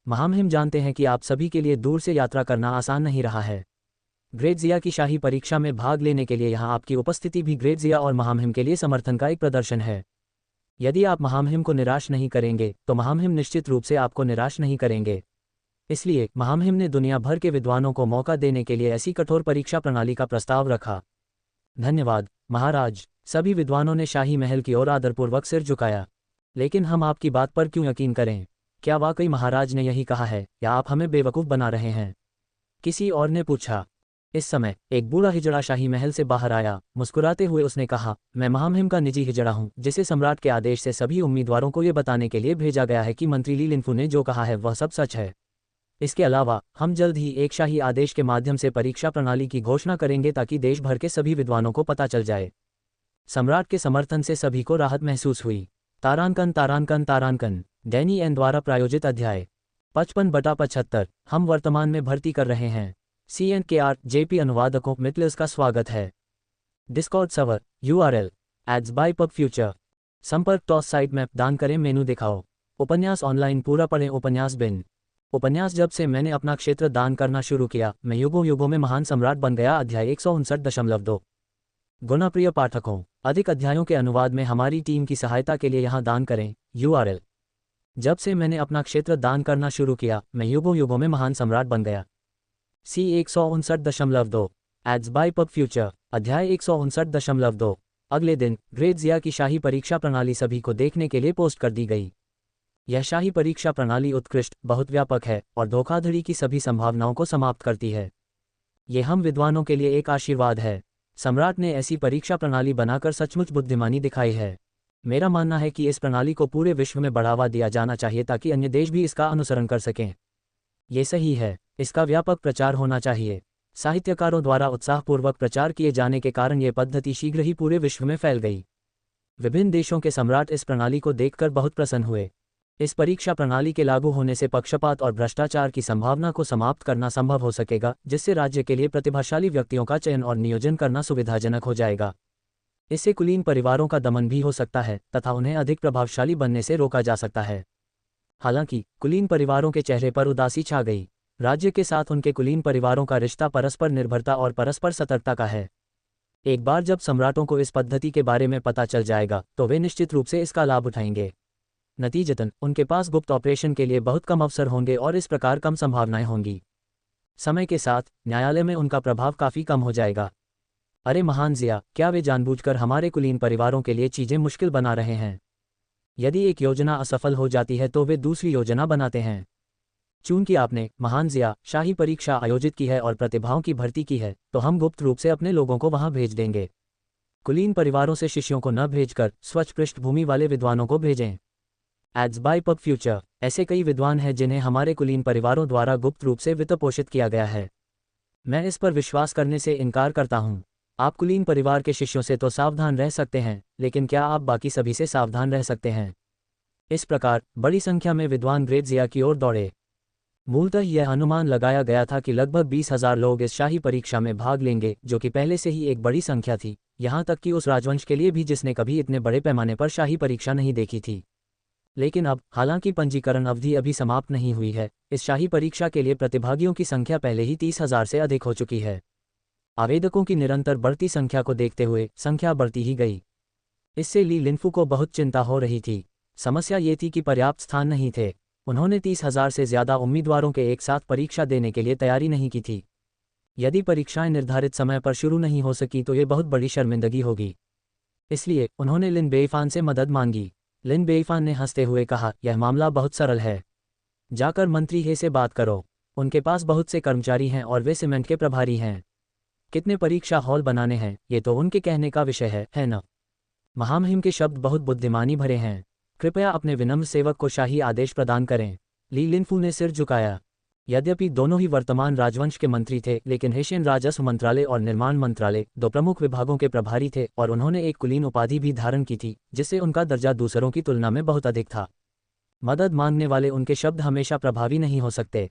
महामहिम जानते हैं कि आप सभी के लिए दूर से यात्रा करना आसान नहीं रहा है। ग्रेडजिया की शाही परीक्षा में भाग लेने के लिए यहाँ आपकी उपस्थिति भी ग्रेडजिया और महामहिम के लिए समर्थन का एक प्रदर्शन है। यदि आप महामहिम को निराश नहीं करेंगे, तो महामहिम निश्चित रूप से आपको निराश नहीं करेंगे। इसलिए महामहिम ने दुनिया भर के विद्वानों को मौका देने के लिए ऐसी कठोर परीक्षा प्रणाली का प्रस्ताव रखा। धन्यवाद महाराज। सभी विद्वानों ने शाही महल की ओर आदरपूर्वक सिर झुकाया। लेकिन हम आपकी बात पर क्यों यकीन करें? क्या वाकई महाराज ने यही कहा है, या आप हमें बेवकूफ़ बना रहे हैं? किसी और ने पूछा। इस समय एक बूढ़ा हिजड़ा शाही महल से बाहर आया। मुस्कुराते हुए उसने कहा, मैं महामहिम का निजी हिजड़ा हूँ, जिसे सम्राट के आदेश से सभी उम्मीदवारों को ये बताने के लिए भेजा गया है कि मंत्री ली लिनफू ने जो कहा है वह सब सच है। इसके अलावा हम जल्द ही एक शाही आदेश के माध्यम से परीक्षा प्रणाली की घोषणा करेंगे ताकि देश भर के सभी विद्वानों को पता चल जाए। सम्राट के समर्थन से सभी को राहत महसूस हुई। तारांकन डैनी एन द्वारा प्रायोजित अध्याय 55/75 हम वर्तमान में भर्ती कर रहे हैं। CNKR JP अनुवादकों मित्लर्स का स्वागत है। Discord server URL ads by pub future. संपर्क टॉस साइट मैप दान करें मेनू दिखाओ। उपन्यास ऑनलाइन पूरा पढ़ें। उपन्यास बिन उपन्यास जब से मैंने अपना क्षेत्र दान करना शुरू किया, मैं युगों युगों में महान सम्राट बन गया। अध्याय 159.2 गुणप्रिय पाठकों, अधिक अध्यायों के अनुवाद में हमारी टीम की सहायता के लिए यहाँ दान करें। URL जब से मैंने अपना क्षेत्र दान करना शुरू किया, मैं युगों युगों में महान सम्राट बन गया। C 159.2 ads by pub future. अध्याय 159.2। अगले दिन ग्रेड जिया की शाही परीक्षा प्रणाली सभी को देखने के लिए पोस्ट कर दी गई। यह शाही परीक्षा प्रणाली उत्कृष्ट, बहुत व्यापक है और धोखाधड़ी की सभी संभावनाओं को समाप्त करती है। ये हम विद्वानों के लिए एक आशीर्वाद है। सम्राट ने ऐसी परीक्षा प्रणाली बनाकर सचमुच बुद्धिमानी दिखाई है। मेरा मानना है कि इस प्रणाली को पूरे विश्व में बढ़ावा दिया जाना चाहिए ताकि अन्य देश भी इसका अनुसरण कर सकें। ये सही है, इसका व्यापक प्रचार होना चाहिए। साहित्यकारों द्वारा उत्साहपूर्वक प्रचार किए जाने के कारण ये पद्धति शीघ्र ही पूरे विश्व में फैल गई। विभिन्न देशों के सम्राट इस प्रणाली को देखकर बहुत प्रसन्न हुए। इस परीक्षा प्रणाली के लागू होने से पक्षपात और भ्रष्टाचार की संभावना को समाप्त करना संभव हो सकेगा, जिससे राज्य के लिए प्रतिभाशाली व्यक्तियों का चयन और नियोजन करना सुविधाजनक हो जाएगा। इससे कुलीन परिवारों का दमन भी हो सकता है तथा उन्हें अधिक प्रभावशाली बनने से रोका जा सकता है। हालांकि कुलीन परिवारों के चेहरे पर उदासी छा गई। राज्य के साथ उनके कुलीन परिवारों का रिश्ता परस्पर निर्भरता और परस्पर सतर्कता का है। एक बार जब सम्राटों को इस पद्धति के बारे में पता चल जाएगा तो वे निश्चित रूप से इसका लाभ उठाएंगे। नतीजतन उनके पास गुप्त ऑपरेशन के लिए बहुत कम अवसर होंगे और इस प्रकार कम संभावनाएं होंगी। समय के साथ न्यायालय में उनका प्रभाव काफी कम हो जाएगा। अरे महान जिया, क्या वे जानबूझकर हमारे कुलीन परिवारों के लिए चीजें मुश्किल बना रहे हैं? यदि एक योजना असफल हो जाती है तो वे दूसरी योजना बनाते हैं। चूंकि आपने, महान जिया, शाही परीक्षा आयोजित की है और प्रतिभाओं की भर्ती की है, तो हम गुप्त रूप से अपने लोगों को वहां भेज देंगे। कुलीन परिवारों से शिष्यों को न भेजकर स्वच्छ पृष्ठभूमि वाले विद्वानों को भेजें। Ads by pub future. ऐसे कई विद्वान हैं जिन्हें हमारे कुलीन परिवारों द्वारा गुप्त रूप से वित्त पोषित किया गया है। मैं इस पर विश्वास करने से इनकार करता हूं। आप कुलीन परिवार के शिष्यों से तो सावधान रह सकते हैं, लेकिन क्या आप बाकी सभी से सावधान रह सकते हैं? इस प्रकार बड़ी संख्या में विद्वान ग्रेड जिया की ओर दौड़े। मूलतः यह अनुमान लगाया गया था कि लगभग 20,000 लोग इस शाही परीक्षा में भाग लेंगे, जो कि पहले से ही एक बड़ी संख्या थी, यहाँ तक कि उस राजवंश के लिए भी जिसने कभी इतने बड़े पैमाने पर शाही परीक्षा नहीं देखी थी। लेकिन अब, हालांकि पंजीकरण अवधि अभी समाप्त नहीं हुई है, इस शाही परीक्षा के लिए प्रतिभागियों की संख्या पहले ही 30,000 से अधिक हो चुकी है। आवेदकों की निरंतर बढ़ती संख्या को देखते हुए संख्या बढ़ती ही गई। इससे ली लिनफू को बहुत चिंता हो रही थी। समस्या ये थी कि पर्याप्त स्थान नहीं थे। उन्होंने 30,000 से ज्यादा उम्मीदवारों के एक साथ परीक्षा देने के लिए तैयारी नहीं की थी। यदि परीक्षाएं निर्धारित समय पर शुरू नहीं हो सकी तो ये बहुत बड़ी शर्मिंदगी होगी। इसलिए उन्होंने लिन बेईफान से मदद मांगी। लिन बेईफान ने हंसते हुए कहा, यह मामला बहुत सरल है। जाकर मंत्री हे से बात करो। उनके पास बहुत से कर्मचारी हैं और वे सीमेंट के प्रभारी हैं। कितने परीक्षा हॉल बनाने हैं, ये तो उनके कहने का विषय है न? महामहिम के शब्द बहुत बुद्धिमानी भरे हैं। कृपया अपने विनम्र सेवक को शाही आदेश प्रदान करें। ली लिनफू ने सिर झुकाया। यद्यपि दोनों ही वर्तमान राजवंश के मंत्री थे, लेकिन हेशियन राजस्व मंत्रालय और निर्माण मंत्रालय दो प्रमुख विभागों के प्रभारी थे और उन्होंने एक कुलीन उपाधि भी धारण की थी, जिससे उनका दर्जा दूसरों की तुलना में बहुत अधिक था। मदद मांगने वाले उनके शब्द हमेशा प्रभावी नहीं हो सकते।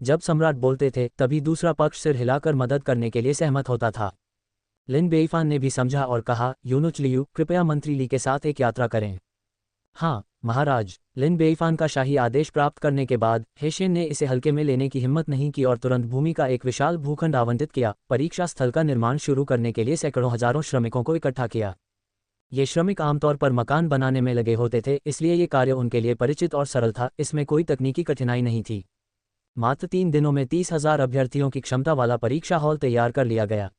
जब सम्राट बोलते थे तभी दूसरा पक्ष सिर हिलाकर मदद करने के लिए सहमत होता था। लिन बेईफान ने भी समझा और कहा, यूनुच लियू, कृपया मंत्री ली के साथ एक यात्रा करें। हाँ महाराज। लिन बेईफान का शाही आदेश प्राप्त करने के बाद हेशियन ने इसे हल्के में लेने की हिम्मत नहीं की और तुरंत भूमि का एक विशाल भूखंड आवंटित किया। परीक्षा स्थल का निर्माण शुरू करने के लिए सैकड़ों हजारों श्रमिकों को इकट्ठा किया। ये श्रमिक आमतौर पर मकान बनाने में लगे होते थे, इसलिए ये कार्य उनके लिए परिचित और सरल था। इसमें कोई तकनीकी कठिनाई नहीं थी। मात्र 3 दिनों में 30,000 अभ्यर्थियों की क्षमता वाला परीक्षा हॉल तैयार कर लिया गया।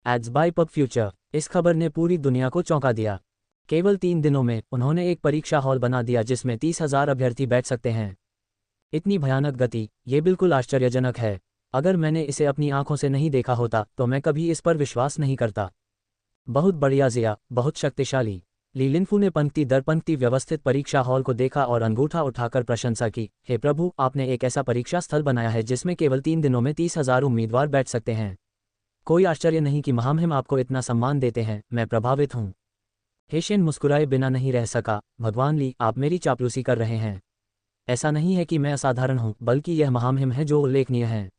Ads by pub future. इस खबर ने पूरी दुनिया को चौंका दिया। केवल 3 दिनों में उन्होंने एक परीक्षा हॉल बना दिया जिसमें 30,000 अभ्यर्थी बैठ सकते हैं। इतनी भयानक गति, ये बिल्कुल आश्चर्यजनक है। अगर मैंने इसे अपनी आंखों से नहीं देखा होता तो मैं कभी इस पर विश्वास नहीं करता। बहुत बढ़िया जिया, बहुत शक्तिशाली। ली लिनफू ने पंक्ति दर पंक्ति व्यवस्थित परीक्षा हॉल को देखा और अंगूठा उठाकर प्रशंसा की। हे प्रभु, आपने एक ऐसा परीक्षा स्थल बनाया है जिसमें केवल 3 दिनों में 30,000 उम्मीदवार बैठ सकते हैं। कोई आश्चर्य नहीं कि महामहिम आपको इतना सम्मान देते हैं। मैं प्रभावित हूँ। हेशियन मुस्कुराए बिना नहीं रह सका। भगवान ली, आप मेरी चापलूसी कर रहे हैं। ऐसा नहीं है कि मैं असाधारण हूँ, बल्कि यह महामहिम है जो उल्लेखनीय है।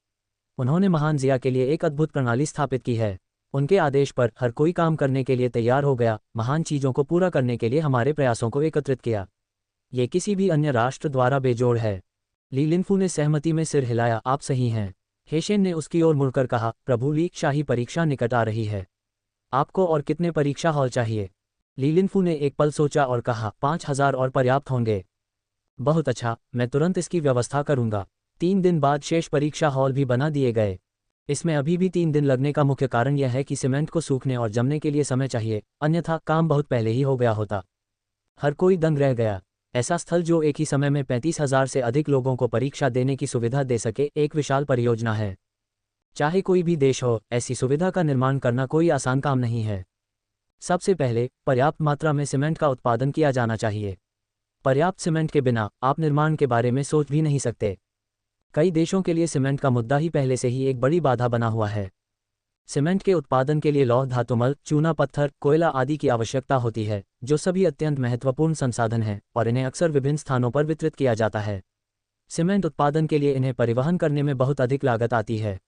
उन्होंने महान जिया के लिए एक अद्भुत प्रणाली स्थापित की है। उनके आदेश पर हर कोई काम करने के लिए तैयार हो गया, महान चीजों को पूरा करने के लिए हमारे प्रयासों को एकत्रित किया। ये किसी भी अन्य राष्ट्र द्वारा बेजोड़ है। ली लिनफू ने सहमति में सिर हिलाया। आप सही हैं। हेशियन ने उसकी ओर मुड़कर कहा, प्रभु ली, शाही परीक्षा निकट आ रही है। आपको और कितने परीक्षा हॉल चाहिए? ली लिनफू ने एक पल सोचा और कहा, 5,000 और पर्याप्त होंगे। बहुत अच्छा, मैं तुरंत इसकी व्यवस्था करूंगा। 3 दिन बाद शेष परीक्षा हॉल भी बना दिए गए। इसमें अभी भी 3 दिन लगने का मुख्य कारण यह है कि सीमेंट को सूखने और जमने के लिए समय चाहिए, अन्यथा काम बहुत पहले ही हो गया होता। हर कोई दंग रह गया। ऐसा स्थल जो एक ही समय में 35,000 से अधिक लोगों को परीक्षा देने की सुविधा दे सके, एक विशाल परियोजना है। चाहे कोई भी देश हो, ऐसी सुविधा का निर्माण करना कोई आसान काम नहीं है। सबसे पहले पर्याप्त मात्रा में सीमेंट का उत्पादन किया जाना चाहिए। पर्याप्त सीमेंट के बिना आप निर्माण के बारे में सोच भी नहीं सकते। कई देशों के लिए सीमेंट का मुद्दा ही पहले से ही एक बड़ी बाधा बना हुआ है। सीमेंट के उत्पादन के लिए लौह धातुमल, चूना पत्थर, कोयला आदि की आवश्यकता होती है, जो सभी अत्यंत महत्वपूर्ण संसाधन हैं और इन्हें अक्सर विभिन्न स्थानों पर वितरित किया जाता है। सीमेंट उत्पादन के लिए इन्हें परिवहन करने में बहुत अधिक लागत आती है।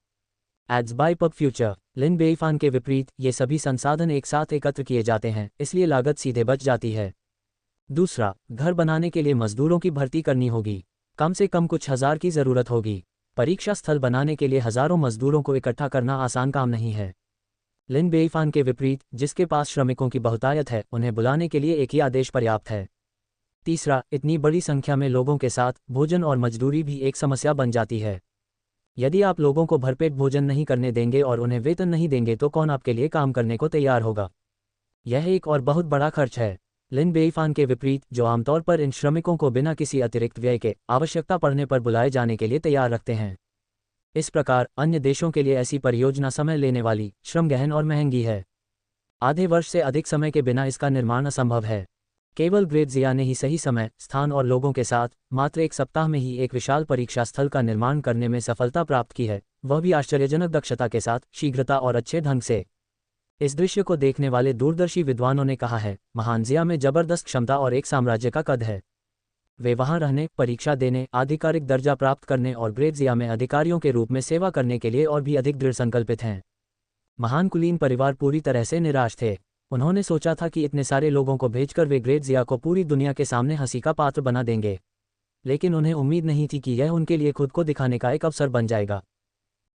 Ads by pub future. Lin Beifan के विपरीत ये सभी संसाधन एक साथ एकत्र किए जाते हैं, इसलिए लागत सीधे बच जाती है। दूसरा, घर बनाने के लिए मजदूरों की भर्ती करनी होगी। कम से कम कुछ हजार की ज़रूरत होगी। परीक्षा स्थल बनाने के लिए हजारों मजदूरों को इकट्ठा करना आसान काम नहीं है। लिन बेइफान के विपरीत, जिसके पास श्रमिकों की बहुतायत है, उन्हें बुलाने के लिए एक ही आदेश पर्याप्त है। तीसरा, इतनी बड़ी संख्या में लोगों के साथ भोजन और मजदूरी भी एक समस्या बन जाती है। यदि आप लोगों को भरपेट भोजन नहीं करने देंगे और उन्हें वेतन नहीं देंगे तो कौन आपके लिए काम करने को तैयार होगा? यह एक और बहुत बड़ा खर्च है। लिन बेइफान के विपरीत, जो आमतौर पर इन श्रमिकों को बिना किसी अतिरिक्त व्यय के आवश्यकता पड़ने पर बुलाए जाने के लिए तैयार रखते हैं। इस प्रकार अन्य देशों के लिए ऐसी परियोजना समय लेने वाली, श्रम गहन और महंगी है। आधे वर्ष से अधिक समय के बिना इसका निर्माण असंभव है। केवल ग्रेत्जिया ने ही सही समय, स्थान और लोगों के साथ मात्र 1 सप्ताह में ही एक विशाल परीक्षा स्थल का निर्माण करने में सफलता प्राप्त की है, वह भी आश्चर्यजनक दक्षता के साथ, शीघ्रता और अच्छे ढंग से। इस दृश्य को देखने वाले दूरदर्शी विद्वानों ने कहा है, महान जिया में जबरदस्त क्षमता और एक साम्राज्य का कद है। वे वहां रहने, परीक्षा देने, आधिकारिक दर्जा प्राप्त करने और ग्रेत्जिया में अधिकारियों के रूप में सेवा करने के लिए और भी अधिक दृढ़ संकल्पित हैं। महान कुलीन परिवार पूरी तरह से निराश थे। उन्होंने सोचा था कि इतने सारे लोगों को भेजकर वे ग्रेत्जिया को पूरी दुनिया के सामने हंसी का पात्र बना देंगे, लेकिन उन्हें उम्मीद नहीं थी कि यह उनके लिए खुद को दिखाने का एक अवसर बन जाएगा।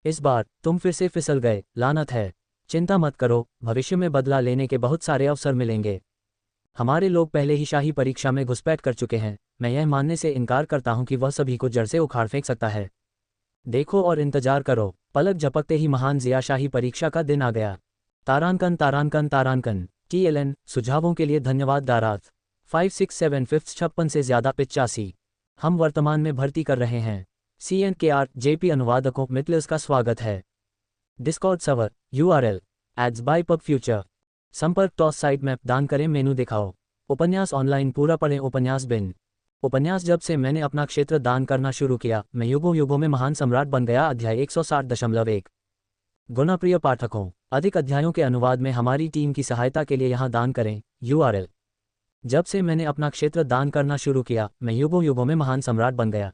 इस बार तुम फिर से फिसल गए, लानत है। चिंता मत करो, भविष्य में बदला लेने के बहुत सारे अवसर मिलेंगे। हमारे लोग पहले ही शाही परीक्षा में घुसपैठ कर चुके हैं। मैं यह मानने से इनकार करता हूं कि वह सभी को जड़ से उखाड़ फेंक सकता है। देखो और इंतजार करो। पलक झपकते ही महान जिया शाही परीक्षा का दिन आ गया। तारांकन तारांकन तारांकन। TLN सुझावों के लिए धन्यवाद। दारात 56756 से ज़्यादा 85 हम वर्तमान में भर्ती कर रहे हैं। CNKR JP अनुवादकों मित्लर्स का स्वागत है। Discord server URL ads by pub future. संपर्क टॉस साइट मैप दान करें मेनू दिखाओ। उपन्यास ऑनलाइन पूरा पढ़ें। उपन्यास बिन उपन्यास जब से मैंने अपना क्षेत्र दान करना शुरू किया, मैं युगों युगों में महान सम्राट बन गया। अध्याय 160.1। गुणप्रिय पाठकों, अधिक अध्यायों के अनुवाद में हमारी टीम की सहायता के लिए यहाँ दान करें। URL जब से मैंने अपना क्षेत्र दान करना शुरू किया, मैं युगों युगों में महान सम्राट बन गया।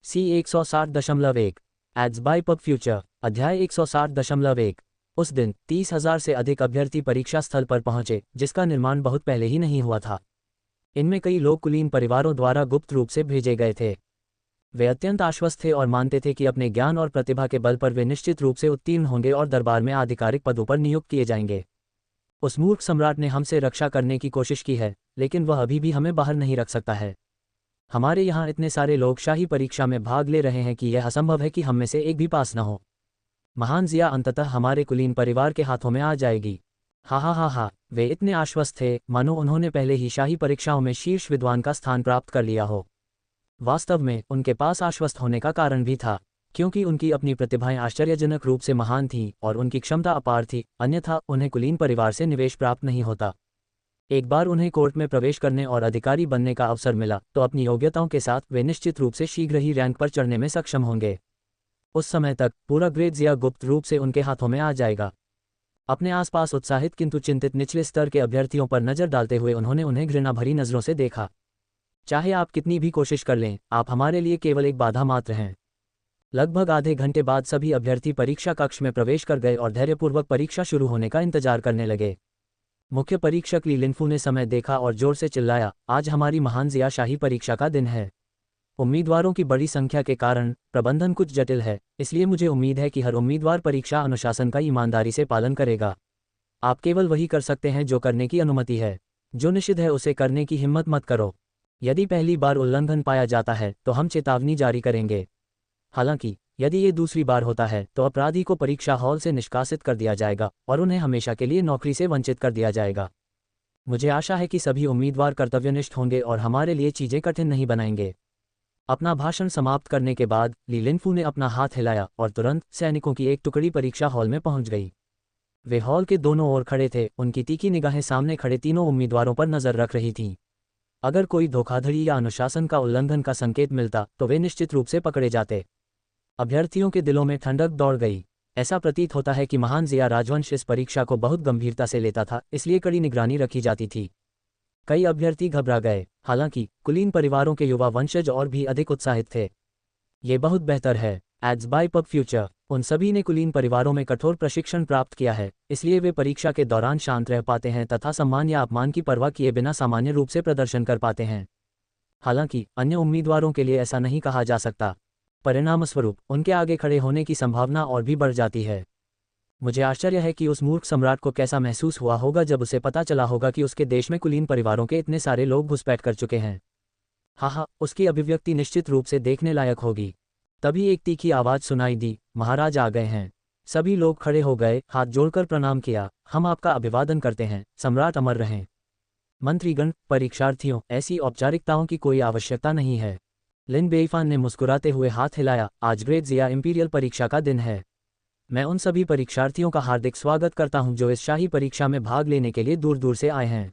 C 160.1 ads by pub future. अध्याय 160.1। उस दिन 30,000 से अधिक अभ्यर्थी परीक्षा स्थल पर पहुंचे, जिसका निर्माण बहुत पहले ही नहीं हुआ था। इनमें कई लोग कुलीन परिवारों द्वारा गुप्त रूप से भेजे गए थे। वे अत्यंत आश्वस्त थे और मानते थे कि अपने ज्ञान और प्रतिभा के बल पर वे निश्चित रूप से उत्तीर्ण होंगे और दरबार में आधिकारिक पदों पर नियुक्त किए जाएंगे। उस मूर्ख सम्राट ने हमसे रक्षा करने की कोशिश की है, लेकिन वह अभी भी हमें बाहर नहीं रख सकता है। हमारे यहाँ इतने सारे लोग शाही परीक्षा में भाग ले रहे हैं कि यह असंभव है कि हम में से एक भी पास न हो। महान जिया अंततः हमारे कुलीन परिवार के हाथों में आ जाएगी। हा। वे इतने आश्वस्त थे मानो उन्होंने पहले ही शाही परीक्षाओं में शीर्ष विद्वान का स्थान प्राप्त कर लिया हो। वास्तव में उनके पास आश्वस्त होने का कारण भी था, क्योंकि उनकी अपनी प्रतिभाएं आश्चर्यजनक रूप से महान थीं और उनकी क्षमता अपार थी, अन्यथा उन्हें कुलीन परिवार से निवेश प्राप्त नहीं होता। एक बार उन्हें कोर्ट में प्रवेश करने और अधिकारी बनने का अवसर मिला तो अपनी योग्यताओं के साथ वे निश्चित रूप से शीघ्र ही रैंक पर चढ़ने में सक्षम होंगे। उस समय तक पूरा ग्रेत्जिया गुप्त रूप से उनके हाथों में आ जाएगा। अपने आसपास उत्साहित किंतु चिंतित निचले स्तर के अभ्यर्थियों पर नजर डालते हुए उन्होंने उन्हें घृणा भरी नजरों से देखा। चाहे आप कितनी भी कोशिश कर लें, आप हमारे लिए केवल एक बाधा मात्र हैं। लगभग आधे घंटे बाद सभी अभ्यर्थी परीक्षा कक्ष में प्रवेश कर गए और धैर्यपूर्वक परीक्षा शुरू होने का इंतजार करने लगे। मुख्य परीक्षक ली लिनफू ने समय देखा और जोर से चिल्लाया, आज हमारी महान जिया शाही परीक्षा का दिन है। उम्मीदवारों की बड़ी संख्या के कारण प्रबंधन कुछ जटिल है, इसलिए मुझे उम्मीद है कि हर उम्मीदवार परीक्षा अनुशासन का ईमानदारी से पालन करेगा। आप केवल वही कर सकते हैं जो करने की अनुमति है। जो निषिद्ध है उसे करने की हिम्मत मत करो। यदि पहली बार उल्लंघन पाया जाता है तो हम चेतावनी जारी करेंगे। हालांकि यदि ये दूसरी बार होता है तो अपराधी को परीक्षा हॉल से निष्कासित कर दिया जाएगा और उन्हें हमेशा के लिए नौकरी से वंचित कर दिया जाएगा। मुझे आशा है कि सभी उम्मीदवार कर्तव्यनिष्ठ होंगे और हमारे लिए चीज़ें कठिन नहीं बनाएंगे। अपना भाषण समाप्त करने के बाद ली लिनफू ने अपना हाथ हिलाया और तुरंत सैनिकों की एक टुकड़ी परीक्षा हॉल में पहुंच गई। वे हॉल के दोनों ओर खड़े थे, उनकी तीखी निगाहें सामने खड़े तीनों उम्मीदवारों पर नजर रख रही थीं। अगर कोई धोखाधड़ी या अनुशासन का उल्लंघन का संकेत मिलता तो वे निश्चित रूप से पकड़े जाते। अभ्यर्थियों के दिलों में ठंडक दौड़ गई। ऐसा प्रतीत होता है कि महान जिया राजवंश इस परीक्षा को बहुत गंभीरता से लेता था, इसलिए कड़ी निगरानी रखी जाती थी। कई अभ्यर्थी घबरा गए, हालांकि कुलीन परिवारों के युवा वंशज और भी अधिक उत्साहित थे। ये बहुत बेहतर है। Ads by pub future. उन सभी ने कुलीन परिवारों में कठोर प्रशिक्षण प्राप्त किया है, इसलिए वे परीक्षा के दौरान शांत रह पाते हैं तथा सम्मान या अपमान की परवाह किए बिना सामान्य रूप से प्रदर्शन कर पाते हैं। हालांकि अन्य उम्मीदवारों के लिए ऐसा नहीं कहा जा सकता। परिणामस्वरूप उनके आगे खड़े होने की संभावना और भी बढ़ जाती है। मुझे आश्चर्य है कि उस मूर्ख सम्राट को कैसा महसूस हुआ होगा जब उसे पता चला होगा कि उसके देश में कुलीन परिवारों के इतने सारे लोग घुसपैठ कर चुके हैं। हाँ, उसकी अभिव्यक्ति निश्चित रूप से देखने लायक होगी। तभी एक तीखी आवाज सुनाई दी, महाराज आ गए हैं। सभी लोग खड़े हो गए, हाथ जोड़कर प्रणाम किया। हम आपका अभिवादन करते हैं, सम्राट अमर रहें। मंत्रीगण, परीक्षार्थियों, ऐसी औपचारिकताओं की कोई आवश्यकता नहीं है। लिन बेईफान ने मुस्कुराते हुए हाथ हिलाया, आज ग्रेट जिया इंपीरियल परीक्षा का दिन है। मैं उन सभी परीक्षार्थियों का हार्दिक स्वागत करता हूं जो इस शाही परीक्षा में भाग लेने के लिए दूर दूर से आए हैं।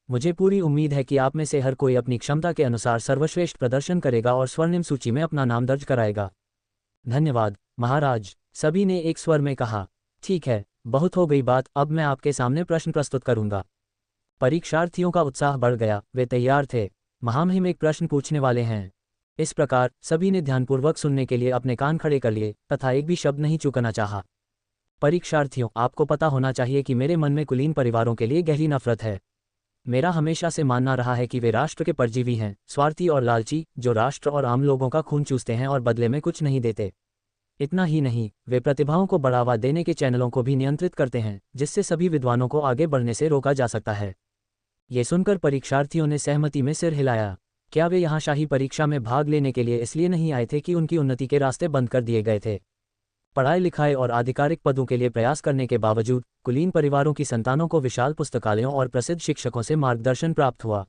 मुझे पूरी उम्मीद है कि आप में से हर कोई अपनी क्षमता के अनुसार सर्वश्रेष्ठ प्रदर्शन करेगा और स्वर्णिम सूची में अपना नाम दर्ज कराएगा। धन्यवाद महाराज, सभी ने एक स्वर में कहा। ठीक है, बहुत हो गई बात, अब मैं आपके सामने प्रश्न प्रस्तुत करूंगा। परीक्षार्थियों का उत्साह बढ़ गया, वे तैयार थे। महामहिम एक प्रश्न पूछने वाले हैं। इस प्रकार सभी ने ध्यानपूर्वक सुनने के लिए अपने कान खड़े कर लिए तथा एक भी शब्द नहीं चूकना चाहा। परीक्षार्थियों, आपको पता होना चाहिए कि मेरे मन में कुलीन परिवारों के लिए गहरी नफरत है। मेरा हमेशा से मानना रहा है कि वे राष्ट्र के परजीवी हैं, स्वार्थी और लालची, जो राष्ट्र और आम लोगों का खून चूसते हैं और बदले में कुछ नहीं देते। इतना ही नहीं, वे प्रतिभाओं को बढ़ावा देने के चैनलों को भी नियंत्रित करते हैं, जिससे सभी विद्वानों को आगे बढ़ने से रोका जा सकता है। ये सुनकर परीक्षार्थियों ने सहमति में सिर हिलाया। क्या वे यहाँ शाही परीक्षा में भाग लेने के लिए इसलिए नहीं आए थे कि उनकी उन्नति के रास्ते बंद कर दिए गए थे? पढ़ाई लिखाई और आधिकारिक पदों के लिए प्रयास करने के बावजूद कुलीन परिवारों की संतानों को विशाल पुस्तकालयों और प्रसिद्ध शिक्षकों से मार्गदर्शन प्राप्त हुआ।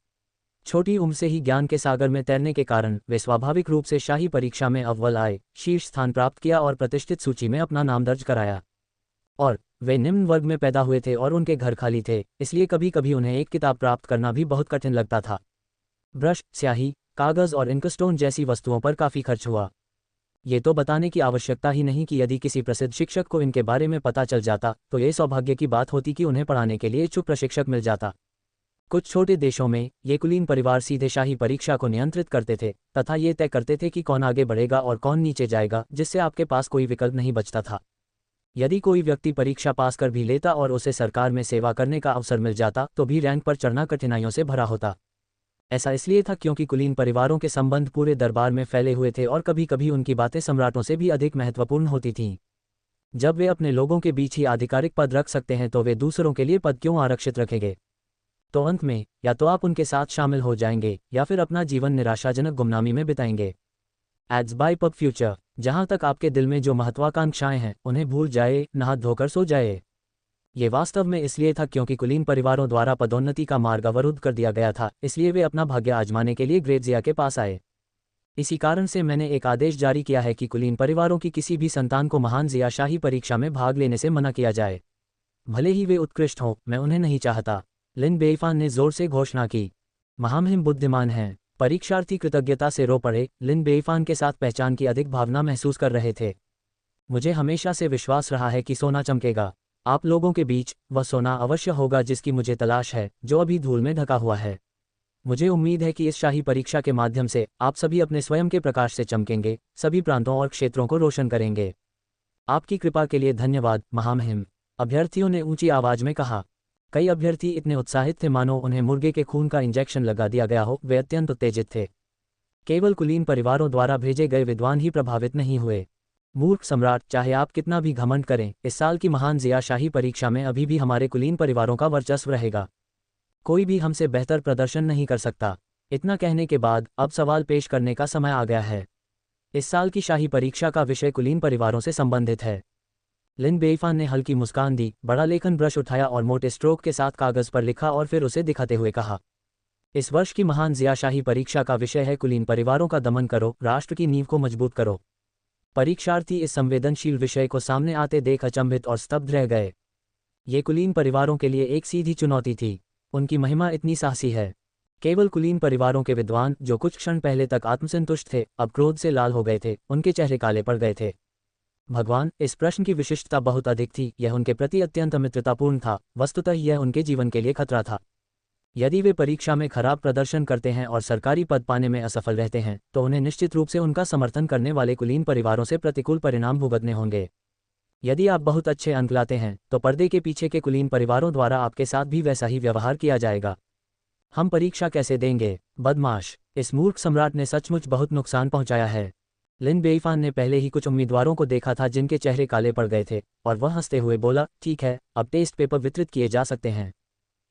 छोटी उम्र से ही ज्ञान के सागर में तैरने के कारण वे स्वाभाविक रूप से शाही परीक्षा में अव्वल आए, शीर्ष स्थान प्राप्त किया और प्रतिष्ठित सूची में अपना नाम दर्ज कराया। और वे निम्न वर्ग में पैदा हुए थे और उनके घर खाली थे, इसलिए कभी कभी उन्हें एक किताब प्राप्त करना भी बहुत कठिन लगता था। ब्रश, स्याही, कागज और इंकस्टोन जैसी वस्तुओं पर काफ़ी खर्च हुआ। ये तो बताने की आवश्यकता ही नहीं कि यदि किसी प्रसिद्ध शिक्षक को इनके बारे में पता चल जाता तो ये सौभाग्य की बात होती कि उन्हें पढ़ाने के लिए इच्छुक प्रशिक्षक मिल जाता। कुछ छोटे देशों में ये कुलीन परिवार सीधे शाही परीक्षा को नियंत्रित करते थे तथा ये तय करते थे कि कौन आगे बढ़ेगा और कौन नीचे जाएगा, जिससे आपके पास कोई विकल्प नहीं बचता था। यदि कोई व्यक्ति परीक्षा पास कर भी लेता और उसे सरकार में सेवा करने का अवसर मिल जाता तो भी रैंक पर चढ़ना कठिनाइयों से भरा होता। ऐसा इसलिए था क्योंकि कुलीन परिवारों के संबंध पूरे दरबार में फैले हुए थे और कभी कभी उनकी बातें सम्राटों से भी अधिक महत्वपूर्ण होती थीं। जब वे अपने लोगों के बीच ही आधिकारिक पद रख सकते हैं तो वे दूसरों के लिए पद क्यों आरक्षित रखेंगे? तो अंत में या तो आप उनके साथ शामिल हो जाएंगे या फिर अपना जीवन निराशाजनक गुमनामी में बिताएंगे। Ads by pub future. जहां तक आपके दिल में जो महत्वाकांक्षाएं हैं उन्हें भूल जाए, नहा धोकर सो जाए। ये वास्तव में इसलिए था क्योंकि कुलीन परिवारों द्वारा पदोन्नति का मार्ग अवरुद्ध कर दिया गया था, इसलिए वे अपना भाग्य आजमाने के लिए ग्रेट जिया के पास आए। इसी कारण से मैंने एक आदेश जारी किया है कि कुलीन परिवारों की किसी भी संतान को महान जिया शाही परीक्षा में भाग लेने से मना किया जाए। भले ही वे उत्कृष्ट हों, मैं उन्हें नहीं चाहता। लिन बेईफान ने जोर से घोषणा की। महामहिम बुद्धिमान हैं। परीक्षार्थी कृतज्ञता से रो पड़े। लिन बेईफान के साथ पहचान की अधिक भावना महसूस कर रहे थे। मुझे हमेशा से विश्वास रहा है कि सोना चमकेगा। आप लोगों के बीच वह सोना अवश्य होगा जिसकी मुझे तलाश है, जो अभी धूल में ढका हुआ है। मुझे उम्मीद है कि इस शाही परीक्षा के माध्यम से आप सभी अपने स्वयं के प्रकाश से चमकेंगे, सभी प्रांतों और क्षेत्रों को रोशन करेंगे। आपकी कृपा के लिए धन्यवाद महामहिम, अभ्यर्थियों ने ऊंची आवाज में कहा। कई अभ्यर्थी इतने उत्साहित थे मानो उन्हें मुर्गे के खून का इंजेक्शन लगा दिया गया हो। वे अत्यंत उत्तेजित थे। केवल कुलीन परिवारों द्वारा भेजे गए विद्वान ही प्रभावित नहीं हुए। मूर्ख सम्राट, चाहे आप कितना भी घमंड करें, इस साल की महान जिया शाही परीक्षा में अभी भी हमारे कुलीन परिवारों का वर्चस्व रहेगा। कोई भी हमसे बेहतर प्रदर्शन नहीं कर सकता। इतना कहने के बाद अब सवाल पेश करने का समय आ गया है। इस साल की शाही परीक्षा का विषय कुलीन परिवारों से संबंधित है। लिन बेइफान ने हल्की मुस्कान दी, बड़ा लेखन ब्रश उठाया और मोटे स्ट्रोक के साथ कागज पर लिखा और फिर उसे दिखाते हुए कहा, इस वर्ष की महान जियाशाही परीक्षा का विषय है कुलीन परिवारों का दमन करो, राष्ट्र की नींव को मजबूत करो। परीक्षार्थी इस संवेदनशील विषय को सामने आते देख अचंभित और स्तब्ध रह गए। ये कुलीन परिवारों के लिए एक सीधी चुनौती थी। उनकी महिमा इतनी साहसी है। केवल कुलीन परिवारों के विद्वान, जो कुछ क्षण पहले तक आत्मसंतुष्ट थे, अब क्रोध से लाल हो गए थे, उनके चेहरे काले पड़ गए थे। भगवान, इस प्रश्न की विशिष्टता बहुत अधिक थी। यह उनके प्रति अत्यंत मित्रतापूर्ण था, वस्तुतः यह उनके जीवन के लिए खतरा था। यदि वे परीक्षा में खराब प्रदर्शन करते हैं और सरकारी पद पाने में असफल रहते हैं, तो उन्हें निश्चित रूप से उनका समर्थन करने वाले कुलीन परिवारों से प्रतिकूल परिणाम भुगतने होंगे। यदि आप बहुत अच्छे अंक लाते हैं, तो पर्दे के पीछे के कुलीन परिवारों द्वारा आपके साथ भी वैसा ही व्यवहार किया जाएगा। हम परीक्षा कैसे देंगे? बदमाश, इस मूर्ख सम्राट ने सचमुच बहुत नुकसान पहुंचाया है। लिन बेइफान ने पहले ही कुछ उम्मीदवारों को देखा था जिनके चेहरे काले पड़ गए थे, और वह हंसते हुए बोला, ठीक है, अब टेस्ट पेपर वितरित किए जा सकते हैं।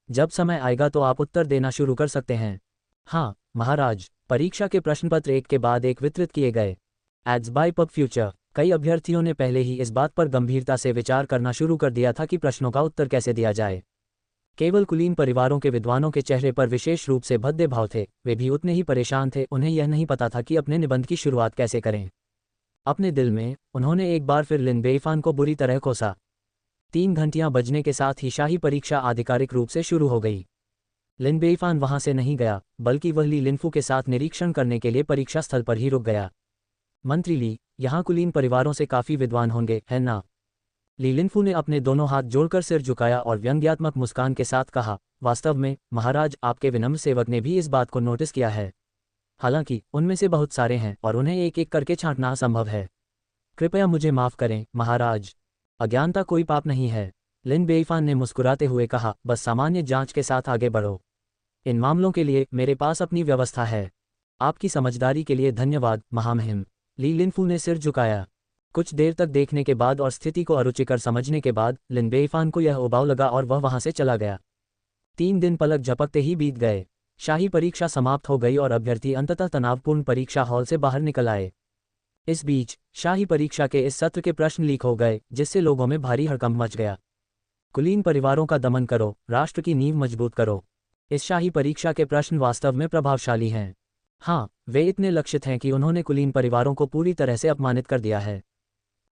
जब समय आएगा तो आप उत्तर देना शुरू कर सकते हैं। हाँ महाराज। परीक्षा के प्रश्नपत्र एक के बाद एक वितरित किए गए। Ads by pub future. कई अभ्यर्थियों ने पहले ही इस बात पर गंभीरता से विचार करना शुरू कर दिया था कि प्रश्नों का उत्तर कैसे दिया जाए। केवल कुलीन परिवारों के विद्वानों के चेहरे पर विशेष रूप से भद्दे भाव थे। वे भी उतने ही परेशान थे। उन्हें यह नहीं पता था कि अपने निबंध की शुरुआत कैसे करें। अपने दिल में उन्होंने एक बार फिर लिन बेइफान को बुरी तरह कोसा। 3 घंटियां बजने के साथ ही शाही परीक्षा आधिकारिक रूप से शुरू हो गई। लिन बेइफान वहां से नहीं गया, बल्कि वह ली लिनफू के साथ निरीक्षण करने के लिए परीक्षा स्थल पर ही रुक गया। मंत्री ली, यहाँ कुलीन परिवारों से काफी विद्वान होंगे, है ना? ली लिनफू ने अपने दोनों हाथ जोड़कर सिर झुकाया और व्यंग्यात्मक मुस्कान के साथ कहा, वास्तव में महाराज, आपके विनम्र सेवक ने भी इस बात को नोटिस किया है। हालांकि उनमें से बहुत सारे हैं और उन्हें एक एक करके छांटना असंभव है। कृपया मुझे माफ करें महाराज। अज्ञानता कोई पाप नहीं है। लिन बेइफान ने मुस्कुराते हुए कहा, बस सामान्य जांच के साथ आगे बढ़ो। इन मामलों के लिए मेरे पास अपनी व्यवस्था है। आपकी समझदारी के लिए धन्यवाद महामहिम। ली लिनफू ने सिर झुकाया। कुछ देर तक देखने के बाद और स्थिति को अरुचिकर समझने के बाद लिन बेइफान को यह उबाऊ लगा और वह वहां से चला गया। 3 दिन पलक झपकते ही बीत गए। शाही परीक्षा समाप्त हो गई और अभ्यर्थी अंततः तनावपूर्ण परीक्षा हॉल से बाहर निकल आए। इस बीच शाही परीक्षा के इस सत्र के प्रश्न लीक हो गए, जिससे लोगों में भारी हड़कंप मच गया। कुलीन परिवारों का दमन करो, राष्ट्र की नींव मजबूत करो। इस शाही परीक्षा के प्रश्न वास्तव में प्रभावशाली हैं। हाँ, वे इतने लक्षित हैं कि उन्होंने कुलीन परिवारों को पूरी तरह से अपमानित कर दिया है।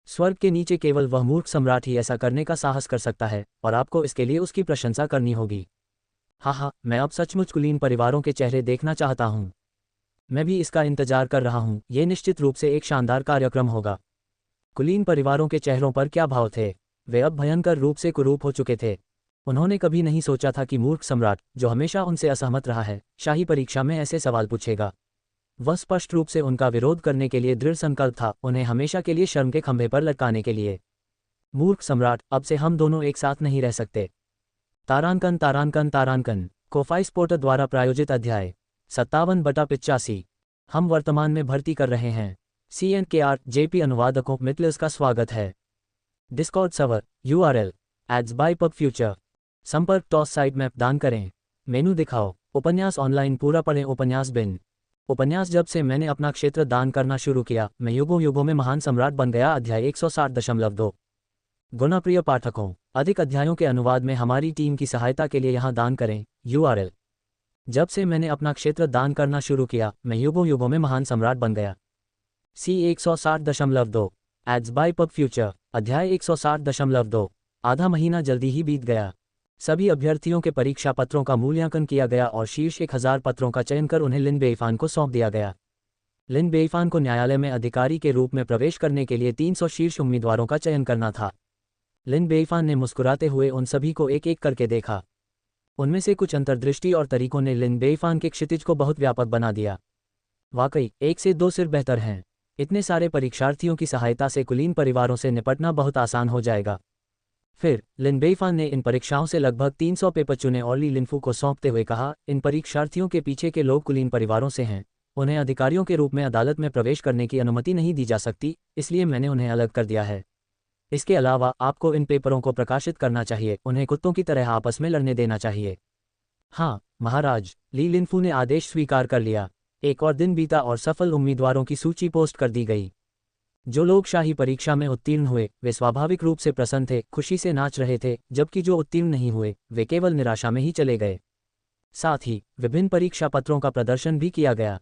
स्वर्ग के नीचे केवल वह मूर्ख सम्राट ही ऐसा करने का साहस कर सकता है, और आपको इसके लिए उसकी प्रशंसा करनी होगी। हाँ, मैं अब सचमुच कुलीन परिवारों के चेहरे देखना चाहता हूँ। मैं भी इसका इंतजार कर रहा हूँ। ये निश्चित रूप से एक शानदार कार्यक्रम होगा। कुलीन परिवारों के चेहरों पर क्या भाव थे! वे अब भयंकर रूप से कुरूप हो चुके थे। उन्होंने कभी नहीं सोचा था कि मूर्ख सम्राट, जो हमेशा उनसे असहमत रहा है, शाही परीक्षा में ऐसे सवाल पूछेगा। वह स्पष्ट रूप से उनका विरोध करने के लिए दृढ़ संकल्प था, उन्हें हमेशा के लिए शर्म के खंभे पर लटकाने के लिए। मूर्ख सम्राट, अब से हम दोनों एक साथ नहीं रह सकते। तारांकन तारांकन तारांकन। कोफाई स्पोर्टर द्वारा प्रायोजित अध्याय 57/85। हम वर्तमान में भर्ती कर रहे हैं। CNKR JP अनुवादकों मिटलर्स का स्वागत है। Discord server URL ads by pub future. संपर्क टॉस साइट मैप दान करें। मेनू दिखाओ। उपन्यास ऑनलाइन पूरा पढ़ें। उपन्यास बिन। उपन्यास जब से मैंने अपना क्षेत्र दान करना शुरू किया, मैं युगों युगों में महान सम्राट बन गया। अध्याय 160.2। गुणाप्रिय पाठकों, अधिक अध्यायों के अनुवाद में हमारी टीम की सहायता के लिए यहाँ दान करें। URL। जब से मैंने अपना क्षेत्र दान करना शुरू किया, मैं युगों युगों में महान सम्राट बन गया। C 160.2 ads by pub future. अध्याय 160.2। आधा महीना जल्दी ही बीत गया। सभी अभ्यर्थियों के परीक्षा पत्रों का मूल्यांकन किया गया और शीर्ष 1000 पत्रों का चयन कर उन्हें लिन बेइफान को सौंप दिया गया। लिन बेइफान को न्यायालय में अधिकारी के रूप में प्रवेश करने के लिए 300 शीर्ष उम्मीदवारों का चयन करना था। लिन बेइफान ने मुस्कुराते हुए उन सभी को एक एक करके देखा। उनमें से कुछ अंतर्दृष्टि और तरीकों ने लिन बेइफान के क्षितिज को बहुत व्यापक बना दिया। वाकई 1 से 2 सिर बेहतर हैं। इतने सारे परीक्षार्थियों की सहायता से कुलीन परिवारों से निपटना बहुत आसान हो जाएगा। फिर लिन बेइफान ने इन परीक्षाओं से लगभग 300 पेपर चुने और ली लिनफू को सौंपते हुए कहा, इन परीक्षार्थियों के पीछे के लोग कुलीन परिवारों से हैं। उन्हें अधिकारियों के रूप में अदालत में प्रवेश करने की अनुमति नहीं दी जा सकती, इसलिए मैंने उन्हें अलग कर दिया है। इसके अलावा आपको इन पेपरों को प्रकाशित करना चाहिए, उन्हें कुत्तों की तरह आपस में लड़ने देना चाहिए। हाँ महाराज। ली लिनफू ने आदेश स्वीकार कर लिया। एक और दिन बीता और सफल उम्मीदवारों की सूची पोस्ट कर दी गई। जो लोग शाही परीक्षा में उत्तीर्ण हुए वे स्वाभाविक रूप से प्रसन्न थे, खुशी से नाच रहे थे, जबकि जो उत्तीर्ण नहीं हुए वे केवल निराशा में ही चले गए। साथ ही विभिन्न परीक्षा पत्रों का प्रदर्शन भी किया गया।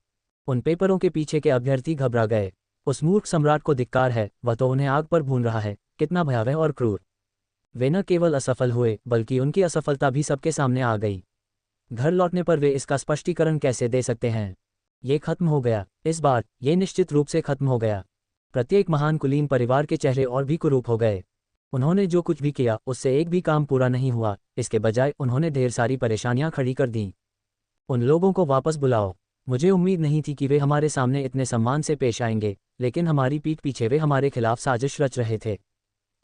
उन पेपरों के पीछे के अभ्यर्थी घबरा गए। उस मूर्ख सम्राट को धिक्कार है, वह तो उन्हें आग पर भून रहा है। कितना भयावह और क्रूर। वे न केवल असफल हुए बल्कि उनकी असफलता भी सबके सामने आ गई। घर लौटने पर वे इसका स्पष्टीकरण कैसे दे सकते हैं? ये खत्म हो गया। इस बार ये निश्चित रूप से खत्म हो गया। प्रत्येक महान कुलीन परिवार के चेहरे और भी कुरूप हो गए। उन्होंने जो कुछ भी किया उससे एक भी काम पूरा नहीं हुआ। इसके बजाय उन्होंने ढेर सारी परेशानियां खड़ी कर दीं। उन लोगों को वापस बुलाओ। मुझे उम्मीद नहीं थी कि वे हमारे सामने इतने सम्मान से पेश आएंगे, लेकिन हमारी पीठ पीछे वे हमारे खिलाफ साजिश रच रहे थे।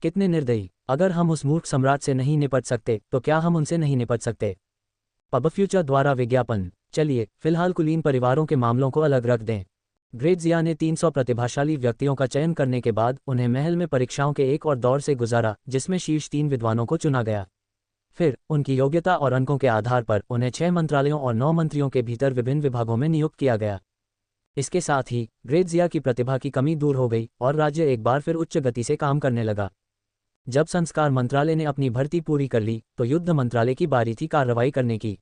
कितने निर्दयी। अगर हम उस मूर्ख सम्राट से नहीं निपट सकते तो क्या हम उनसे नहीं निपट सकते? पब फ्यूचर द्वारा विज्ञापन। चलिए फिलहाल कुलीन परिवारों के मामलों को अलग रख दें। ग्रेट जिया ने 300 प्रतिभाशाली व्यक्तियों का चयन करने के बाद उन्हें महल में परीक्षाओं के एक और दौर से गुजारा, जिसमें शीर्ष 3 विद्वानों को चुना गया। फिर उनकी योग्यता और अंकों के आधार पर उन्हें 6 मंत्रालयों और 9 मंत्रियों के भीतर विभिन्न विभागों में नियुक्त किया गया। इसके साथ ही ग्रेट जिया की प्रतिभा की कमी दूर हो गई और राज्य एक बार फिर उच्च गति से काम करने लगा। जब संस्कार मंत्रालय ने अपनी भर्ती पूरी कर ली तो युद्ध मंत्रालय की बारी थी कार्रवाई करने की।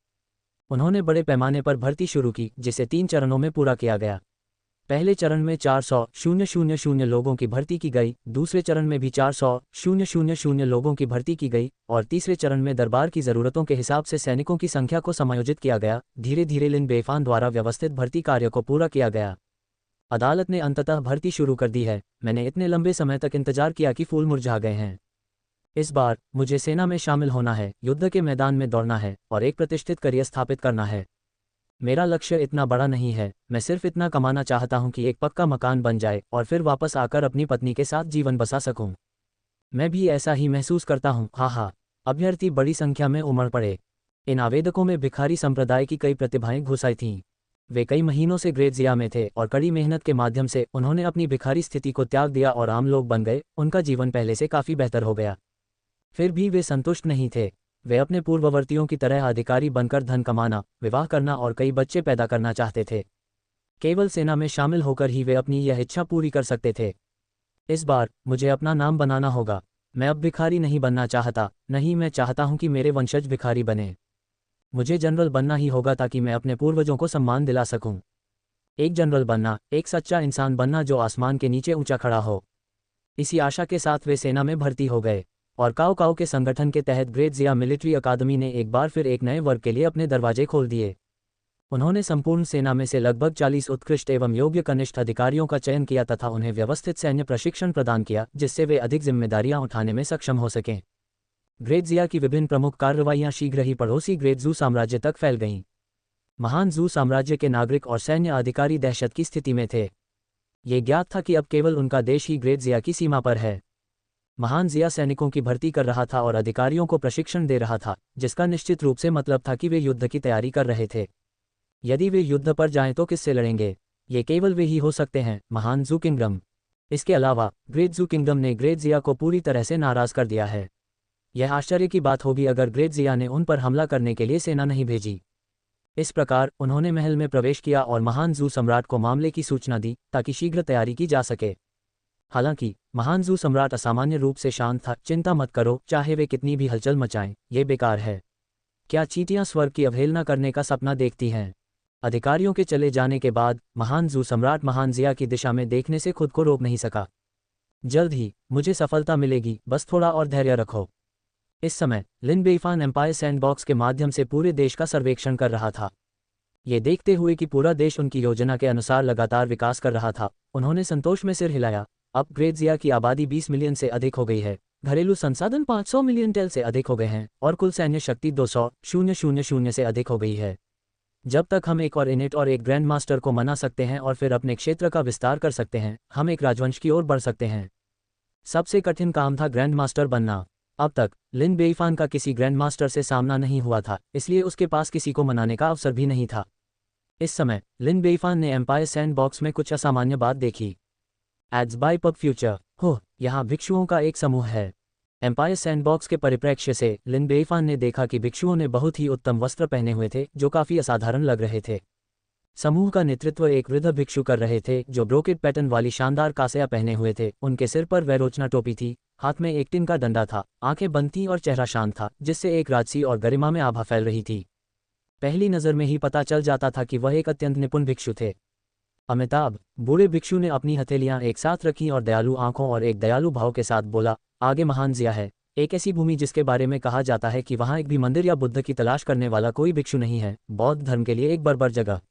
उन्होंने बड़े पैमाने पर भर्ती शुरू की, जिसे 3 चरणों में पूरा किया गया। पहले चरण में 400,000 लोगों की भर्ती की गई, दूसरे चरण में भी 400,000 लोगों की भर्ती की गई और तीसरे चरण में दरबार की ज़रूरतों के हिसाब से सैनिकों की संख्या को समायोजित किया गया। धीरे धीरे लिन बेईफान द्वारा व्यवस्थित भर्ती कार्य को पूरा किया गया। अदालत ने अंततः भर्ती शुरू कर दी है। मैंने इतने लंबे समय तक इंतजार किया कि फूल मुरझा गए हैं। इस बार मुझे सेना में शामिल होना है, युद्ध के मैदान में दौड़ना है और एक प्रतिष्ठित करियर स्थापित करना है। मेरा लक्ष्य इतना बड़ा नहीं है, मैं सिर्फ इतना कमाना चाहता हूं कि एक पक्का मकान बन जाए और फिर वापस आकर अपनी पत्नी के साथ जीवन बसा सकूं। मैं भी ऐसा ही महसूस करता हूं। हाँ। अभ्यर्थी बड़ी संख्या में उमड़ पड़े। इन आवेदकों में भिखारी संप्रदाय की कई प्रतिभाएं घुस आई थीं। वे कई महीनों से ग्रेट जिया में थे और कड़ी मेहनत के माध्यम से उन्होंने अपनी भिखारी स्थिति को त्याग दिया और आम लोग बन गए। उनका जीवन पहले से काफ़ी बेहतर हो गया। फिर भी वे संतुष्ट नहीं थे। वे अपने पूर्ववर्तियों की तरह अधिकारी बनकर धन कमाना, विवाह करना और कई बच्चे पैदा करना चाहते थे। केवल सेना में शामिल होकर ही वे अपनी यह इच्छा पूरी कर सकते थे। इस बार मुझे अपना नाम बनाना होगा। मैं अब भिखारी नहीं बनना चाहता। नहीं, मैं चाहता हूं कि मेरे वंशज भिखारी बने। मुझे जनरल बनना ही होगा ताकि मैं अपने पूर्वजों को सम्मान दिला सकूं। एक जनरल बनना, एक सच्चा इंसान बनना जो आसमान के नीचे ऊंचा खड़ा हो। इसी आशा के साथ वे सेना में भर्ती हो गए और काओ के संगठन के तहत ग्रेट जिया मिलिट्री अकादमी ने एक बार फिर एक नए वर्ग के लिए अपने दरवाजे खोल दिए। उन्होंने संपूर्ण सेना में से लगभग 40 उत्कृष्ट एवं योग्य कनिष्ठ अधिकारियों का चयन किया तथा उन्हें व्यवस्थित सैन्य प्रशिक्षण प्रदान किया, जिससे वे अधिक जिम्मेदारियां उठाने में सक्षम हो सकें। ग्रेट जिया की विभिन्न प्रमुख कार्रवाइयां शीघ्र ही पड़ोसी ग्रेट जू साम्राज्य तक फैल गईं। महान जू साम्राज्य के नागरिक और सैन्य अधिकारी दहशत की स्थिति में थे। ये ज्ञात था कि अब केवल उनका देश ही ग्रेट जिया की सीमा पर है। महान जिया सैनिकों की भर्ती कर रहा था और अधिकारियों को प्रशिक्षण दे रहा था, जिसका निश्चित रूप से मतलब था कि वे युद्ध की तैयारी कर रहे थे। यदि वे युद्ध पर जाएं तो किससे लड़ेंगे? ये केवल वे ही हो सकते हैं, महान जू किंगडम। इसके अलावा ग्रेट जू किंगडम ने ग्रेट जिया को पूरी तरह से नाराज कर दिया है। यह आश्चर्य की बात होगी अगर ग्रेट जिया ने उन पर हमला करने के लिए सेना नहीं भेजी। इस प्रकार उन्होंने महल में प्रवेश किया और महान जू सम्राट को मामले की सूचना दी ताकि शीघ्र तैयारी की जा सके। हालांकि महान जू सम्राट असामान्य रूप से शांत था। चिंता मत करो, चाहे वे कितनी भी हलचल मचाएं, ये बेकार है। क्या चींटियां स्वर्ग की अवहेलना करने का सपना देखती हैं? अधिकारियों के चले जाने के बाद महान जू सम्राट महान जिया की दिशा में देखने से खुद को रोक नहीं सका। जल्द ही मुझे सफलता मिलेगी, बस थोड़ा और धैर्य रखो। इस समय लिन बेईफान एम्पायर सैंडबॉक्स के माध्यम से पूरे देश का सर्वेक्षण कर रहा था। ये देखते हुए कि पूरा देश उनकी योजना के अनुसार लगातार विकास कर रहा था, उन्होंने संतोष में सिर हिलाया। अब ग्रेट जिया की आबादी 20 मिलियन से अधिक हो गई है, घरेलू संसाधन 500 मिलियन टेल से अधिक हो गए हैं और कुल सैन्य शक्ति 200,000 से अधिक हो गई है। जब तक हम एक और इनेट और एक ग्रैंड मास्टर को मना सकते हैं और फिर अपने क्षेत्र का विस्तार कर सकते हैं, हम एक राजवंश की ओर बढ़ सकते हैं। सबसे कठिन काम था ग्रैंड मास्टर बनना। अब तक लिन बेईफान का किसी ग्रैंड मास्टर से सामना नहीं हुआ था, इसलिए उसके पास किसी को मनाने का अवसर भी नहीं था। इस समय लिन बेईफान ने एम्पायर सैंडबॉक्स में कुछ असामान्य बात देखी। Ads by pub future. हो, यहाँ भिक्षुओं का एक समूह है। एम्पायर सैंडबॉक्स के परिप्रेक्ष्य से लिन बेईफान ने देखा कि भिक्षुओं ने बहुत ही उत्तम वस्त्र पहने हुए थे जो काफ़ी असाधारण लग रहे थे। समूह का नेतृत्व एक वृद्ध भिक्षु कर रहे थे जो ब्रोकेड पैटर्न वाली शानदार कासया पहने हुए थे। उनके सिर पर वैरोचना टोपी थी, हाथ में एक टिन का डंडा था, आंखें बंद थीं और चेहरा शांत था, जिससे एक राजसी और गरिमा में आभा फैल रही थी। पहली नज़र में ही पता चल जाता था कि वह एक अत्यंत निपुण भिक्षु थे। अमिताभ, बूढ़े भिक्षु ने अपनी हथेलियां एक साथ रखीं और दयालु आंखों और एक दयालु भाव के साथ बोला, आगे महान जिया है, एक ऐसी भूमि जिसके बारे में कहा जाता है कि वहां एक भी मंदिर या बुद्ध की तलाश करने वाला कोई भिक्षु नहीं है। बौद्ध धर्म के लिए एक बर्बर जगह।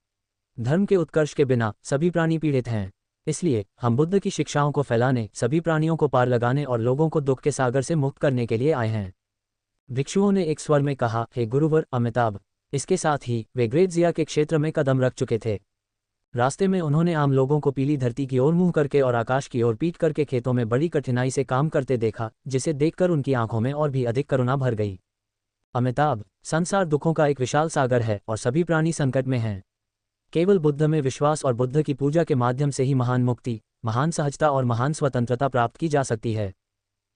धर्म के उत्कर्ष के बिना सभी प्राणी पीड़ित हैं, इसलिए हम बुद्ध की शिक्षाओं को फैलाने, सभी प्राणियों को पार लगाने और लोगों को दुख के सागर से मुक्त करने के लिए आए हैं। भिक्षुओं ने एक स्वर में कहा, हे गुरुवर अमिताभ। इसके साथ ही वे ग्रेट जिया के क्षेत्र में कदम रख चुके थे। रास्ते में उन्होंने आम लोगों को पीली धरती की ओर मुंह करके और आकाश की ओर पीट करके खेतों में बड़ी कठिनाई से काम करते देखा, जिसे देखकर उनकी आंखों में और भी अधिक करुणा भर गई। अमिताभ, संसार दुखों का एक विशाल सागर है और सभी प्राणी संकट में हैं। केवल बुद्ध में विश्वास और बुद्ध की पूजा के माध्यम से ही महान मुक्ति, महान सहजता और महान स्वतंत्रता प्राप्त की जा सकती है।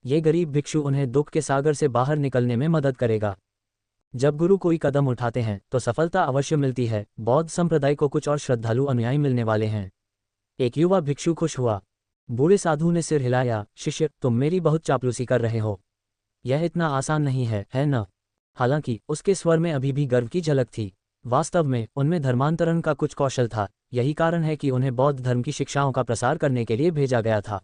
ये गरीब भिक्षु उन्हें दुख के सागर से बाहर निकलने में मदद करेगा। जब गुरु कोई कदम उठाते हैं तो सफलता अवश्य मिलती है। बौद्ध संप्रदाय को कुछ और श्रद्धालु अनुयायी मिलने वाले हैं। एक युवा भिक्षु खुश हुआ। बूढ़े साधु ने सिर हिलाया, शिष्य, तुम मेरी बहुत चापलूसी कर रहे हो। यह इतना आसान नहीं है न? हालांकि उसके स्वर में अभी भी गर्व की झलक थी। वास्तव में उनमें धर्मांतरण का कुछ कौशल था। यही कारण है कि उन्हें बौद्ध धर्म की शिक्षाओं का प्रसार करने के लिए भेजा गया था।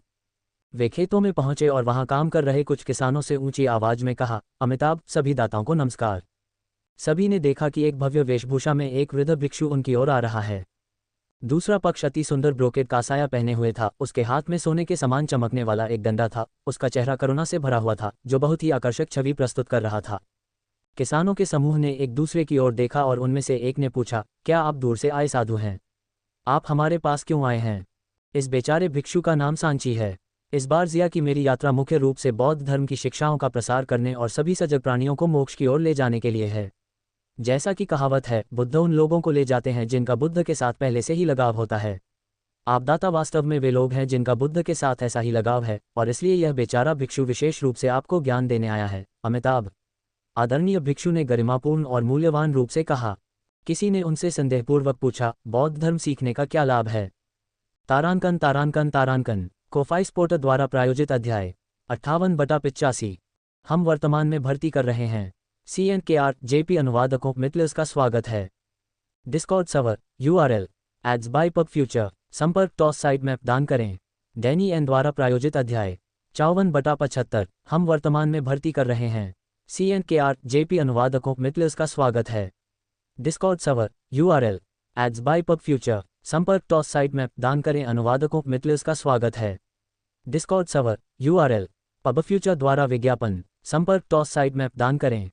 वे खेतों में पहुंचे और वहां काम कर रहे कुछ किसानों से ऊंची आवाज में कहा, अमिताभ, सभी दाताओं को नमस्कार। सभी ने देखा कि एक भव्य वेशभूषा में एक वृद्ध भिक्षु उनकी ओर आ रहा है। दूसरा पक्ष अति सुंदर ब्रोकेड कासाया पहने हुए था। उसके हाथ में सोने के समान चमकने वाला एक डंडा था। उसका चेहरा करुणा से भरा हुआ था, जो बहुत ही आकर्षक छवि प्रस्तुत कर रहा था। किसानों के समूह ने एक दूसरे की ओर देखा और उनमें से एक ने पूछा, क्या आप दूर से आए साधु हैं? आप हमारे पास क्यों आए हैं? इस बेचारे भिक्षु का नाम सांची है। इस बार जिया की मेरी यात्रा मुख्य रूप से बौद्ध धर्म की शिक्षाओं का प्रसार करने और सभी सजग प्राणियों को मोक्ष की ओर ले जाने के लिए है। जैसा कि कहावत है, बुद्ध उन लोगों को ले जाते हैं जिनका बुद्ध के साथ पहले से ही लगाव होता है। आप दाता वास्तव में वे लोग हैं जिनका बुद्ध के साथ ऐसा ही लगाव है, और इसलिए यह बेचारा भिक्षु विशेष रूप से आपको ज्ञान देने आया है, अमिताभ। आदरणीय भिक्षु ने गरिमापूर्ण और मूल्यवान रूप से कहा। किसी ने उनसे संदेहपूर्वक पूछा, बौद्ध धर्म सीखने का क्या लाभ है? तारांकन तारांकन तारांकन कोफाइस पोर्टर द्वारा प्रायोजित अध्याय 58/85। हम वर्तमान में भर्ती कर रहे हैं। CNKR JP अनुवादकों मित्लर्स का स्वागत है। Discord server URL ads by pub future. संपर्क टॉस साइट मैप दान करें। डैनी एन द्वारा प्रायोजित अध्याय 54/75। हम वर्तमान में भर्ती कर रहे हैं। CNKR JP अनुवादकों मित्लर्स का स्वागत है। Discord server URL ads by pub future. संपर्क टॉस साइट मैप दान करें। अनुवादकों मित्लर्स का स्वागत है। Discord server URL PubFuture द्वारा विज्ञापन। संपर्क टॉस साइट मैप दान करें।